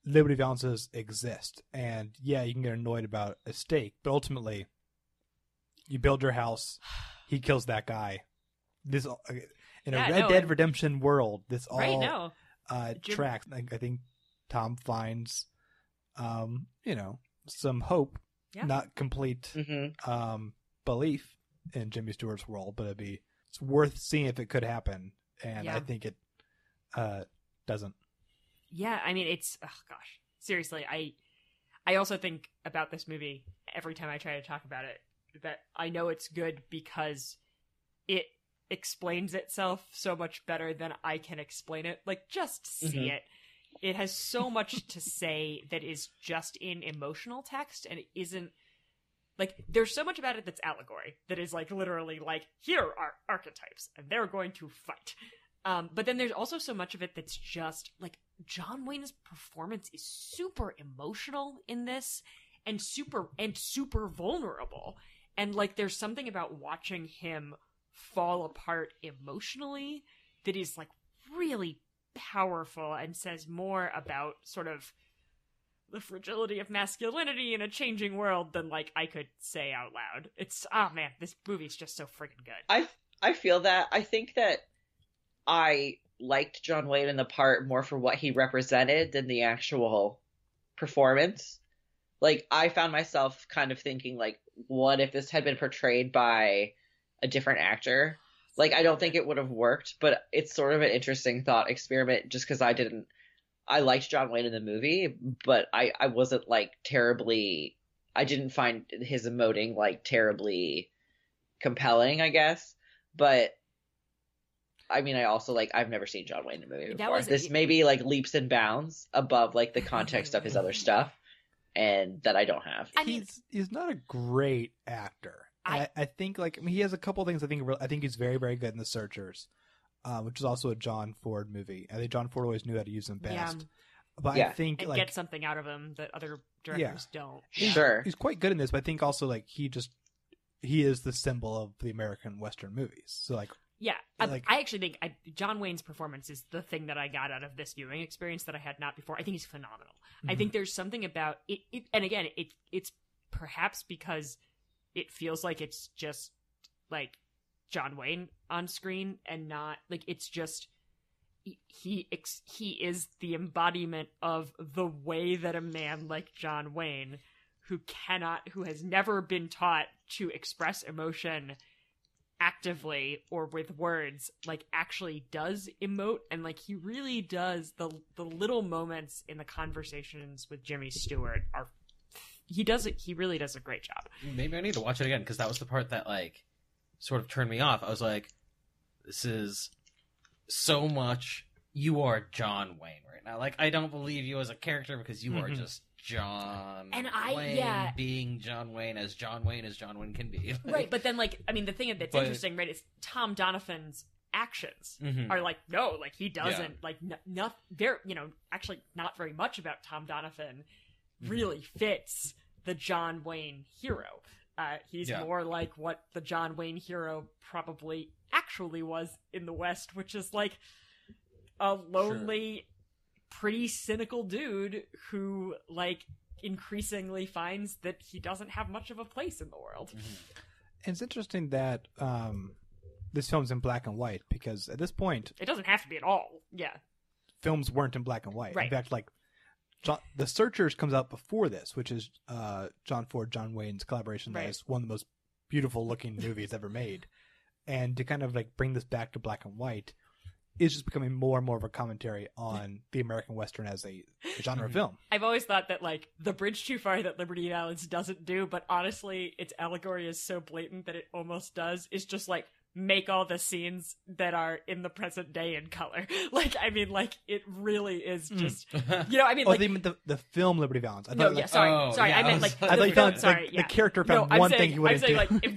Liberty Valances exist. And yeah, you can get annoyed about a stake, but ultimately You build your house. He kills that guy. This in a Red no, Dead Redemption world. This all right, no. tracks. I think Tom finds, some hope, not complete belief in Jimmy Stewart's world, but it's worth seeing if it could happen, and I think it doesn't. Yeah, I mean, it's gosh, seriously, I also think about this movie every time I try to talk about it that I know it's good because it explains itself so much better than I can explain it. Like, just see it. It has so much to say that is just in emotional text, and it isn't like, there's so much about it that's allegory, that is like literally like, here are archetypes and they're going to fight. But then there's also so much of it that's just like, John Wayne's performance is super emotional in this and super vulnerable. And like, there's something about watching him fall apart emotionally that is like really powerful and says more about sort of the fragility of masculinity in a changing world than like I could say out loud. It's, oh man, this movie's just so freaking good. I feel that. I think that I liked John Wayne in the part more for what he represented than the actual performance. Like, I found myself kind of thinking, like, what if this had been portrayed by a different actor? Like, I don't think it would have worked, but it's sort of an interesting thought experiment just because I liked John Wayne in the movie, but I wasn't, like, I didn't find his emoting, like, terribly compelling, I guess. But, I mean, I also, like, I've never seen John Wayne in a movie before. This maybe, like, leaps and bounds above, like, the context of his other stuff, and that I don't have. He's not a great actor. I think, like, I mean, he has a couple things I think he's very, very good in The Searchers, which is also a John Ford movie. I think John Ford always knew how to use him best. Yeah. But I think, and like, get something out of him that other directors don't. He's quite good in this, but I think also, like, he is the symbol of the American Western movies. So, like, yeah, I actually think John Wayne's performance is the thing that I got out of this viewing experience that I had not before. I think he's phenomenal. I think there's something about it, and again, it's perhaps because it feels like it's just like John Wayne on screen and not like, it's just he is the embodiment of the way that a man like John Wayne, who has never been taught to express emotion actively or with words, like, actually does emote. And like, he really does the little moments in the conversations with Jimmy Stewart he really does a great job. Maybe I need to watch it again, because that was the part that, like, sort of turned me off. I was like, this is so much, you are John Wayne right now. Like, I don't believe you as a character because you are just John Wayne being John Wayne as John Wayne can be. Like, right, but then, like, I mean, the thing that's interesting, right, is Tom Donovan's actions are like, no, like, he doesn't, like, actually not very much about Tom Donovan really fits the John Wayne hero. He's more like what the John Wayne hero probably actually was in the West, which is like a lonely, pretty cynical dude who, like, increasingly finds that he doesn't have much of a place in the world. It's interesting that this film's in black and white, because at this point, it doesn't have to be at all. Yeah, films weren't in black and white. Right. In fact, like, The Searchers comes out before this, which is John Ford, John Wayne's collaboration. That is one of the most beautiful looking movies ever made. And to kind of, like, bring this back to black and white is just becoming more and more of a commentary on the American Western as a genre film. I've always thought that, like, The Bridge Too Far that Liberty Valance doesn't do, but honestly, its allegory is so blatant that it almost does, is just, like, make all the scenes that are in the present day in color. Like, I mean, like, it really is just, I mean, like, the film Liberty Valance. I meant, like, I thought you found, the character found one thing he wouldn't do. Like, if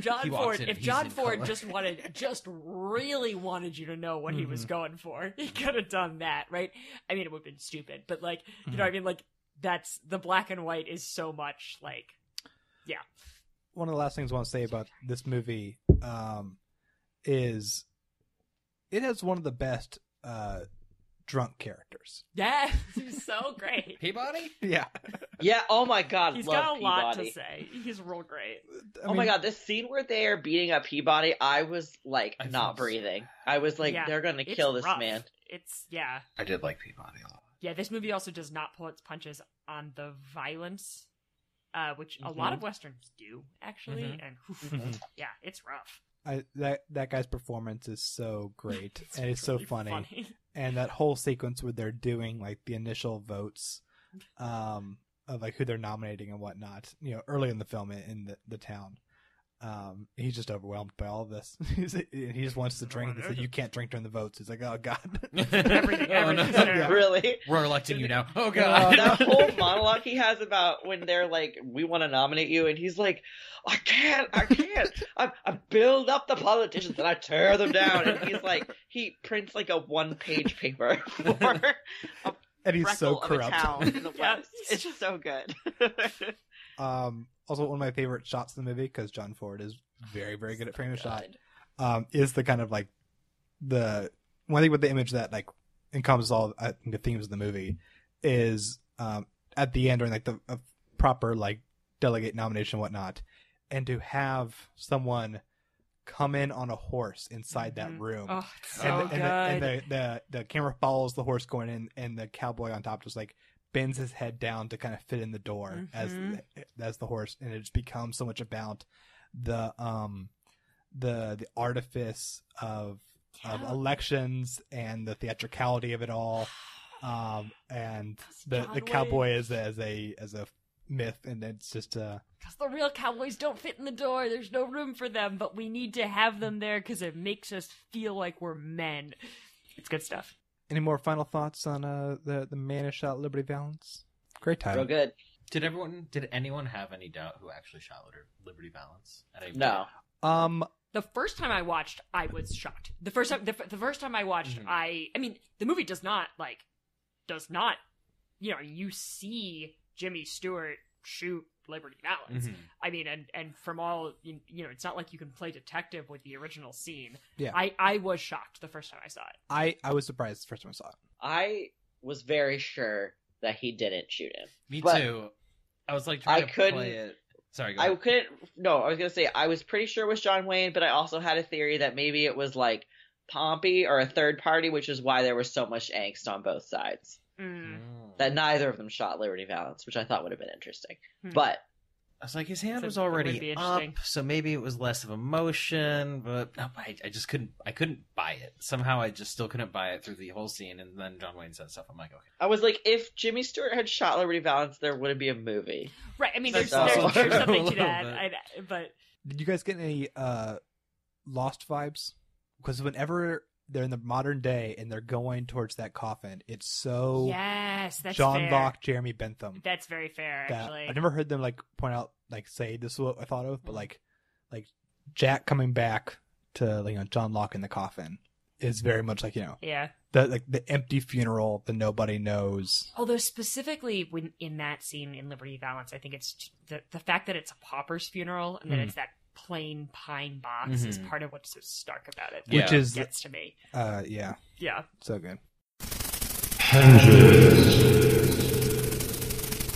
John Ford just really wanted you to know what he was going for, he could have done that, right? I mean, it would have been stupid, but, like, you know what I mean? Like, that's, the black and white is so much, like, yeah. One of the last things I want to say about this movie, is it has one of the best drunk characters. Yeah, he's so great. Peabody? Yeah. Yeah, oh my god, He's love got a lot Peabody. to say. He's real great. Oh my god, this scene where they are beating up Peabody, I was like not breathing. I was like, they're gonna kill this man. Yeah. I did like Peabody a lot. Yeah, this movie also does not pull its punches on the violence, which a lot of westerns do, actually. And yeah, it's rough. That guy's performance is so great, and it's really so funny. And that whole sequence where they're doing like the initial votes of like who they're nominating and whatnot, early in the film in the town. He's just overwhelmed by all of this. He just wants to drink. They said, "You can't drink during the votes." He's like, "Oh God, everything." Yeah. Really? We're electing you now. Oh God, that whole monologue he has about when they're like, "We want to nominate you," and he's like, "I can't. I build up the politicians and I tear them down." And he's like, he prints like a 1-page paper for a and he's so freckle of a corrupt. town in the West. It's just so good. Also, one of my favorite shots in the movie, because John Ford is very, very good at framing a shot, is the kind of like the one thing with the image that like encompasses all I think the themes of the movie is at the end during like the proper like delegate nomination and whatnot, and to have someone come in on a horse inside that room. Oh, it's so good. And the camera follows the horse going in, and the cowboy on top just like bends his head down to kind of fit in the door as the horse, and it just becomes so much about the artifice of elections and the theatricality of it all, and the cowboy as a myth, and it's just because the real cowboys don't fit in the door. There's no room for them, but we need to have them there because it makes us feel like we're men. It's good stuff. Any more final thoughts on the man who shot Liberty Valance? Great time. Real good. Did anyone have any doubt who actually shot Liberty Valance? No. The first time I watched, I was shocked. The first time I watched, I mean, the movie does not, you see Jimmy Stewart shoot Liberty Valance. I mean, and from all, it's not like you can play detective with the original scene. Yeah. I was shocked the first time I saw it. I was surprised the first time I saw it. I was very sure that he didn't shoot him. Me too. I was like trying to play it. Sorry, go ahead. I couldn't. No, I was gonna say I was pretty sure it was John Wayne, but I also had a theory that maybe it was like Pompey or a third party, which is why there was so much angst on both sides. That neither of them shot Liberty Valance, which I thought would have been interesting. But I was like, his hand was already up, so maybe it was less of emotion. But no, I just couldn't. I couldn't buy it. Somehow, I just still couldn't buy it through the whole scene. And then John Wayne said stuff. I'm like, okay. I was like, if Jimmy Stewart had shot Liberty Valance, there wouldn't be a movie. Right. I mean, there's something to that. But did you guys get any Lost vibes? Because whenever they're in the modern day and they're going towards that coffin, it's so that's John fair. Locke, Jeremy Bentham. That's very fair, actually. I've never heard them like point out, like say this is what I thought of, but like Jack coming back to John Locke in the coffin is very much like the empty funeral, the nobody knows. Although specifically when in that scene in Liberty Valance, I think it's the fact that it's a pauper's funeral and that it's that plain pine box is part of what's so stark about it. Which is gets to me. Yeah, so good.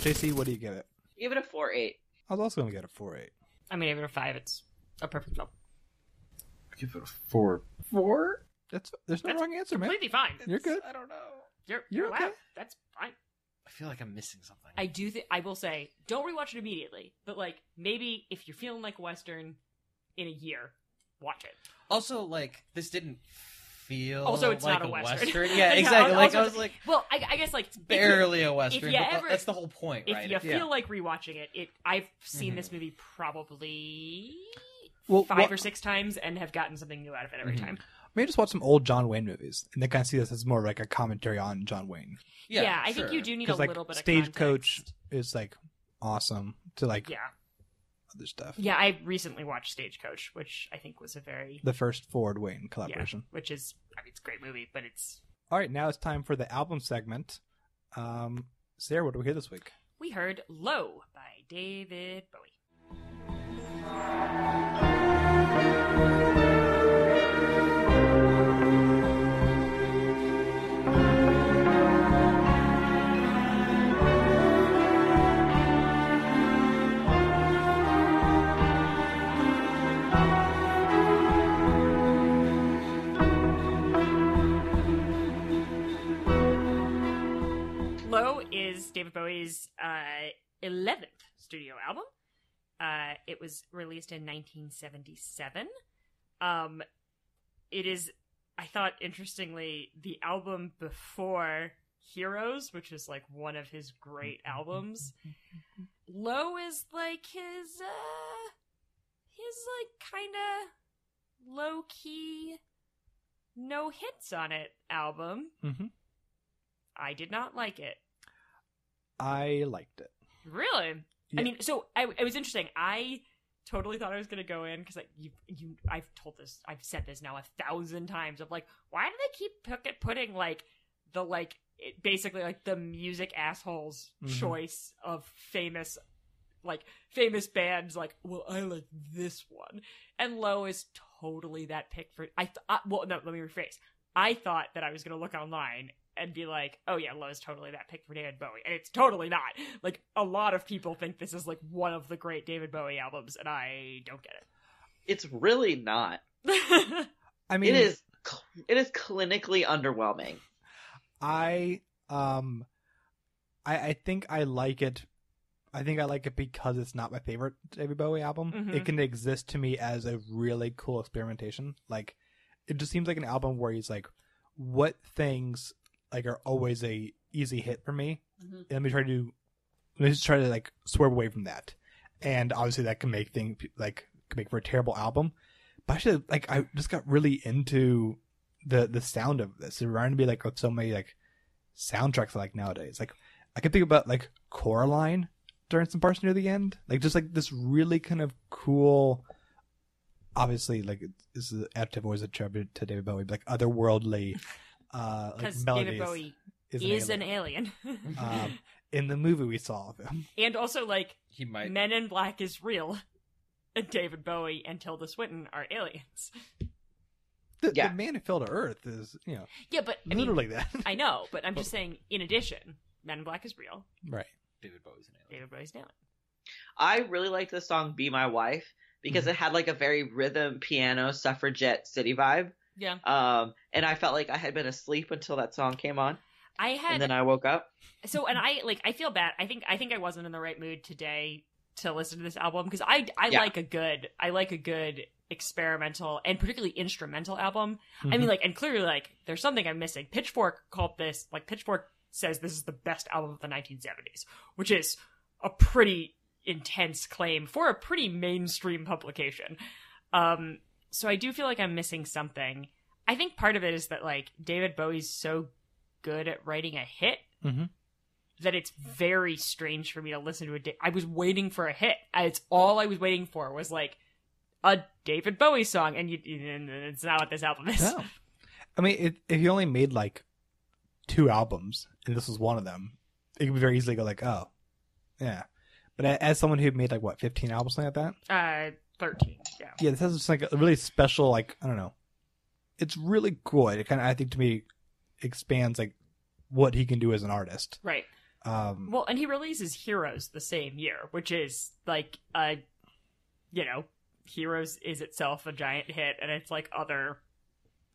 JC, what do you give it? Give it a 4.8. I was also going to get a 4.8. I'm going to give it a 5. It's a perfect film. I give it a 4. 4? There's no wrong answer, man. Completely fine. You're good. I don't know. You're okay. That's fine. I feel like I'm missing something. I do I will say, don't rewatch it immediately, but maybe if you're feeling like a Western in a year, watch it. Also, this didn't feel it's like not a Western. Yeah, exactly. Also, I was like, well, I guess it's barely a Western, but that's the whole point, if right? If you feel like rewatching it, I've seen this movie probably 5 or 6 times and have gotten something new out of it every time. Maybe just watch some old John Wayne movies and then kind of see this as more like a commentary on John Wayne. Yeah, I think you do need a little bit of Stagecoach context. is awesome to other stuff. Yeah, I recently watched Stagecoach, which I think was the first Ford Wayne collaboration. Which is, it's a great movie, but it's... All right, now it's time for the album segment. Sarah, what do we hear this week? We heard Low by David Bowie. David Bowie's 11th studio album. It was released in 1977. It is, I thought, interestingly, the album before Heroes, which is like one of his great albums. Low is like his like kind of low key, no hits on it album. Mm-hmm. I did not like it. I liked it. Really? Yeah. I mean, so it was interesting. I totally thought I was going to go in because I've said this now 1,000 times of like, why do they keep putting like the like basically like the music assholes choice of famous bands, like, well, I like this one, and Low is totally that pick for well, no, let me rephrase. I thought that I was going to look online and be like, oh yeah, Low is totally that pick for David Bowie, and it's totally not. Like, a lot of people think this is like one of the great David Bowie albums, and I don't get it. It's really not. I mean, it is clinically underwhelming. I think I like it. I think I like it because it's not my favorite David Bowie album. Mm-hmm. It can exist to me as a really cool experimentation. Like, it just seems like an album where he's like, what things like are always a easy hit for me, and let me try to like swerve away from that. And obviously that can make for a terrible album. But actually, like, I just got really into the sound of this. It reminded me like of so many like soundtracks I like nowadays. Like, I can think about like Coraline during some parts near the end, like just like this really kind of cool. Obviously, like, this is adjective always attributed to David Bowie, but like otherworldly, like melodies. David Bowie is an alien. In the movie we saw of him, and also like he might. Men in Black is real, and David Bowie and Tilda Swinton are aliens. The man who fell to Earth is, yeah, but literally that. I know, but I'm just saying. In addition, Men in Black is real. Right. David Bowie's an alien. David Bowie's an alien. I really liked the song "Be My Wife" because it had like a very rhythm, piano, suffragette city vibe. Yeah. And I felt like I had been asleep until that song came on. And then I woke up. So, and I feel bad. I think I wasn't in the right mood today to listen to this album because I like a good experimental and particularly instrumental album. I mean, like, and clearly, like, there's something I'm missing. Pitchfork says this is the best album of the 1970s, which is a pretty intense claim for a pretty mainstream publication. So I do feel like I'm missing something. I think part of it is that, like, David Bowie's so good at writing a hit that it's very strange for me to listen to I was waiting for a hit. It's all I was waiting for was like a David Bowie song, and it's not what this album is. No. I mean, if you only made like 2 albums and this was one of them, it could be very easily go like, oh, yeah. But as someone who made like 15 albums, something like that, 13, yeah. Yeah, this has just like a really special, like, I don't know. It's really good. It kind of, I think, to me, expands like what he can do as an artist. Right. Well, and he releases Heroes the same year, which is like Heroes is itself a giant hit, and it's like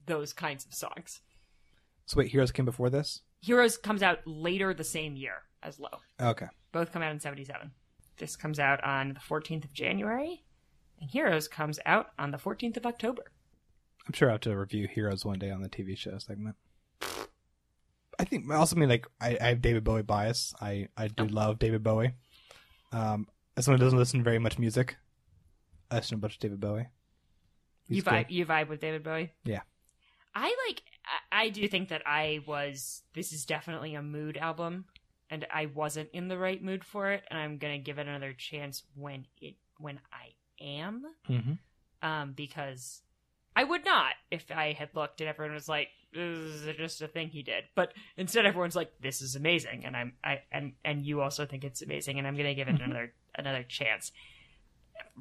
those kinds of songs. So wait, Heroes came before this? Heroes comes out later the same year as Low. Okay. Both come out in 1977. This comes out on the 14th of January, and Heroes comes out on the 14th of October. I'm sure I'll have to review Heroes one day on the TV show segment. I think, also, I mean, like, I have David Bowie bias. I do love David Bowie. As someone who doesn't listen to very much music, I listen to a bunch of David Bowie. You vibe with David Bowie? Yeah. I do think that this is definitely a mood album, and I wasn't in the right mood for it, and I'm going to give it another chance when I am. Mm-hmm. Because I would not if I had looked and everyone was like, this is just a thing he did. But instead everyone's like, this is amazing, and you also think it's amazing, and I'm going to give it another chance.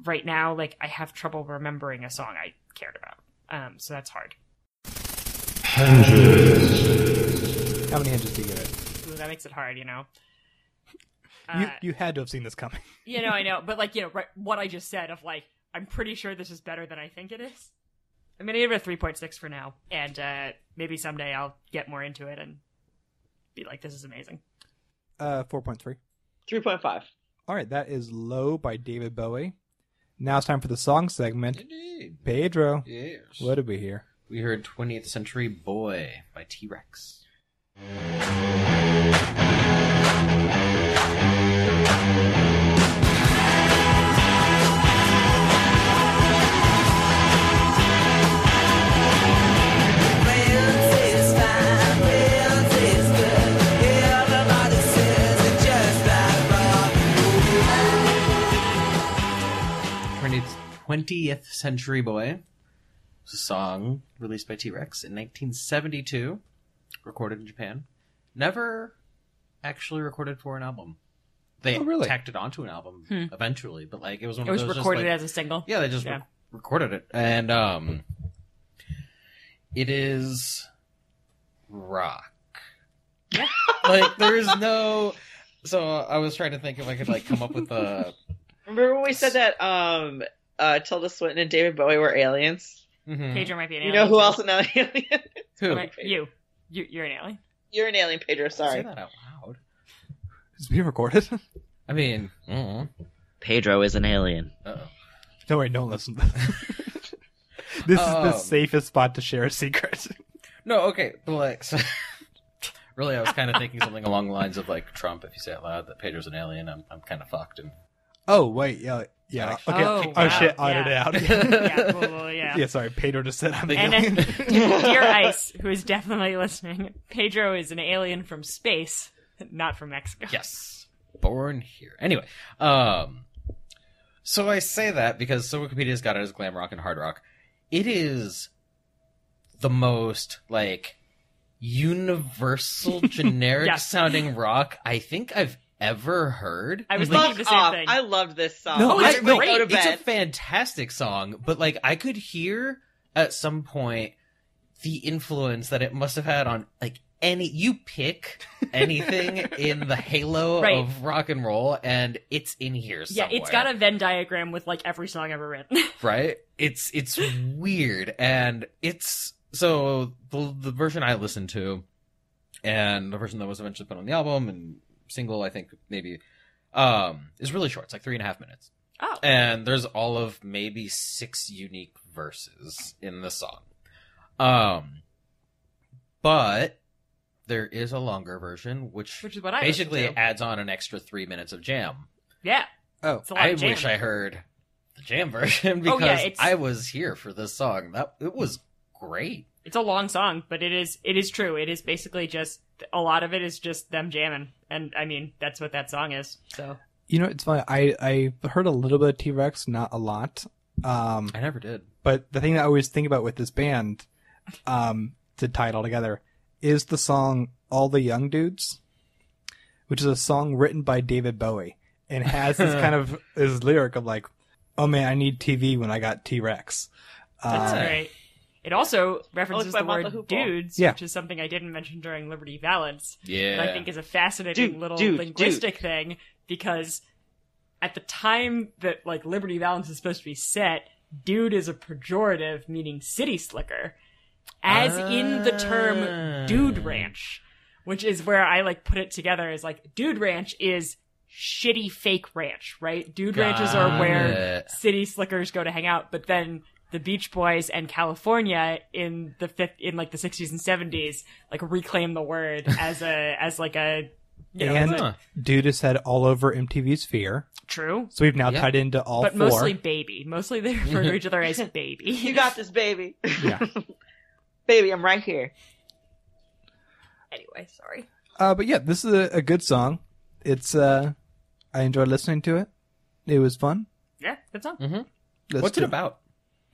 Right now, like, I have trouble remembering a song I cared about. So that's hard. Henges. How many henges do you give it? Ooh, that makes it hard, You had to have seen this coming. I know. But, like, right, what I just said of, like, I'm pretty sure this is better than I think it is. I'm going to give it a 3.6 for now. And maybe someday I'll get more into it and be like, this is amazing. 4.3. 3.5. All right, that is Low by David Bowie. Now it's time for the song segment. Indeed. Pedro, Yes. what did we hear? We heard 20th Century Boy by T-Rex. 20th Century Boy was a song released by T-Rex in 1972, recorded in Japan. Never actually recorded for an album. They tacked it onto an album eventually, but like it was one of those. It was recorded just, like, as a single. Yeah, they just recorded it, and it is rock. Yeah. Like there's no. So I was trying to think if I could like come up with a. Remember when we said that Tilda Swinton and David Bowie were aliens? Mm-hmm. Pedro might be an alien. You know who too. else is an alien? Who? Right, You're an alien. You're an alien, Pedro. Sorry. Say that out loud. Is it being recorded? I mean, Pedro is an alien. uh-oh. No, wait, don't listen to this. This is the safest spot to share a secret. No, okay, but like, so, really, I was kind of thinking something along the lines of like Trump. If you say it loud that Pedro's an alien, I'm kind of fucked. And Oh, wait, yeah. Okay. Oh, Oh, wow. shit, audit it out. Yeah. Yeah, sorry, Pedro just said I'm an And alien. Dear Ice, who is definitely listening, Pedro is an alien from space, not from Mexico. yes, born here. Anyway, so I say that because Wikipedia's got it as glam rock and hard rock. It is the most like universal, generic sounding rock I think I've ever heard. I was thinking the same thing. I loved this song. No, It's no, great. Go to It's a bed. fantastic song, but like I could hear at some point the influence that it must have had on like you pick anything in the halo Right. of rock and roll and it's in here somewhere. Yeah, it's got a Venn diagram with like every song ever written. right? It's weird, and it's so the version I listened to, and the version that was eventually put on the album and single, I think maybe, is really short. It's like 3.5 minutes. Oh. And there's all of maybe 6 unique verses in the song. But there is a longer version, which is what I basically listened to. adds on an extra 3 minutes of jam. Yeah. Oh, It's a lot I of jam. wish I heard the jam version Oh, because yeah, it's- I was here for this song. It was great. It's a long song, but it is true. It is basically just a lot of it is just them jamming, and I mean that's what that song is. So you know, it's funny. I heard a little bit of T-Rex, not a lot. I never did. But the thing that I always think about with this band, to tie it all together, is the song All the Young Dudes, which is a song written by David Bowie and has this kind of this lyric of like, oh man, I need TV when I got T-Rex. that's great. It also references by the Martha word Hoople. dudes, Yeah. which is something I didn't mention during Liberty Valance. Yeah. That I think is a fascinating little linguistic thing, because at the time that like Liberty Valance is supposed to be set, dude is a pejorative meaning city slicker, as in the term dude ranch, which is where I like put it together as like dude ranch is shitty fake ranch, right? Dude ranches are where city slickers go to hang out, but then the Beach Boys and California in the 60s and 70s like reclaim the word as a Dude is said all over MTV's Sphere. True. So we've now tied into all but 4. mostly baby. Mostly they refer to each other as baby. You got this, baby. Yeah. Baby, I'm right here. Anyway, sorry. But yeah, this is a good song. It's I enjoyed listening to it. It was fun. Yeah, good song. Mm-hmm. What's it about?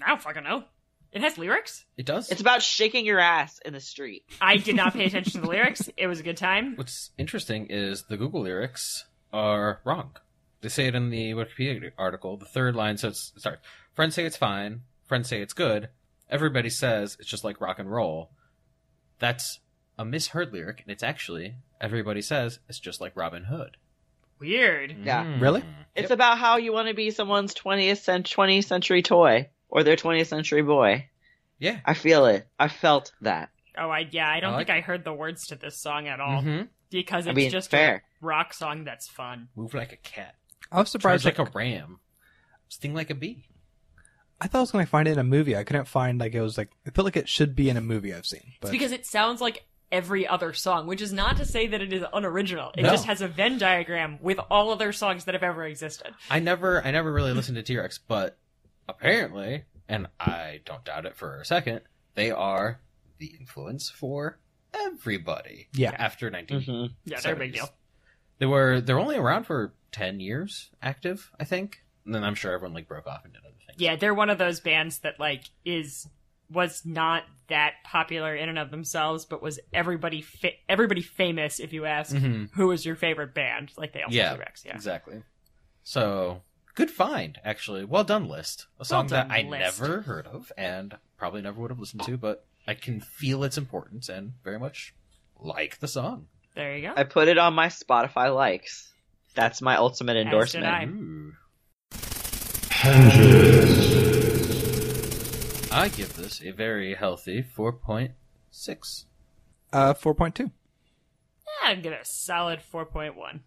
I don't fucking know. It has lyrics. It does? It's about shaking your ass in the street. I did not pay attention to the lyrics. It was a good time. What's interesting is the Google lyrics are wrong. They say it in the Wikipedia article. The third line says, sorry, friends say it's fine. Friends say it's good. Everybody says it's just like rock and roll. That's a misheard lyric, and it's actually, everybody says it's just like Robin Hood. Weird. Yeah. Really? It's about how you want to be someone's 20th century toy or their 20th century boy. Yeah. I feel it. I felt that. Oh, I don't like think I heard the words to this song at all. Mm-hmm. Because I it's mean, just fair. rock song that's fun. Move like a cat. I was surprised. Charge like a ram. Sting like a bee. I thought I was going to find it in a movie. I couldn't find, like, it was like, I feel like it should be in a movie I've seen. But... It's because it sounds like every other song, which is not to say that it is unoriginal. It No. just has a Venn diagram with all other songs that have ever existed. I never really listened to T-Rex, but apparently, and I don't doubt it for a second, they are the influence for everybody. Yeah. After 1970s. Yeah, they're a big deal. They're only around for 10 years active, I think. And then I'm sure everyone like broke off and did other things. Yeah, they're one of those bands that like was not that popular in and of themselves, but was everybody famous if you ask who was your favorite band. Like they also T-Rex. Yeah, exactly. So good find, actually. Well done, List. A song that I never heard of and probably never would have listened to, but I can feel its importance and very much like the song. There you go. I put it on my Spotify likes. That's my ultimate endorsement. As did I. Ooh. I give this a very healthy 4.6. 4.2. Yeah, I'd give it a solid 4.1.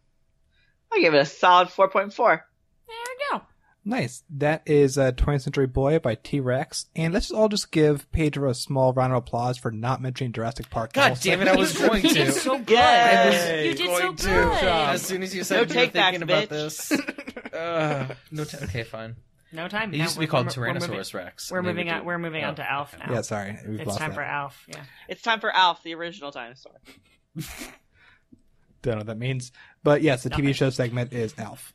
I give it a solid 4.4. There we go. Nice. That is 20th Century Boy by T-Rex. And let's all just give Pedro a small round of applause for not mentioning Jurassic Park. God damn it, I was going to. You did so good. Yay. You did so Going good. to. As soon as you said No you were thinking takebacks, about bitch. this. Okay, fine. No time. It used to be called Tyrannosaurus Rex. We're moving on to Alf now. Yeah, sorry. We've It's lost time that. for Alf. Yeah. It's time for Alf, the original dinosaur. Don't know what that means. But yes, the Nothing. TV show segment is Alf.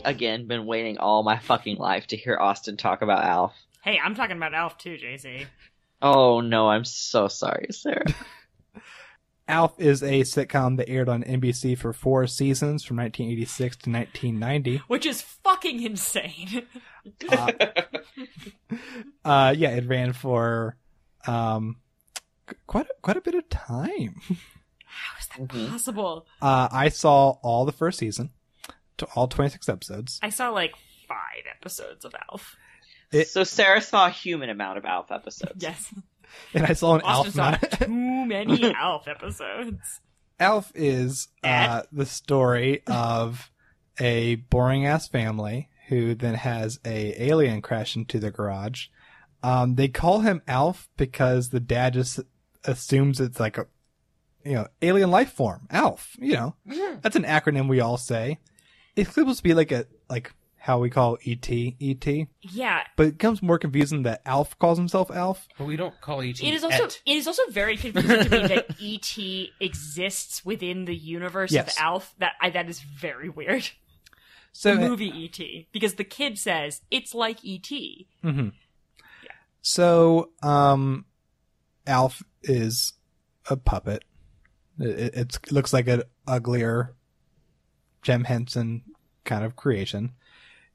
Again, been waiting all my fucking life to hear Austin talk about Alf. Hey, I'm talking about Alf too, JC. Oh no, I'm so sorry, Sarah. Alf is a sitcom that aired on NBC for 4 seasons from 1986 to 1990. Which is fucking insane. Yeah, it ran for quite a bit of time. How is that possible? I saw all the first season. To all 26 episodes. I saw like 5 episodes of Alf. So Sarah saw a human amount of Alf episodes. Yes. And I saw an Austin Alf. saw too many Alf episodes. Alf is the story of a boring ass family who then has a alien crash into the garage. They call him Alf because the dad just assumes it's like a alien life form. Alf. That's an acronym we all say. It's supposed to be like how we call E.T. E.T. Yeah. But it becomes more confusing that Alf calls himself Alf. But we don't call E.T. It is also very confusing to me that E.T. exists within the universe of Alf. That is very weird. So the movie E.T. Because the kid says it's like E.T. Mm-hmm. Yeah. So Alf is a puppet. It looks like an uglier Jim Henson kind of creation.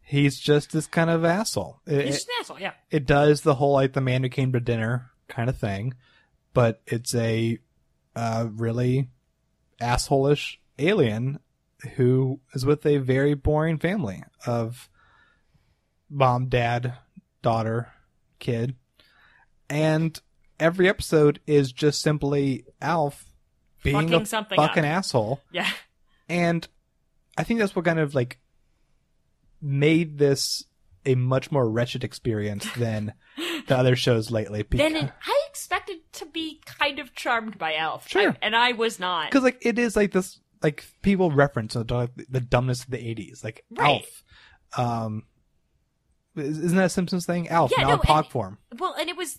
He's just this kind of asshole. He's just an asshole, yeah. It does the whole like the man who came to dinner kind of thing, but it's a really asshole-ish alien who is with a very boring family of mom, dad, daughter, kid. And every episode is just simply Alf being fucking a something fucking up. asshole. Yeah. And I think that's what kind of like made this a much more wretched experience than the other shows lately. I expected to be kind of charmed by Alf. Sure. And I was not. Because like it is like this, like people reference the dumbness of the 80s, like right. Alf. Isn't that a Simpsons thing? Alf, yeah, now in pod form. Well, and it was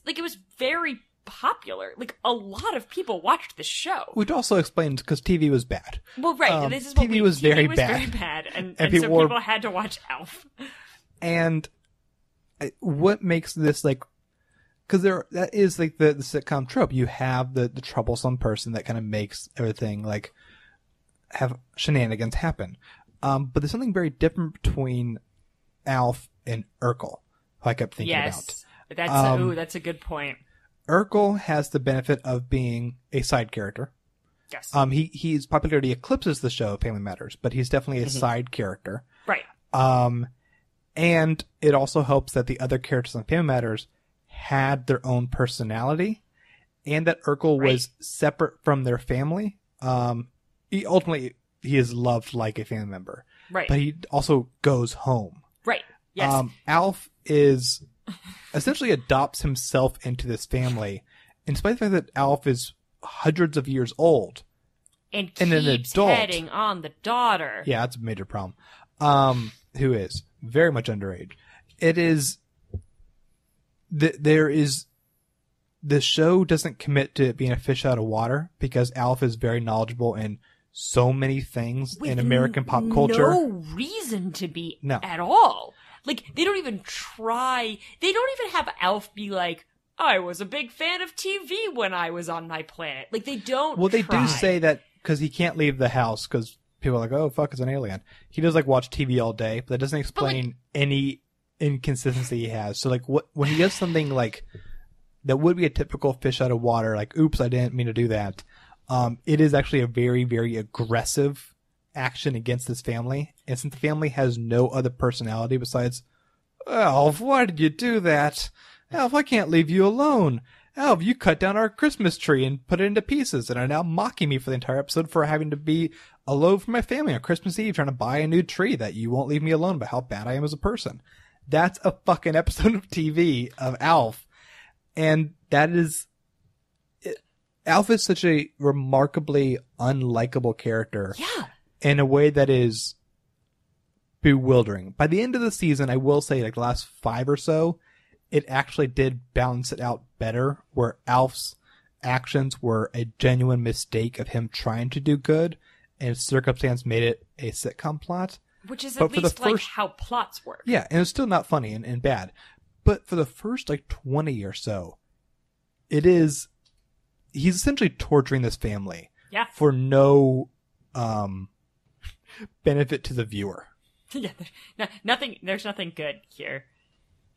very popular. Like a lot of people watched the show. Which also explains because TV was bad. Well, right. This is TV was very bad. Very bad, and so people had to watch Alf. And what makes this like? Because that is like the sitcom trope. You have the troublesome person that kind of makes everything like have shenanigans happen. But there's something very different between Alf and Urkel, who I kept thinking That's a good point. Urkel has the benefit of being a side character. Yes. His popularity eclipses the show Family Matters, but he's definitely a side character. Right. And it also helps that the other characters on Family Matters had their own personality, and that Urkel was separate from their family. He is loved like a family member. Right. But he also goes home. Right. Yes. Alf is essentially adopts himself into this family, in spite of the fact that Alf is hundreds of years old and an keeps adult. heading on the daughter. Yeah, that's a major problem. Who is very much underage. It is the show doesn't commit to it being a fish out of water because Alf is very knowledgeable in so many things in American pop culture. No reason to be No. at all. Like, they don't even try. They don't even have Alf be like, I was a big fan of TV when I was on my planet. Like, they don't Well, they try. do say that because he can't leave the house because people are like, oh, fuck, it's an alien. He does, like, watch TV all day, but that doesn't explain any inconsistency he has. So, like, when he does something, like, that would be a typical fish out of water, like, oops, I didn't mean to do that, it is actually a very, very aggressive action against this family. And since the family has no other personality besides, Alf, why did you do that? Alf, I can't leave you alone. Alf, you cut down our Christmas tree and put it into pieces and are now mocking me for the entire episode for having to be alone from my family on Christmas Eve trying to buy a new tree that you won't leave me alone about how bad I am as a person. That's a fucking episode of TV of Alf. And that is... Alf is such a remarkably unlikable character. Yeah. In a way that is bewildering. By the end of the season, I will say, like, the last 5 or so, it actually did balance it out better, where Alf's actions were a genuine mistake of him trying to do good, and circumstance made it a sitcom plot. Which is But at for the least like first- how plots work. Yeah, and it's still not funny and bad. But for the first, like, 20 or so, he's essentially torturing this family. Yeah. For no, benefit to the viewer. Yeah, there's nothing good here.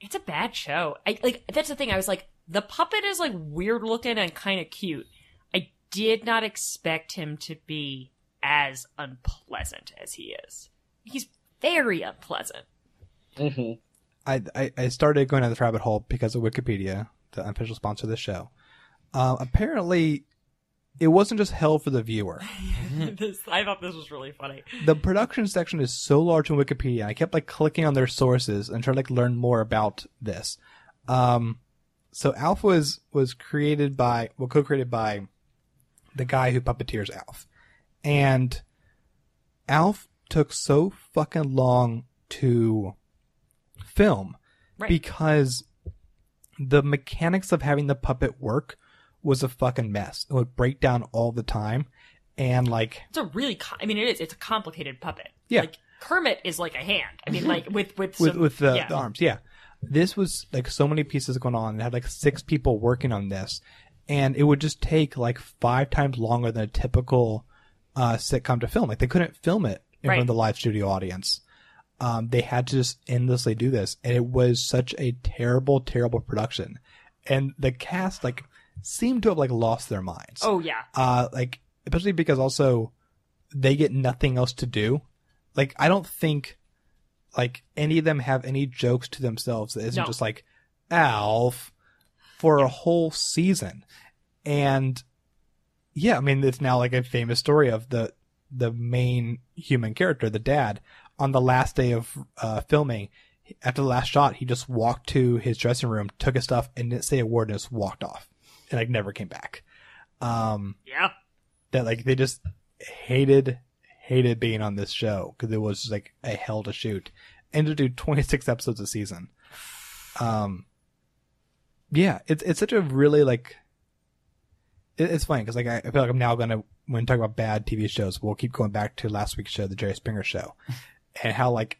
It's a bad show. That's the thing. I was like, the puppet is like weird looking and kind of cute. I did not expect him to be as unpleasant as he is. He's very unpleasant. Mm-hmm. I started going down this rabbit hole because of Wikipedia, the unofficial sponsor of the show. Apparently, it wasn't just hell for the viewer. I thought this was really funny. The production section is so large on Wikipedia. I kept like clicking on their sources and trying to like learn more about this. So Alf was co-created by the guy who puppeteers Alf. And Alf took so fucking long to film because the mechanics of having the puppet work was a fucking mess. It would break down all the time. And like, it's a really, it's a complicated puppet. Yeah. Like Kermit is like a hand. I mean, like with the arms. Yeah. This was like so many pieces going on. It had like 6 people working on this, and it would just take like 5 times longer than a typical sitcom to film. Like they couldn't film it in front of the live studio audience. They had to just endlessly do this, and it was such a terrible, terrible production. And the cast like seemed to have like lost their minds. Oh yeah. Like especially because also they get nothing else to do. Like I don't think like any of them have any jokes to themselves that isn't just like Alf for a whole season. And yeah, I mean it's now like a famous story of the main human character, the dad, on the last day of filming. After the last shot, he just walked to his dressing room, took his stuff, and didn't say a word, and just walked off, and like never came back. Yeah, that like they just hated being on this show because it was just, like a hell to shoot, and to do 26 episodes a season. Yeah, it's such a really like. It's funny because like I feel like I'm now gonna, when talking about bad TV shows, we'll keep going back to last week's show, the Jerry Springer Show, and how like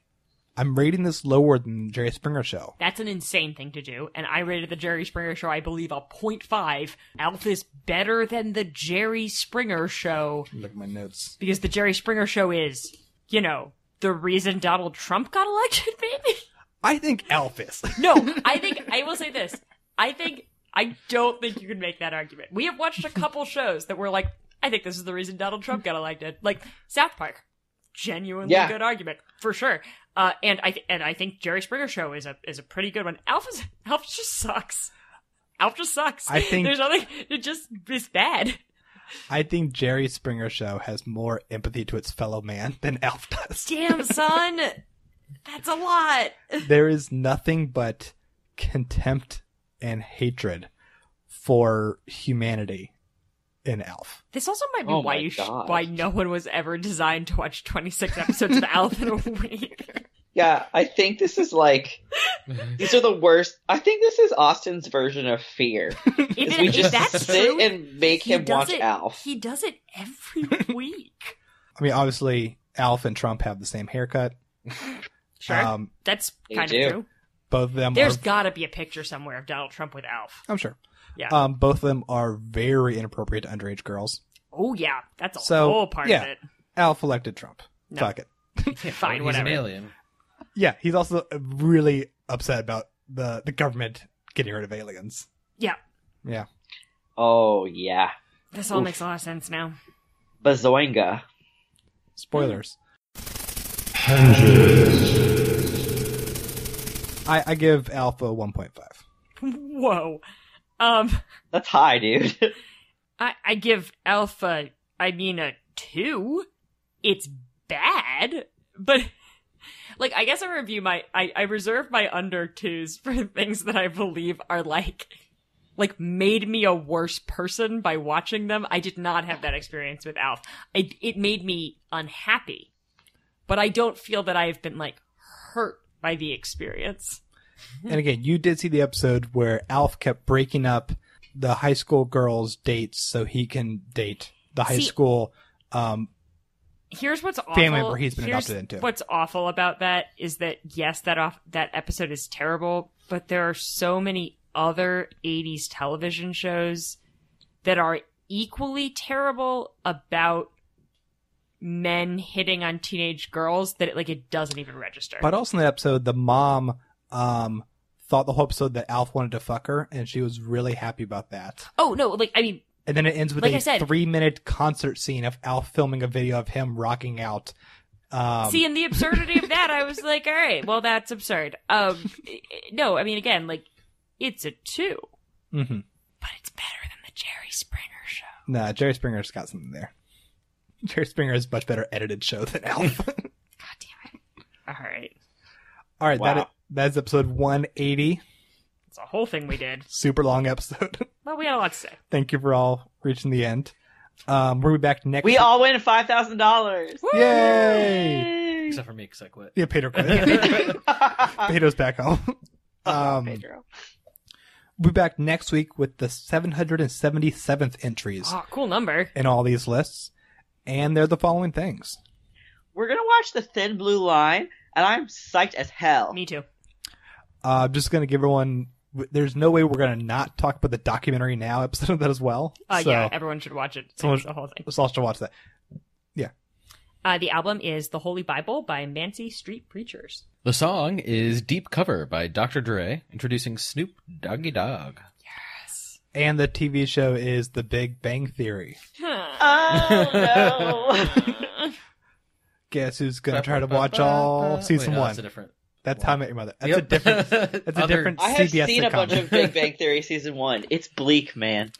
I'm rating this lower than the Jerry Springer Show. That's an insane thing to do, and I rated the Jerry Springer Show, I believe, a 0.5. Alf is better than the Jerry Springer Show. Look at my notes. Because the Jerry Springer Show is, the reason Donald Trump got elected, maybe? I think Elf is. No, I will say this. I don't think you can make that argument. We have watched a couple shows that were like, I think this is the reason Donald Trump got elected. Like South Park. Genuinely good argument. For sure. And I think Jerry Springer Show is a pretty good one. Alf just sucks. Alf just sucks. I think there's nothing. It just is bad. I think Jerry Springer Show has more empathy to its fellow man than Alf does. Damn, son. That's a lot. There is nothing but contempt and hatred for humanity in Alf. This also might be why no one was ever designed to watch 26 episodes of Alf in a week. Yeah, I think this is like, these are the worst. I think this is Austin's version of Fear. We just sit and make him watch Alf. He does it every week. I mean, obviously, Alf and Trump have the same haircut. Sure, that's kind of true. Both of them. There's got to be a picture somewhere of Donald Trump with Alf. I'm sure. Yeah. Both of them are very inappropriate to underage girls. Oh yeah, that's a whole part of it. Alf elected Trump. No. Fuck it. Fine, whatever. He's an alien. Yeah, he's also really upset about the government getting rid of aliens. Yeah. Yeah. Oh, yeah. This all makes a lot of sense now. Bazoinga. Spoilers. I give Alpha 1.5. Whoa. That's high, dude. I give Alpha, a 2. It's bad, but... Like, I guess I reserve my under 2s for things that I believe are like made me a worse person by watching them. I did not have that experience with Alf. It made me unhappy, but I don't feel that I've been like hurt by the experience. And again, you did see the episode where Alf kept breaking up the high school girls' dates so he can date the high school Here's what's awful. Family where he's been adopted into. What's awful about that is that, yes, that episode is terrible, but there are so many other 80s television shows that are equally terrible about men hitting on teenage girls that it doesn't even register. But also in that episode, the mom thought the whole episode that Alf wanted to fuck her, and she was really happy about that. Oh, no, and then it ends with a 3-minute concert scene of Alf filming a video of him rocking out. See, in the absurdity of that, I was like, all right, well, that's absurd. No, again, it's a 2. Mm-hmm. But it's better than the Jerry Springer Show. Nah, Jerry Springer's got something there. Jerry Springer is a much better edited show than Alf. God damn it. All right. All right, wow. That's episode 180. It's a whole thing we did. Super long episode. Well, we had a lot to say. Thank you for all reaching the end. We'll be back next We all win $5,000. Yay! Except for me, because I quit. Yeah, Pedro quit. Pedro's back home. Pedro. We'll be back next week with the 777th entries. Oh, cool number. In all these lists. And they're the following things. We're going to watch The Thin Blue Line, and I'm psyched as hell. Me too. I'm just going to give everyone... There's no way we're going to not talk about the documentary now episode of that as well. Yeah, everyone should watch it. It's the whole thing. Let's all should watch that. Yeah. The album is The Holy Bible by Mancy Street Preachers. The song is Deep Cover by Dr. Dre, introducing Snoop Doggy Dogg. Yes. And the TV show is The Big Bang Theory. Oh, no. Guess who's going to try to watch all season 1? That's a different... That's How I Met Your Mother. That's a different. That's a different. I have CBS seen sitcom. a bunch of Big Bang Theory season 1. It's bleak, man.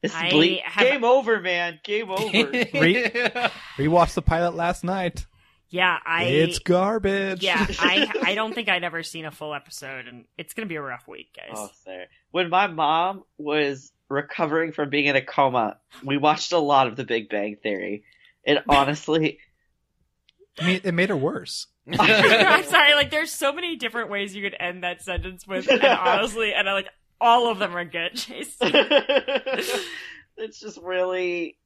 It's bleak. Game over, man. Game over. Rewatched the pilot last night. Yeah, It's garbage. Yeah, I don't think I'd ever seen a full episode, and it's gonna be a rough week, guys. Oh, sir. When my mom was recovering from being in a coma, we watched a lot of The Big Bang Theory. And honestly, I mean, it made her worse. I'm sorry, there's so many different ways you could end that sentence with, and honestly, all of them are good, Jason. It's just really,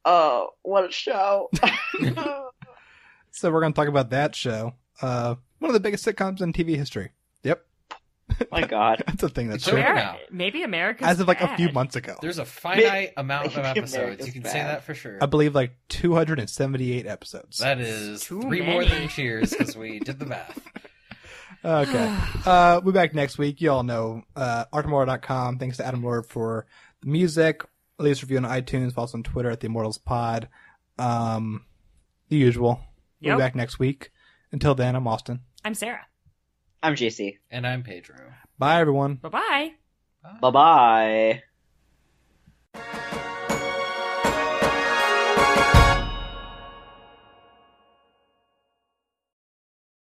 what a show. So we're going to talk about that show. One of the biggest sitcoms in TV history. Yep. My God. That's a thing that's It's true. over now. Maybe America's As of bad. a few months ago. There's a finite amount of Maybe episodes. America's You can bad. say that for sure. I believe 278 episodes. That is Too 3 more many. than Cheers, because we did the math. Okay. We'll be back next week. You all know artmore.com. Thanks to Adam Lord for the music. Leave us a review on iTunes. Follow us on Twitter at the Immortals Pod. The usual. We'll be back next week. Until then, I'm Austin. I'm Sarah. I'm JC. And I'm Pedro. Bye, everyone. Bye-bye. Bye-bye.